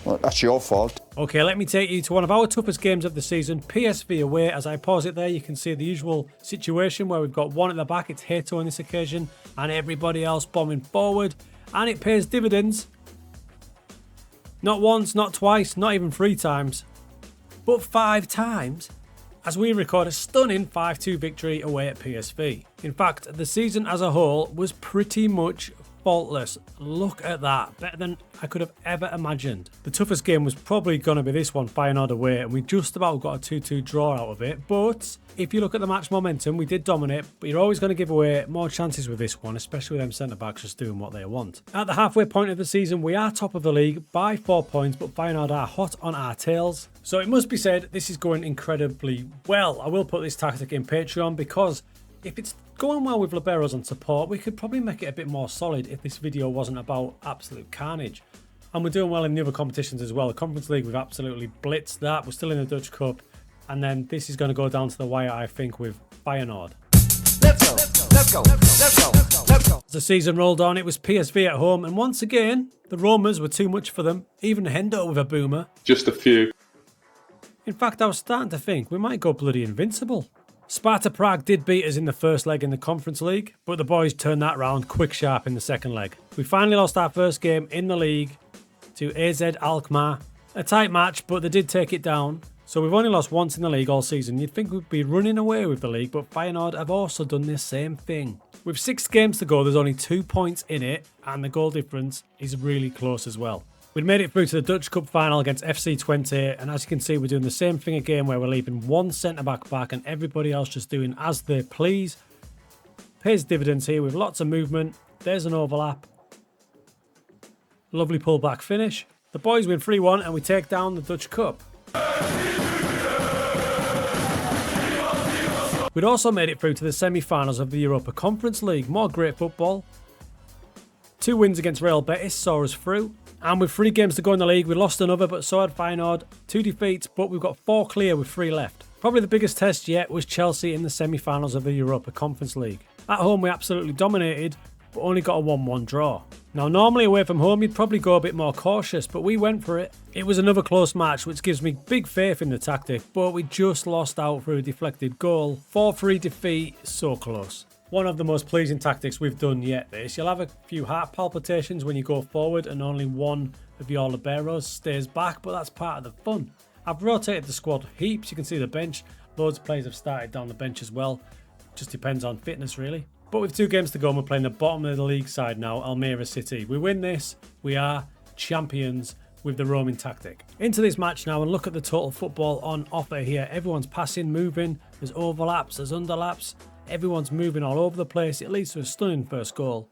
Well, that's your fault. Okay, let me take you to one of our toughest games of the season, PSV away. As I pause it there, you can see the usual situation where we've got one at the back, it's TATO on this occasion, and everybody else bombing forward, and it pays dividends. Not once, not twice, not even 3 times, but 5 times, as we record a stunning 5-2 victory away at PSV. In fact, the season as a whole was pretty much faultless. Look at that. Better than I could have ever imagined. The toughest game was probably going to be this one, Feyenoord away, and we just about got a 2-2 draw out of it. But if you look at the match momentum, we did dominate, but you're always going to give away more chances with this one, especially with them centre-backs just doing what they want. At the halfway point of the season, we are top of the league by 4 points, but Feyenoord are hot on our tails. So it must be said, this is going incredibly well. I will put this tactic in Patreon because if it's going well with liberos on support, we could probably make it a bit more solid if this video wasn't about absolute carnage. And we're doing well in the other competitions as well. The Conference League, we've absolutely blitzed that. We're still in the Dutch Cup. And then this is going to go down to the wire, I think, with Feyenoord. Let's go, let's go, let's go, let's go. As the season rolled on, it was PSV at home. And once again, the Romas were too much for them. Even Hendo with a boomer. Just a few. In fact, I was starting to think we might go bloody invincible. Sparta Prague did beat us in the first leg in the Conference League, but the boys turned that round quick sharp in the second leg. We finally lost our first game in the league to AZ Alkmaar. A tight match, but they did take it down. So we've only lost once in the league all season. You'd think we'd be running away with the league, but Feyenoord have also done the same thing. With 6 games to go, there's only 2 points in it, and the goal difference is really close as well. We'd made it through to the Dutch Cup final against FC Twente, and as you can see, we're doing the same thing again where we're leaving one centre-back back and everybody else just doing as they please. Pays dividends here with lots of movement. There's an overlap. Lovely pull-back finish. The boys win 3-1 and we take down the Dutch Cup. We'd also made it through to the semi-finals of the Europa Conference League. More great football. 2 wins against Real Betis saw us through. And with 3 games to go in the league, we lost another, but so had Feyenoord. 2 defeats, but we've got 4 clear with 3 left. Probably the biggest test yet was Chelsea in the semi-finals of the Europa Conference League. At home, we absolutely dominated, but only got a 1-1 draw. Now, normally away from home, you'd probably go a bit more cautious, but we went for it. It was another close match, which gives me big faith in the tactic, but we just lost out through a deflected goal. 4-3 defeat, so close. One of the most pleasing tactics we've done yet this. You'll have a few heart palpitations when you go forward and only one of your liberos stays back, but that's part of the fun. I've rotated the squad heaps. You can see the bench. Loads of players have started down the bench as well. Just depends on fitness really. But with 2 games to go, we're playing the bottom of the league side now, Almere City. We win this, we are champions with the roaming tactic. Into this match now and look at the total football on offer here. Everyone's passing, moving, there's overlaps, there's underlaps. Everyone's moving all over the place. It leads to a stunning first goal.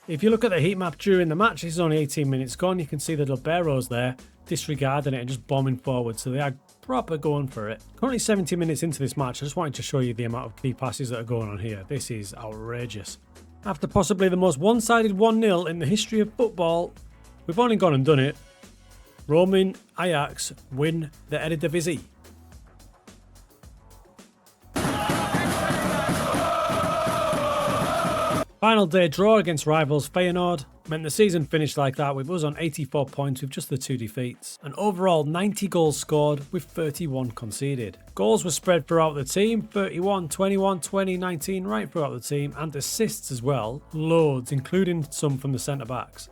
If you look at the heat map during the match, this is only 18 minutes gone. You can see the liberos there disregarding it and just bombing forward. So they are proper going for it. Currently 70 minutes into this match. I just wanted to show you the amount of key passes that are going on here. This is outrageous. After possibly the most one-sided 1-0 in the history of football, we've only gone and done it. Roaming Ajax win the Eredivisie. Final day draw against rivals Feyenoord meant the season finished like that with us on 84 points with just the 2 defeats. And overall 90 goals scored with 31 conceded. Goals were spread throughout the team, 31, 21, 20, 19, right throughout the team, and assists as well, loads, including some from the centre-backs.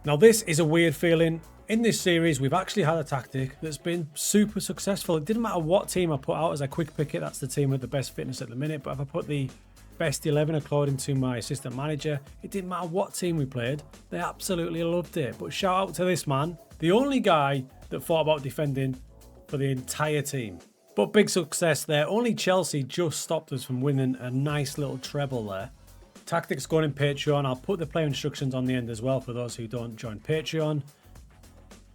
Now this is a weird feeling. In this series we've actually had a tactic that's been super successful. It didn't matter what team I put out as a quick pick it, that's the team with the best fitness at the minute, but if I put the best 11 according to my assistant manager, it didn't matter what team we played, they absolutely loved it. But shout out to this man, the only guy that thought about defending for the entire team. But big success there. Only Chelsea just stopped us from winning a nice little treble there. Tactics going in Patreon. I'll put the player instructions on the end as well for those who don't join Patreon.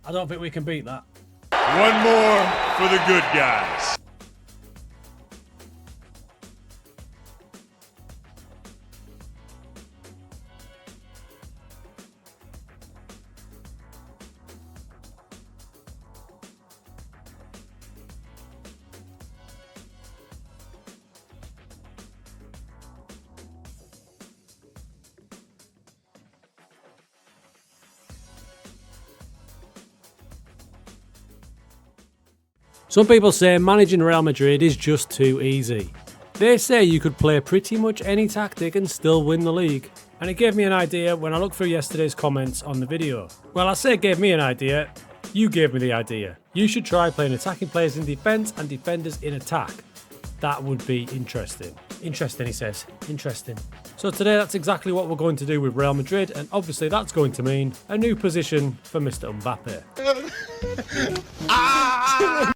I don't think we can beat that. One more for the good guys. Some people say managing Real Madrid is just too easy. They say you could play pretty much any tactic and still win the league. And it gave me an idea when I looked through yesterday's comments on the video. Well, I say it gave me an idea, you gave me the idea. You should try playing attacking players in defence and defenders in attack. That would be interesting. Interesting, he says. Interesting. So today that's exactly what we're going to do with Real Madrid, and obviously that's going to mean a new position for Mr. Mbappe.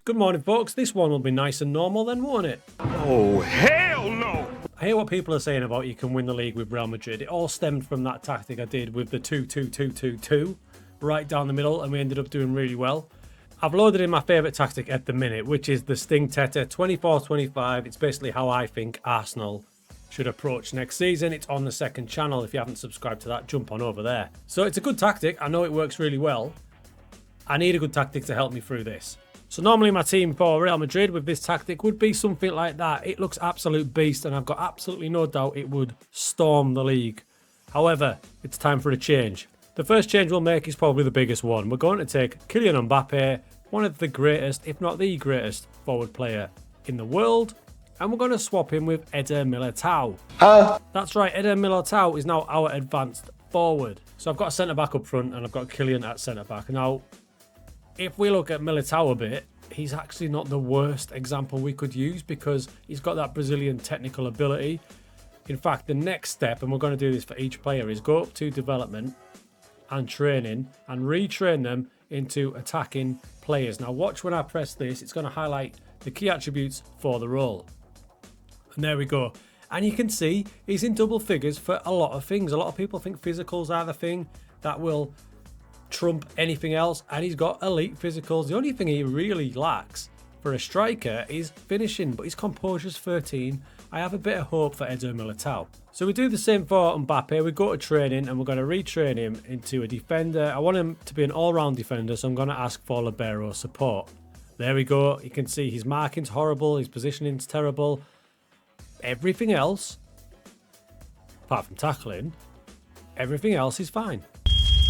Good morning, folks. This one will be nice and normal then, won't it? Oh, hell no! I hear what people are saying about you can win the league with Real Madrid. It all stemmed from that tactic I did with the 2-2-2-2-2 right down the middle, and we ended up doing really well. I've loaded in my favourite tactic at the minute, which is the Sting Teta 24-25. It's basically how I think Arsenal should approach next season. It's on the second channel. If you haven't subscribed to that, jump on over there. So it's a good tactic. I know it works really well. I need a good tactic to help me through this. So normally my team for Real Madrid with this tactic would be something like that. It looks absolute beast, and I've got absolutely no doubt it would storm the league. However, it's time for a change. The first change we'll make is probably the biggest one. We're going to take Kylian Mbappe, one of the greatest, if not the greatest, forward player in the world, and we're going to swap him with Eder Militao. That's right, Eder Militao is now our advanced forward. So I've got a centre-back up front, and I've got Kylian at centre-back. Now, if we look at Militao a bit, he's actually not the worst example we could use because he's got that Brazilian technical ability. In fact, the next step, and we're going to do this for each player, is go up to development and training and retrain them into attacking players. Now watch when I press this, it's going to highlight the key attributes for the role. And there we go. And you can see he's in double figures for a lot of things. A lot of people think physicals are the thing that will trump anything else, and he's got elite physicals. The only thing he really lacks for a striker is finishing, but his composure's 13. I have a bit of hope for Eder Militao. So we do the same for Mbappe. We go to training and we're going to retrain him into a defender. I want him to be an all-round defender, so I'm going to ask for libero support. There we go. You can see his marking's horrible, his positioning's terrible. Everything else, apart from tackling, everything else is fine.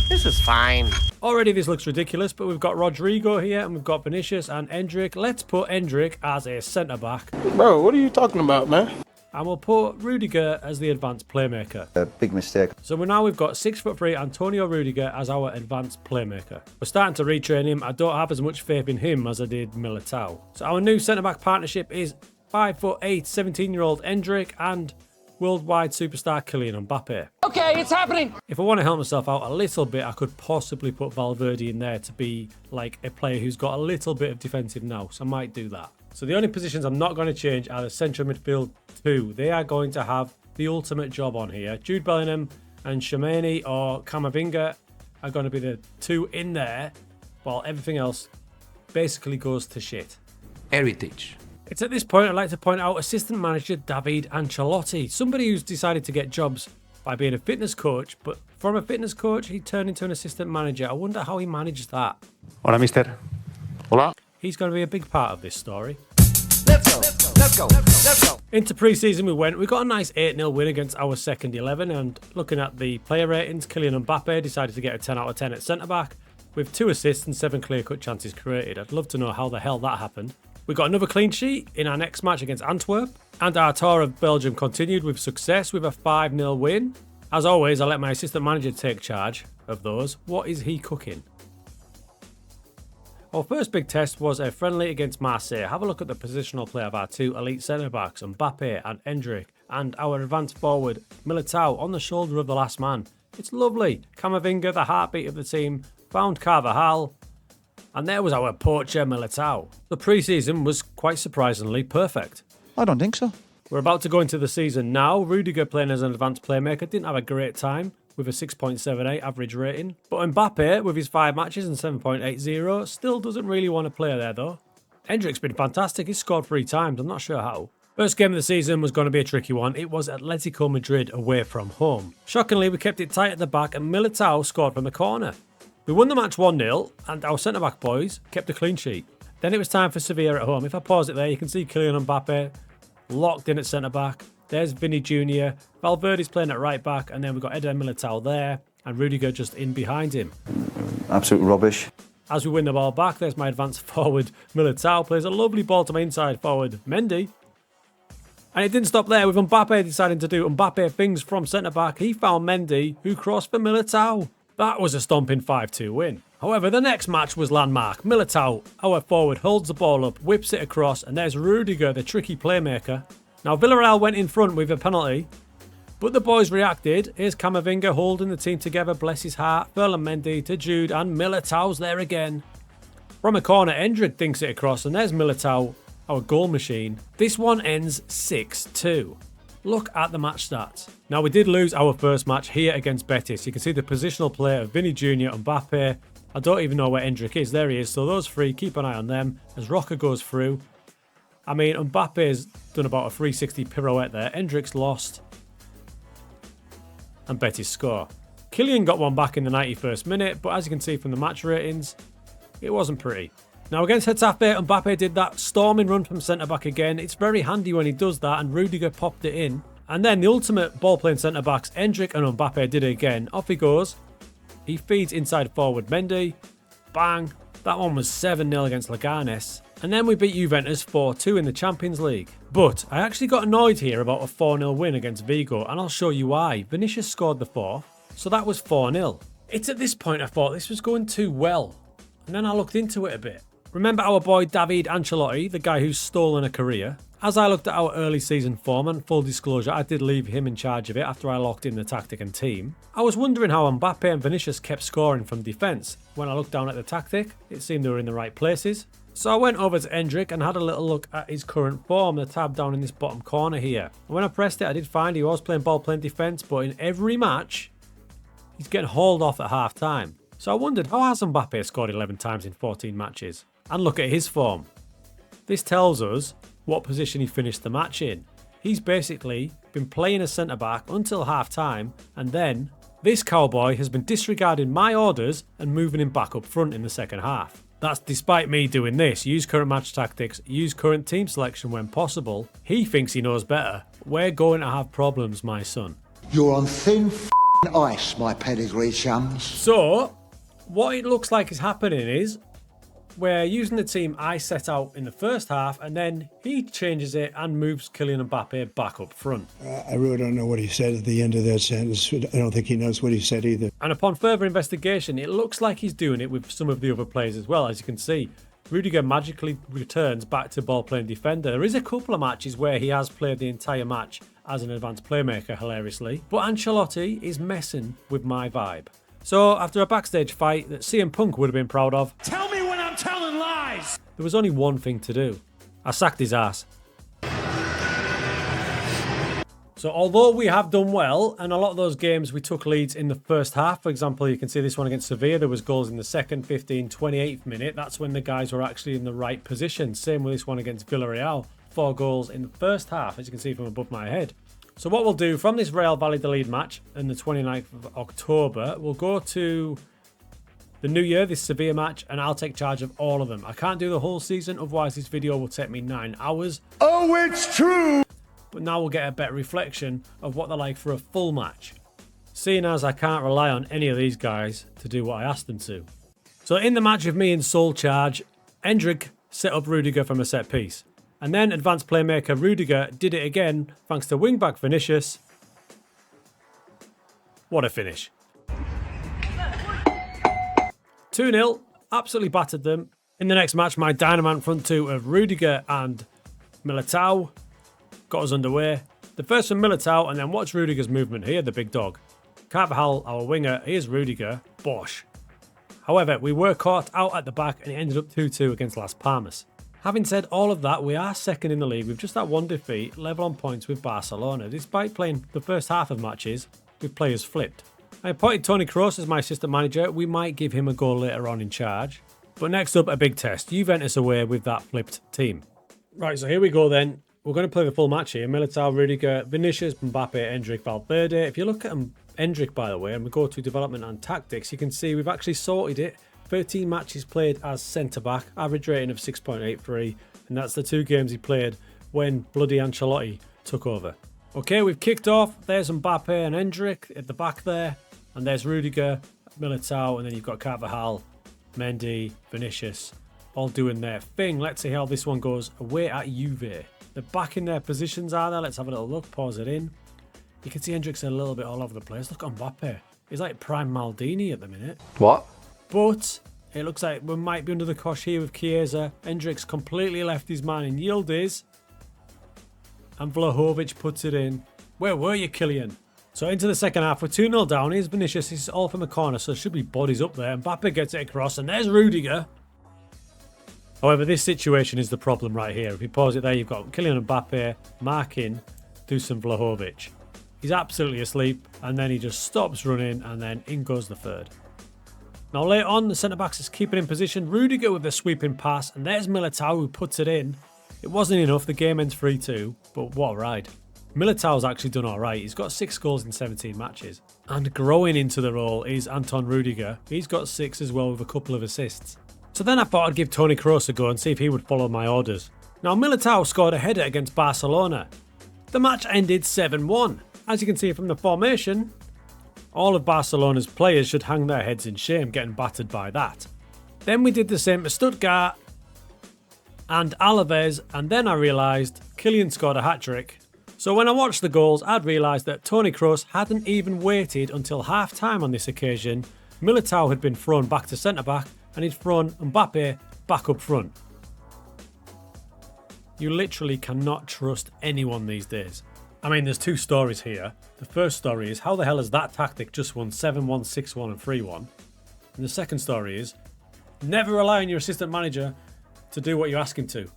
This is fine. Already this looks ridiculous, but we've got Rodrigo here and we've got Vinicius and Endrick. Let's put Endrick as a centre-back. Bro, what are you talking about, man? And we'll put Rudiger as the advanced playmaker. A big mistake. So now we've got 6'3" Antonio Rudiger as our advanced playmaker. We're starting to retrain him. I don't have as much faith in him as I did Militao. So our new centre-back partnership is 5'8", 17-year-old Endrick and worldwide superstar Kylian Mbappe. Okay, it's happening. If I want to help myself out a little bit, I could possibly put Valverde in there to be like a player who's got a little bit of defensive nous. I might do that. So the only positions I'm not going to change are the central midfield two. They are going to have the ultimate job on here. Jude Bellingham and Tchouaméni or Camavinga are going to be the two in there, while everything else basically goes to shit. Heritage. It's at this point I'd like to point out assistant manager David Ancelotti, somebody who's decided to get jobs by being a fitness coach, but from a fitness coach he turned into an assistant manager. I wonder how he managed that. Hola, mister. Hola. He's going to be a big part of this story. Let's go, let's go, let's go. Into pre-season we went. We got a nice 8-0 win against our second 11, and looking at the player ratings, Kylian Mbappe decided to get a 10 out of 10 at centre-back with 2 assists and 7 clear-cut chances created. I'd love to know how the hell that happened. We got another clean sheet in our next match against Antwerp, and our tour of Belgium continued with success with a 5-0 win. As always, I let my assistant manager take charge of those. What is he cooking? Our first big test was a friendly against Marseille. Have a look at the positional play of our 2 elite centre-backs, Mbappe and Endrick, and our advanced forward, Militao, on the shoulder of the last man. It's lovely. Camavinga, the heartbeat of the team, found Carvajal, and there was our poacher, Militao. The pre-season was quite surprisingly perfect. I don't think so. We're about to go into the season now. Rudiger, playing as an advanced playmaker, didn't have a great time with a 6.78 average rating. But Mbappe, with his 5 matches and 7.80, still doesn't really want to play there though. Endrick's been fantastic. He's scored 3 times. I'm not sure how. First game of the season was going to be a tricky one. It was Atletico Madrid away from home. Shockingly, we kept it tight at the back and Militao scored from the corner. We won the match 1-0 and our centre-back boys kept a clean sheet. Then it was time for Sevilla at home. If I pause it there, you can see Kylian Mbappe locked in at centre-back. There's Vinny Jr. Valverde's playing at right-back, and then we've got Eder Militao there and Rudiger just in behind him. Absolute rubbish. As we win the ball back, there's my advanced forward Militao, plays a lovely ball to my inside forward Mendy. And it didn't stop there, with Mbappe deciding to do Mbappe things from centre-back. He found Mendy, who crossed for Militao. That was a stomping 5-2 win. However, the next match was landmark. Militao, our forward, holds the ball up, whips it across, and there's Rudiger, the tricky playmaker. Now, Villarreal went in front with a penalty, but the boys reacted. Here's Camavinga holding the team together, bless his heart. Ferland Mendy to Jude, and Militao's there again. From a corner, Endrick dinks it across, and there's Militao, our goal machine. This one ends 6-2. Look at the match stats. Now, we did lose our first match here against Betis. You can see the positional play of Vinny Jr. and Mbappe. I don't even know where Endrick is. There he is. So those three, keep an eye on them as Roca goes through. I mean, Mbappe's done about a 360 pirouette there. Endrick's lost. And Betis score. Kylian got one back in the 91st minute, but as you can see from the match ratings, it wasn't pretty. Now against Getafe, Mbappe did that storming run from centre-back again. It's very handy when he does that, and Rudiger popped it in. And then the ultimate ball-playing centre-backs, Endrick and Mbappe did it again. Off he goes. He feeds inside forward Mendy. Bang. That one was 7-0 against Leganes. And then we beat Juventus 4-2 in the Champions League. But I actually got annoyed here about a 4-0 win against Vigo, and I'll show you why. Vinicius scored the fourth, so that was 4-0. It's at this point I thought this was going too well. And then I looked into it a bit. Remember our boy David Ancelotti, the guy who's stolen a career? As I looked at our early season form, and full disclosure, I did leave him in charge of it after I locked in the tactic and team. I was wondering how Mbappe and Vinicius kept scoring from defence. When I looked down at the tactic, it seemed they were in the right places. So I went over to Endrick and had a little look at his current form, the tab down in this bottom corner here. And when I pressed it, I did find he was playing ball-playing defence, but in every match, he's getting hauled off at half-time. So I wondered, how has Mbappe scored 11 times in 14 matches? And look at his form. This tells us what position he finished the match in. He's basically been playing as centre-back until half-time, and then this cowboy has been disregarding my orders and moving him back up front in the second half. That's despite me doing this. Use current match tactics, use current team selection when possible. He thinks he knows better. We're going to have problems, my son. You're on thin ice, my pedigree chums. So, what it looks like is happening is we're using the team I set out in the first half, and then he changes it and moves Kylian Mbappe back up front. I really don't know what he said at the end of that sentence. I don't think he knows what he said either. And upon further investigation, it looks like he's doing it with some of the other players as well. As you can see, Rudiger magically returns back to ball-playing defender. There is a couple of matches where he has played the entire match as an advanced playmaker, hilariously. But Ancelotti is messing with my vibe. So, after a backstage fight that CM Punk would have been proud of, Tell me when I'm telling lies! There was only one thing to do. I sacked his ass. So although we have done well, and a lot of those games we took leads in the first half, for example, you can see this one against Sevilla, there was goals in the second, 15, 28th minute. That's when the guys were actually in the right position. Same with this one against Villarreal. 4 goals in the first half, as you can see from above my head. So what we'll do from this Real Valladolid match on the 29th of October, we'll go to the New Year, this Sevilla match, and I'll take charge of all of them. I can't do the whole season, otherwise this video will take me 9 hours. Oh, it's true! But now we'll get a better reflection of what they're like for a full match, seeing as I can't rely on any of these guys to do what I asked them to. So in the match of me in sole charge, Endrick set up Rudiger from a set piece. And then advanced playmaker Rudiger did it again thanks to wingback Vinicius. What a finish. 2-0, absolutely battered them. In the next match, my dynamite front two of Rudiger and Militao got us underway. The first from Militao, and then watch Rudiger's movement here, the big dog. Carvajal, our winger, here's Rudiger. Bosh. However, we were caught out at the back and it ended up 2-2 against Las Palmas. Having said all of that, we are second in the league with just that one defeat, level on points with Barcelona, despite playing the first half of matches with players flipped. I appointed Toni Kroos as my assistant manager. We might give him a go later on in charge. But next up, a big test. Juventus away with that flipped team. Right, so here we go then. We're going to play the full match here. Militao, Rudiger, Vinicius, Mbappe, Endrick, Valverde. If you look at Endrick, by the way, and we go to development and tactics, you can see we've actually sorted it. 13 matches played as centre-back, average rating of 6.83, and that's the 2 games he played when bloody Ancelotti took over. Okay, we've kicked off. There's Mbappe and Endrick at the back there, and there's Rudiger, Militao, and then you've got Carvajal Mendy, Vinicius, all doing their thing. Let's see how this one goes away at Juve. They're back in their positions, are they? Let's have a little look, pause it in. You can see Hendrick's a little bit all over the place. Look at Mbappe. He's like prime Maldini at the minute. What? But it looks like we might be under the cosh here with Chiesa. Hendrick's completely left his man in Yildiz. And Vlahovic puts it in. Where were you, Kylian? So into the second half, we're 2-0 down. Here's Vinicius. This is all from the corner, so there should be bodies up there. Mbappe gets it across, and there's Rudiger. However, this situation is the problem right here. If you pause it there, you've got Kylian Mbappe marking Dusan Vlahovic. He's absolutely asleep, and then he just stops running, and then in goes the third. Now later on, the centre-backs is keeping in position. Rudiger with the sweeping pass, and there's Militao who puts it in. It wasn't enough. The game ends 3-2, but what a ride. Militao's actually done alright. He's got 6 goals in 17 matches. And growing into the role is Anton Rudiger. He's got 6 as well with a couple of assists. So then I thought I'd give Toni Kroos a go and see if he would follow my orders. Now Militao scored a header against Barcelona. The match ended 7-1. As you can see from the formation, all of Barcelona's players should hang their heads in shame getting battered by that. Then we did the same to Stuttgart and Alaves, and then I realised Kylian scored a hat-trick. So when I watched the goals, I'd realised that Toni Kroos hadn't even waited until half-time on this occasion. Militao had been thrown back to centre-back, and he'd thrown Mbappe back up front. You literally cannot trust anyone these days. I mean, there's 2 stories here. The first story is, how the hell has that tactic just won 7-1, 6-1 and 3-1? And the second story is, never rely on your assistant manager to do what you ask him to.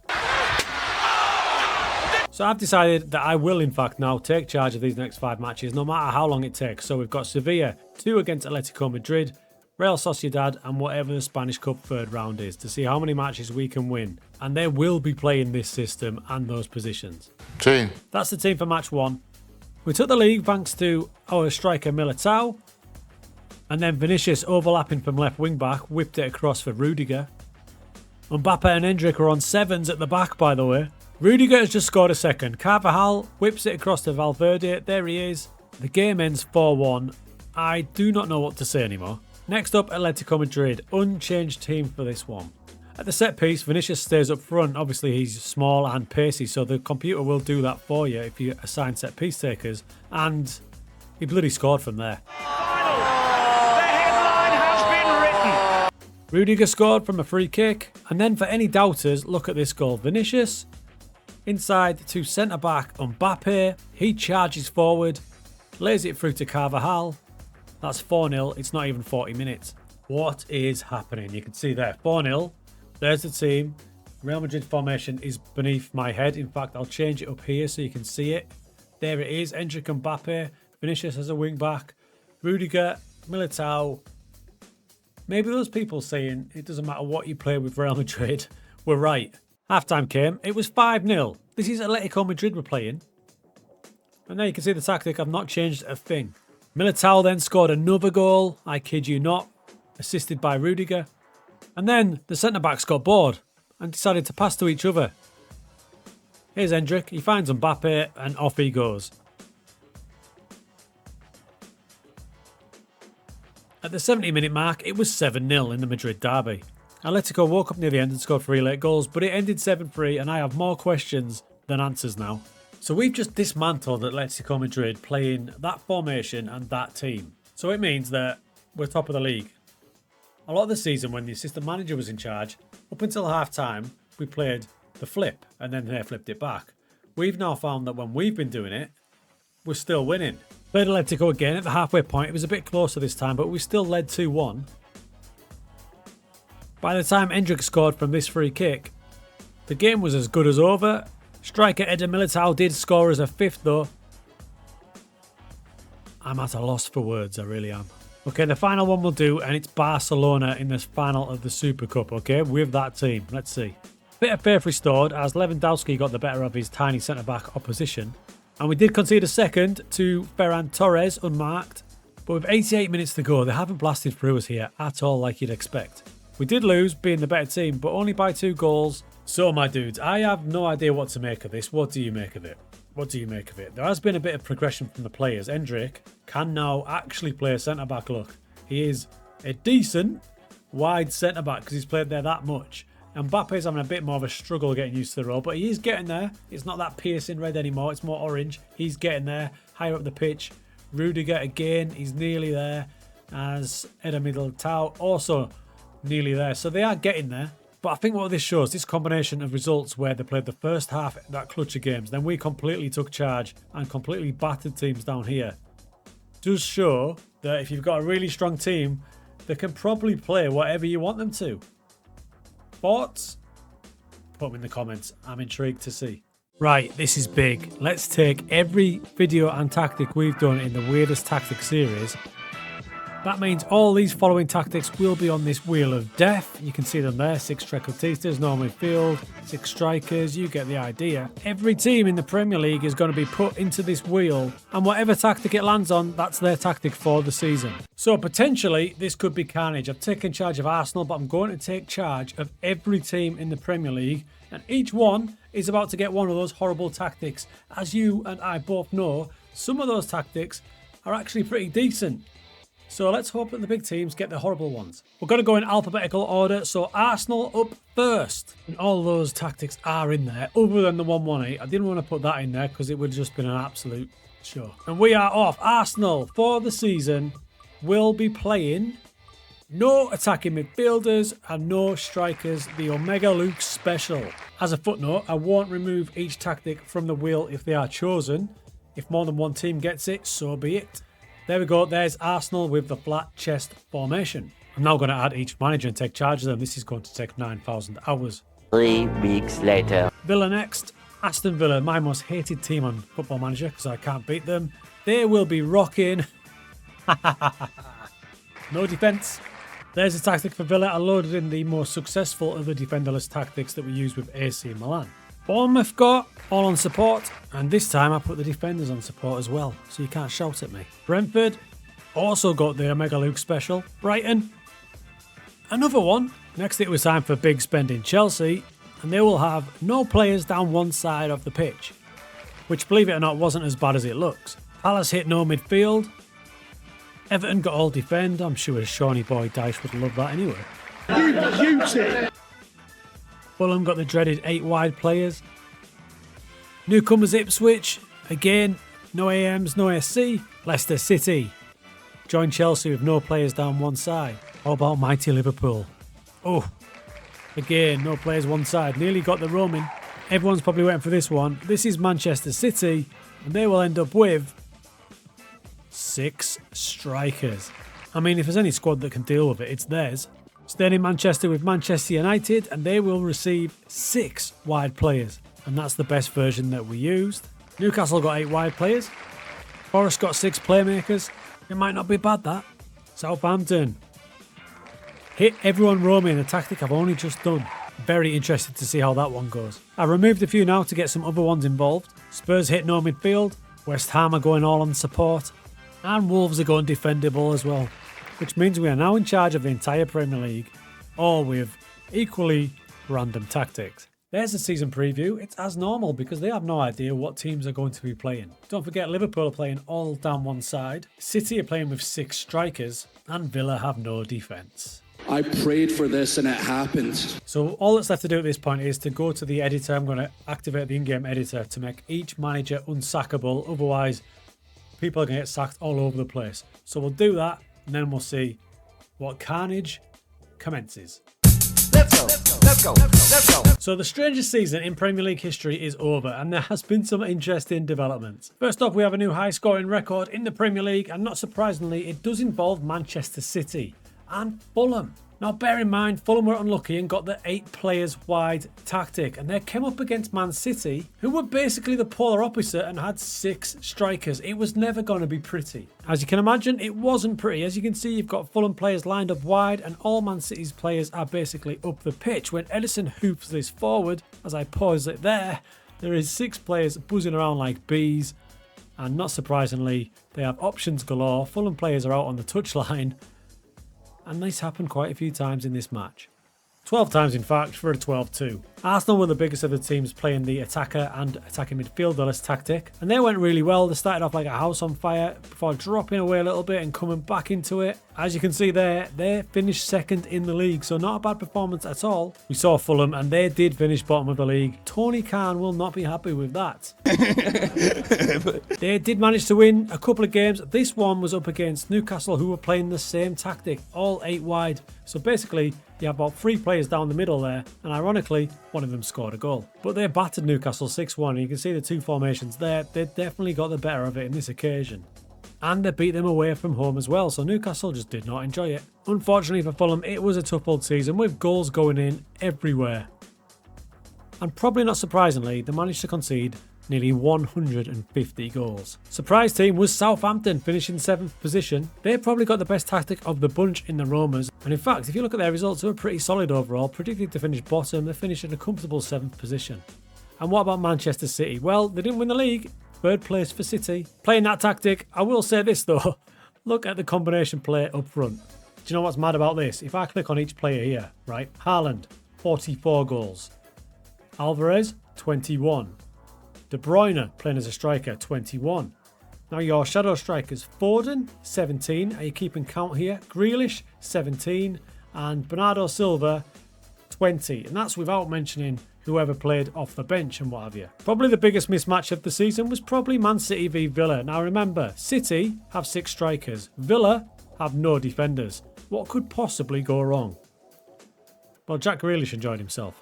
So I've decided that I will in fact now take charge of these next 5 matches, no matter how long it takes. So we've got Sevilla, 2 against Atletico Madrid, Real Sociedad, and whatever the Spanish Cup third round is, to see how many matches we can win. And they will be playing this system and those positions. Team. That's the team for match 1. We took the league thanks to our striker Militao. And then Vinicius, overlapping from left wing back, whipped it across for Rudiger. Mbappe and Hendrick are on 7s at the back, by the way. Rudiger has just scored a second. Carvajal whips it across to Valverde. There he is. The game ends 4-1. I do not know what to say anymore. Next up, Atletico Madrid. Unchanged team for this one. At the set piece, Vinicius stays up front. Obviously, he's small and pacey, so the computer will do that for you if you assign set piece takers. And he bloody scored from there. Rudiger scored from a free kick. And then for any doubters, look at this goal. Vinicius inside to centre-back Mbappe. He charges forward, lays it through to Carvajal. That's 4-0. It's not even 40 minutes. What is happening? You can see there, 4-0. There's the team. Real Madrid formation is beneath my head. In fact, I'll change it up here so you can see it. There it is. Hendrick Mbappe. Vinicius as a wing-back. Rudiger, Militao. Maybe those people saying it doesn't matter what you play with Real Madrid were right. Half-time came. It was 5-0. This is Atletico Madrid we're playing. And there you can see the tactic. I've not changed a thing. Militao then scored another goal. I kid you not. Assisted by Rudiger. And then the centre-backs got bored and decided to pass to each other. Here's Hendrick. He finds Mbappe and off he goes. At the 70-minute mark, it was 7-0 in the Madrid derby. Atletico woke up near the end and scored 3 late goals, but it ended 7-3 and I have more questions than answers now. So we've just dismantled Atletico Madrid playing that formation and that team. So it means that we're top of the league. A lot of the season when the assistant manager was in charge, up until half-time, we played the flip and then they flipped it back. We've now found that when we've been doing it, we're still winning. Played Atletico again at the halfway point. It was a bit closer this time, but we still led 2-1. By the time Hendrick scored from this free kick, the game was as good as over. Striker Eder Militao did score as a 5th though. I'm at a loss for words, I really am. Okay, the final one we'll do, and it's Barcelona in the final of the Super Cup, okay, with that team. Let's see. Bit of faith restored as Lewandowski got the better of his tiny centre-back opposition. And we did concede a second to Ferran Torres, unmarked. But with 88 minutes to go, they haven't blasted through us here at all like you'd expect. We did lose, being the better team, but only by 2 goals. So, my dudes, I have no idea what to make of this. What do you make of it? What do you make of it? There has been a bit of progression from the players. Hendrick can now actually play centre-back, look. He is a decent wide centre-back because he's played there that much. Mbappe's having a bit more of a struggle getting used to the role, but he is getting there. It's not that piercing red anymore. It's more orange. He's getting there, higher up the pitch. Rudiger again, he's nearly there. As Eder Militao also nearly there. So they are getting there. But I think what this shows, this combination of results where they played the first half that clutch of games, then we completely took charge and completely battered teams down here, does show that if you've got a really strong team, they can probably play whatever you want them to. Thoughts? Put them in the comments. I'm intrigued to see. Right, this is big. Let's take every video and tactic we've done in the Weirdest Tactics series. That means all these following tactics will be on this wheel of death. You can see them there. 6 Trequartistas, no midfield, 6 strikers. You get the idea. Every team in the Premier League is going to be put into this wheel, and whatever tactic it lands on, that's their tactic for the season. So potentially, this could be carnage. I've taken charge of Arsenal, but I'm going to take charge of every team in the Premier League, and each one is about to get one of those horrible tactics. As you and I both know, some of those tactics are actually pretty decent. So let's hope that the big teams get the horrible ones. We're going to go in alphabetical order, so Arsenal up first. And all those tactics are in there, other than the 1-1-8. I didn't want to put that in there because it would have just been an absolute show. And we are off. Arsenal, for the season, will be playing no attacking midfielders and no strikers, the Omega Luke special. As a footnote, I won't remove each tactic from the wheel if they are chosen. If more than one team gets it, so be it. There we go, there's Arsenal with the flat chest formation. I'm now going to add each manager and take charge of them. This is going to take 9,000 hours. 3 weeks later. Villa next. Aston Villa, my most hated team on Football Manager because I can't beat them. They will be rocking. No defence. There's a tactic for Villa. I loaded in the most successful of the defenderless tactics that we use with AC Milan. Bournemouth got all on support, and this time I put the defenders on support as well, so you can't shout at me. Brentford also got the Omega Luke special. Brighton, another one. Next it was time for big spending Chelsea, and they will have no players down one side of the pitch, which, believe it or not, wasn't as bad as it looks. Palace hit no midfield. Everton got all defend. I'm sure Shawnee Boy Dyche would love that anyway. You beauty! Fulham got the dreaded 8 wide players. Newcomers Ipswich, again, no AMs, no SC. Leicester City joined Chelsea with no players down one side. How about mighty Liverpool? Oh, again, no players one side. Nearly got the Roman. Everyone's probably waiting for this one. This is Manchester City, and they will end up with 6 strikers. I mean, if there's any squad that can deal with it, it's theirs. Staying in Manchester with Manchester United, and they will receive 6 wide players, and that's the best version that we used. Newcastle got 8 wide players. Forest got 6 playmakers. It might not be bad, that. Southampton hit everyone roaming, a tactic I've only just done. Very interested to see how that one goes. I've removed a few now to get some other ones involved. Spurs hit no midfield. West Ham are going all on support. And Wolves are going defendable as well, which means we are now in charge of the entire Premier League, all with equally random tactics. There's a season preview. It's as normal because they have no idea what teams are going to be playing. Don't forget, Liverpool are playing all down one side, City are playing with 6 strikers, and Villa have no defence. I prayed for this and it happened. So all that's left to do at this point is to go to the editor. I'm going to activate the in-game editor to make each manager unsackable, otherwise people are going to get sacked all over the place. So we'll do that, and then we'll see what carnage commences. Let's go, let's go, let's go. So the strangest season in Premier League history is over, and there has been some interesting developments. First off, we have a new high-scoring record in the Premier League, and not surprisingly, it does involve Manchester City and Fulham. Now bear in mind, Fulham were unlucky and got the 8 players wide tactic, and they came up against Man City, who were basically the polar opposite and had 6 strikers. It was never going to be pretty. As you can imagine, it wasn't pretty. As you can see, you've got Fulham players lined up wide, and all Man City's players are basically up the pitch. When Edison hoops this forward, as I pause it there is 6 players buzzing around like bees, and not surprisingly, they have options galore. Fulham players are out on the touchline, and this happened quite a few times in this match. 12 times in fact, for a 12-2. Arsenal were the biggest of the teams playing the attacker and attacking midfielderless tactic, and they went really well. They started off like a house on fire before dropping away a little bit and coming back into it. As you can see there, they finished second in the league, so not a bad performance at all. We saw Fulham and they did finish bottom of the league. Tony Khan will not be happy with that. They did manage to win a couple of games. This one was up against Newcastle, who were playing the same tactic, all 8 wide. So basically, you have about 3 players down the middle there, and ironically, one of them scored a goal. But they battered Newcastle 6-1, you can see the 2 formations there. They definitely got the better of it in this occasion. And they beat them away from home as well, so Newcastle just did not enjoy it. Unfortunately for Fulham, it was a tough old season with goals going in everywhere. And probably not surprisingly, they managed to concede nearly 150 goals. Surprise team was Southampton, finishing 7th position. They probably got the best tactic of the bunch in the Romas, and in fact, if you look at their results, they were pretty solid overall. Predicted to finish bottom, they finished in a comfortable 7th position. And what about Manchester City? Well, they didn't win the league. 3rd place for City. Playing that tactic, I will say this though, look at the combination play up front. Do you know what's mad about this? If I click on each player here, right? Haaland, 44 goals. Alvarez, 21. De Bruyne, playing as a striker, 21. Now your shadow strikers, Foden, 17. Are you keeping count here? Grealish, 17. And Bernardo Silva, 20. And that's without mentioning whoever played off the bench and what have you. Probably the biggest mismatch of the season was probably Man City v Villa. Now remember, City have 6 strikers. Villa have no defenders. What could possibly go wrong? Well, Jack Grealish enjoyed himself.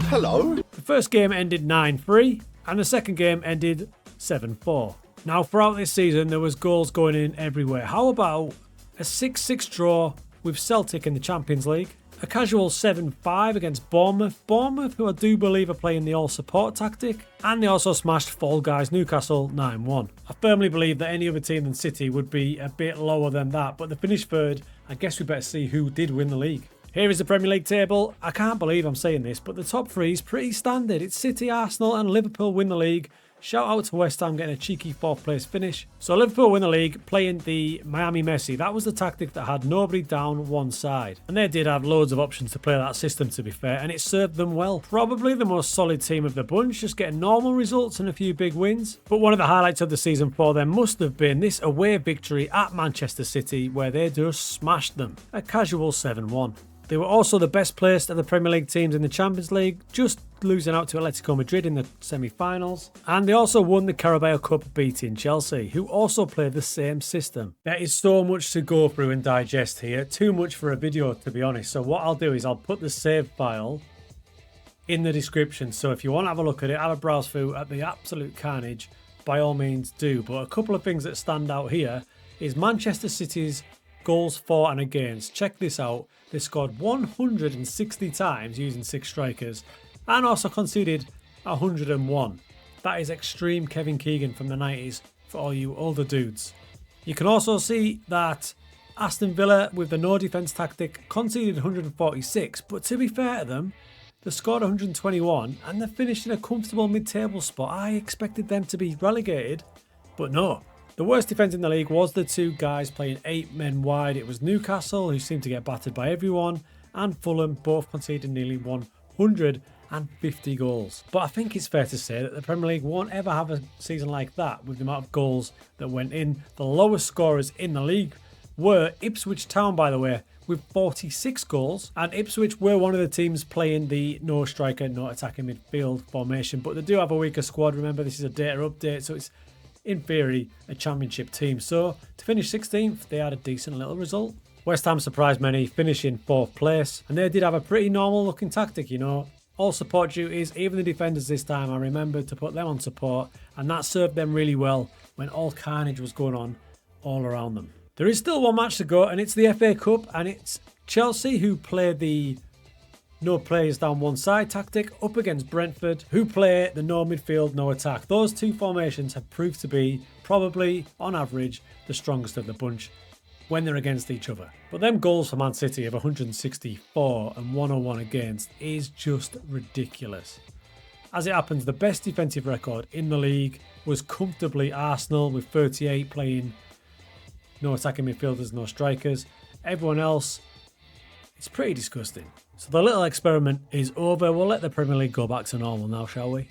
Hello. The first game ended 9-3 and the second game ended 7-4. Now throughout this season there was goals going in everywhere. How about a 6-6 draw with Celtic in the Champions League? A casual 7-5 against Bournemouth. Bournemouth, who I do believe are playing the all-support tactic. And they also smashed Fall Guys Newcastle 9-1. I firmly believe that any other team than City would be a bit lower than that, but they finished 3rd. I guess we better see who did win the league. Here is the Premier League table. I can't believe I'm saying this, but the top 3 is pretty standard. It's City, Arsenal and Liverpool win the league. Shout out to West Ham getting a cheeky 4th place finish. So Liverpool win the league playing the Miami Messi. That was the tactic that had nobody down one side. And they did have loads of options to play that system, to be fair, and it served them well. Probably the most solid team of the bunch, just getting normal results and a few big wins. But one of the highlights of the season for them must have been this away victory at Manchester City, where they just smashed them. A casual 7-1. They were also the best placed of the Premier League teams in the Champions League, just losing out to Atletico Madrid in the semi-finals. And they also won the Carabao Cup, beating Chelsea, who also played the same system. There is so much to go through and digest here, too much for a video to be honest. So what I'll do is I'll put the save file in the description. So if you want to have a look at it, have a browse through at the absolute carnage, by all means do. But a couple of things that stand out here is Manchester City's goals for and against. Check this out. They scored 160 times using 6 strikers and also conceded 101. That is extreme Kevin Keegan from the 90s for all you older dudes. You can also see that Aston Villa, with the no defence tactic, conceded 146, but to be fair to them, they scored 121 and they finished in a comfortable mid-table spot. I expected them to be relegated, but no. The worst defence in the league was the 2 guys playing 8 men wide. It was Newcastle, who seemed to get battered by everyone, and Fulham, both conceding nearly 150 goals. But I think it's fair to say that the Premier League won't ever have a season like that with the amount of goals that went in. The lowest scorers in the league were Ipswich Town, by the way, with 46 goals. And Ipswich were one of the teams playing the no striker, no attacking midfield formation. But they do have a weaker squad. Remember, this is a data update, so it's in theory a championship team. So to finish 16th, they had a decent little result. West Ham surprised many, finishing 4th place, and they did have a pretty normal looking tactic, you know. All support duties, even the defenders this time, I remembered to put them on support, and that served them really well when all carnage was going on all around them. There is still one match to go, and it's the FA Cup, and it's Chelsea, who play the no players down one side tactic, up against Brentford, who play the no midfield, no attack. Those 2 formations have proved to be, probably on average, the strongest of the bunch when they're against each other. But them goals for Man City of 164 and 101 against is just ridiculous. As it happens, the best defensive record in the league was comfortably Arsenal, with 38 playing no attacking midfielders, no strikers. Everyone else It's pretty disgusting. So the little experiment is over. We'll let the Premier League go back to normal now, shall we?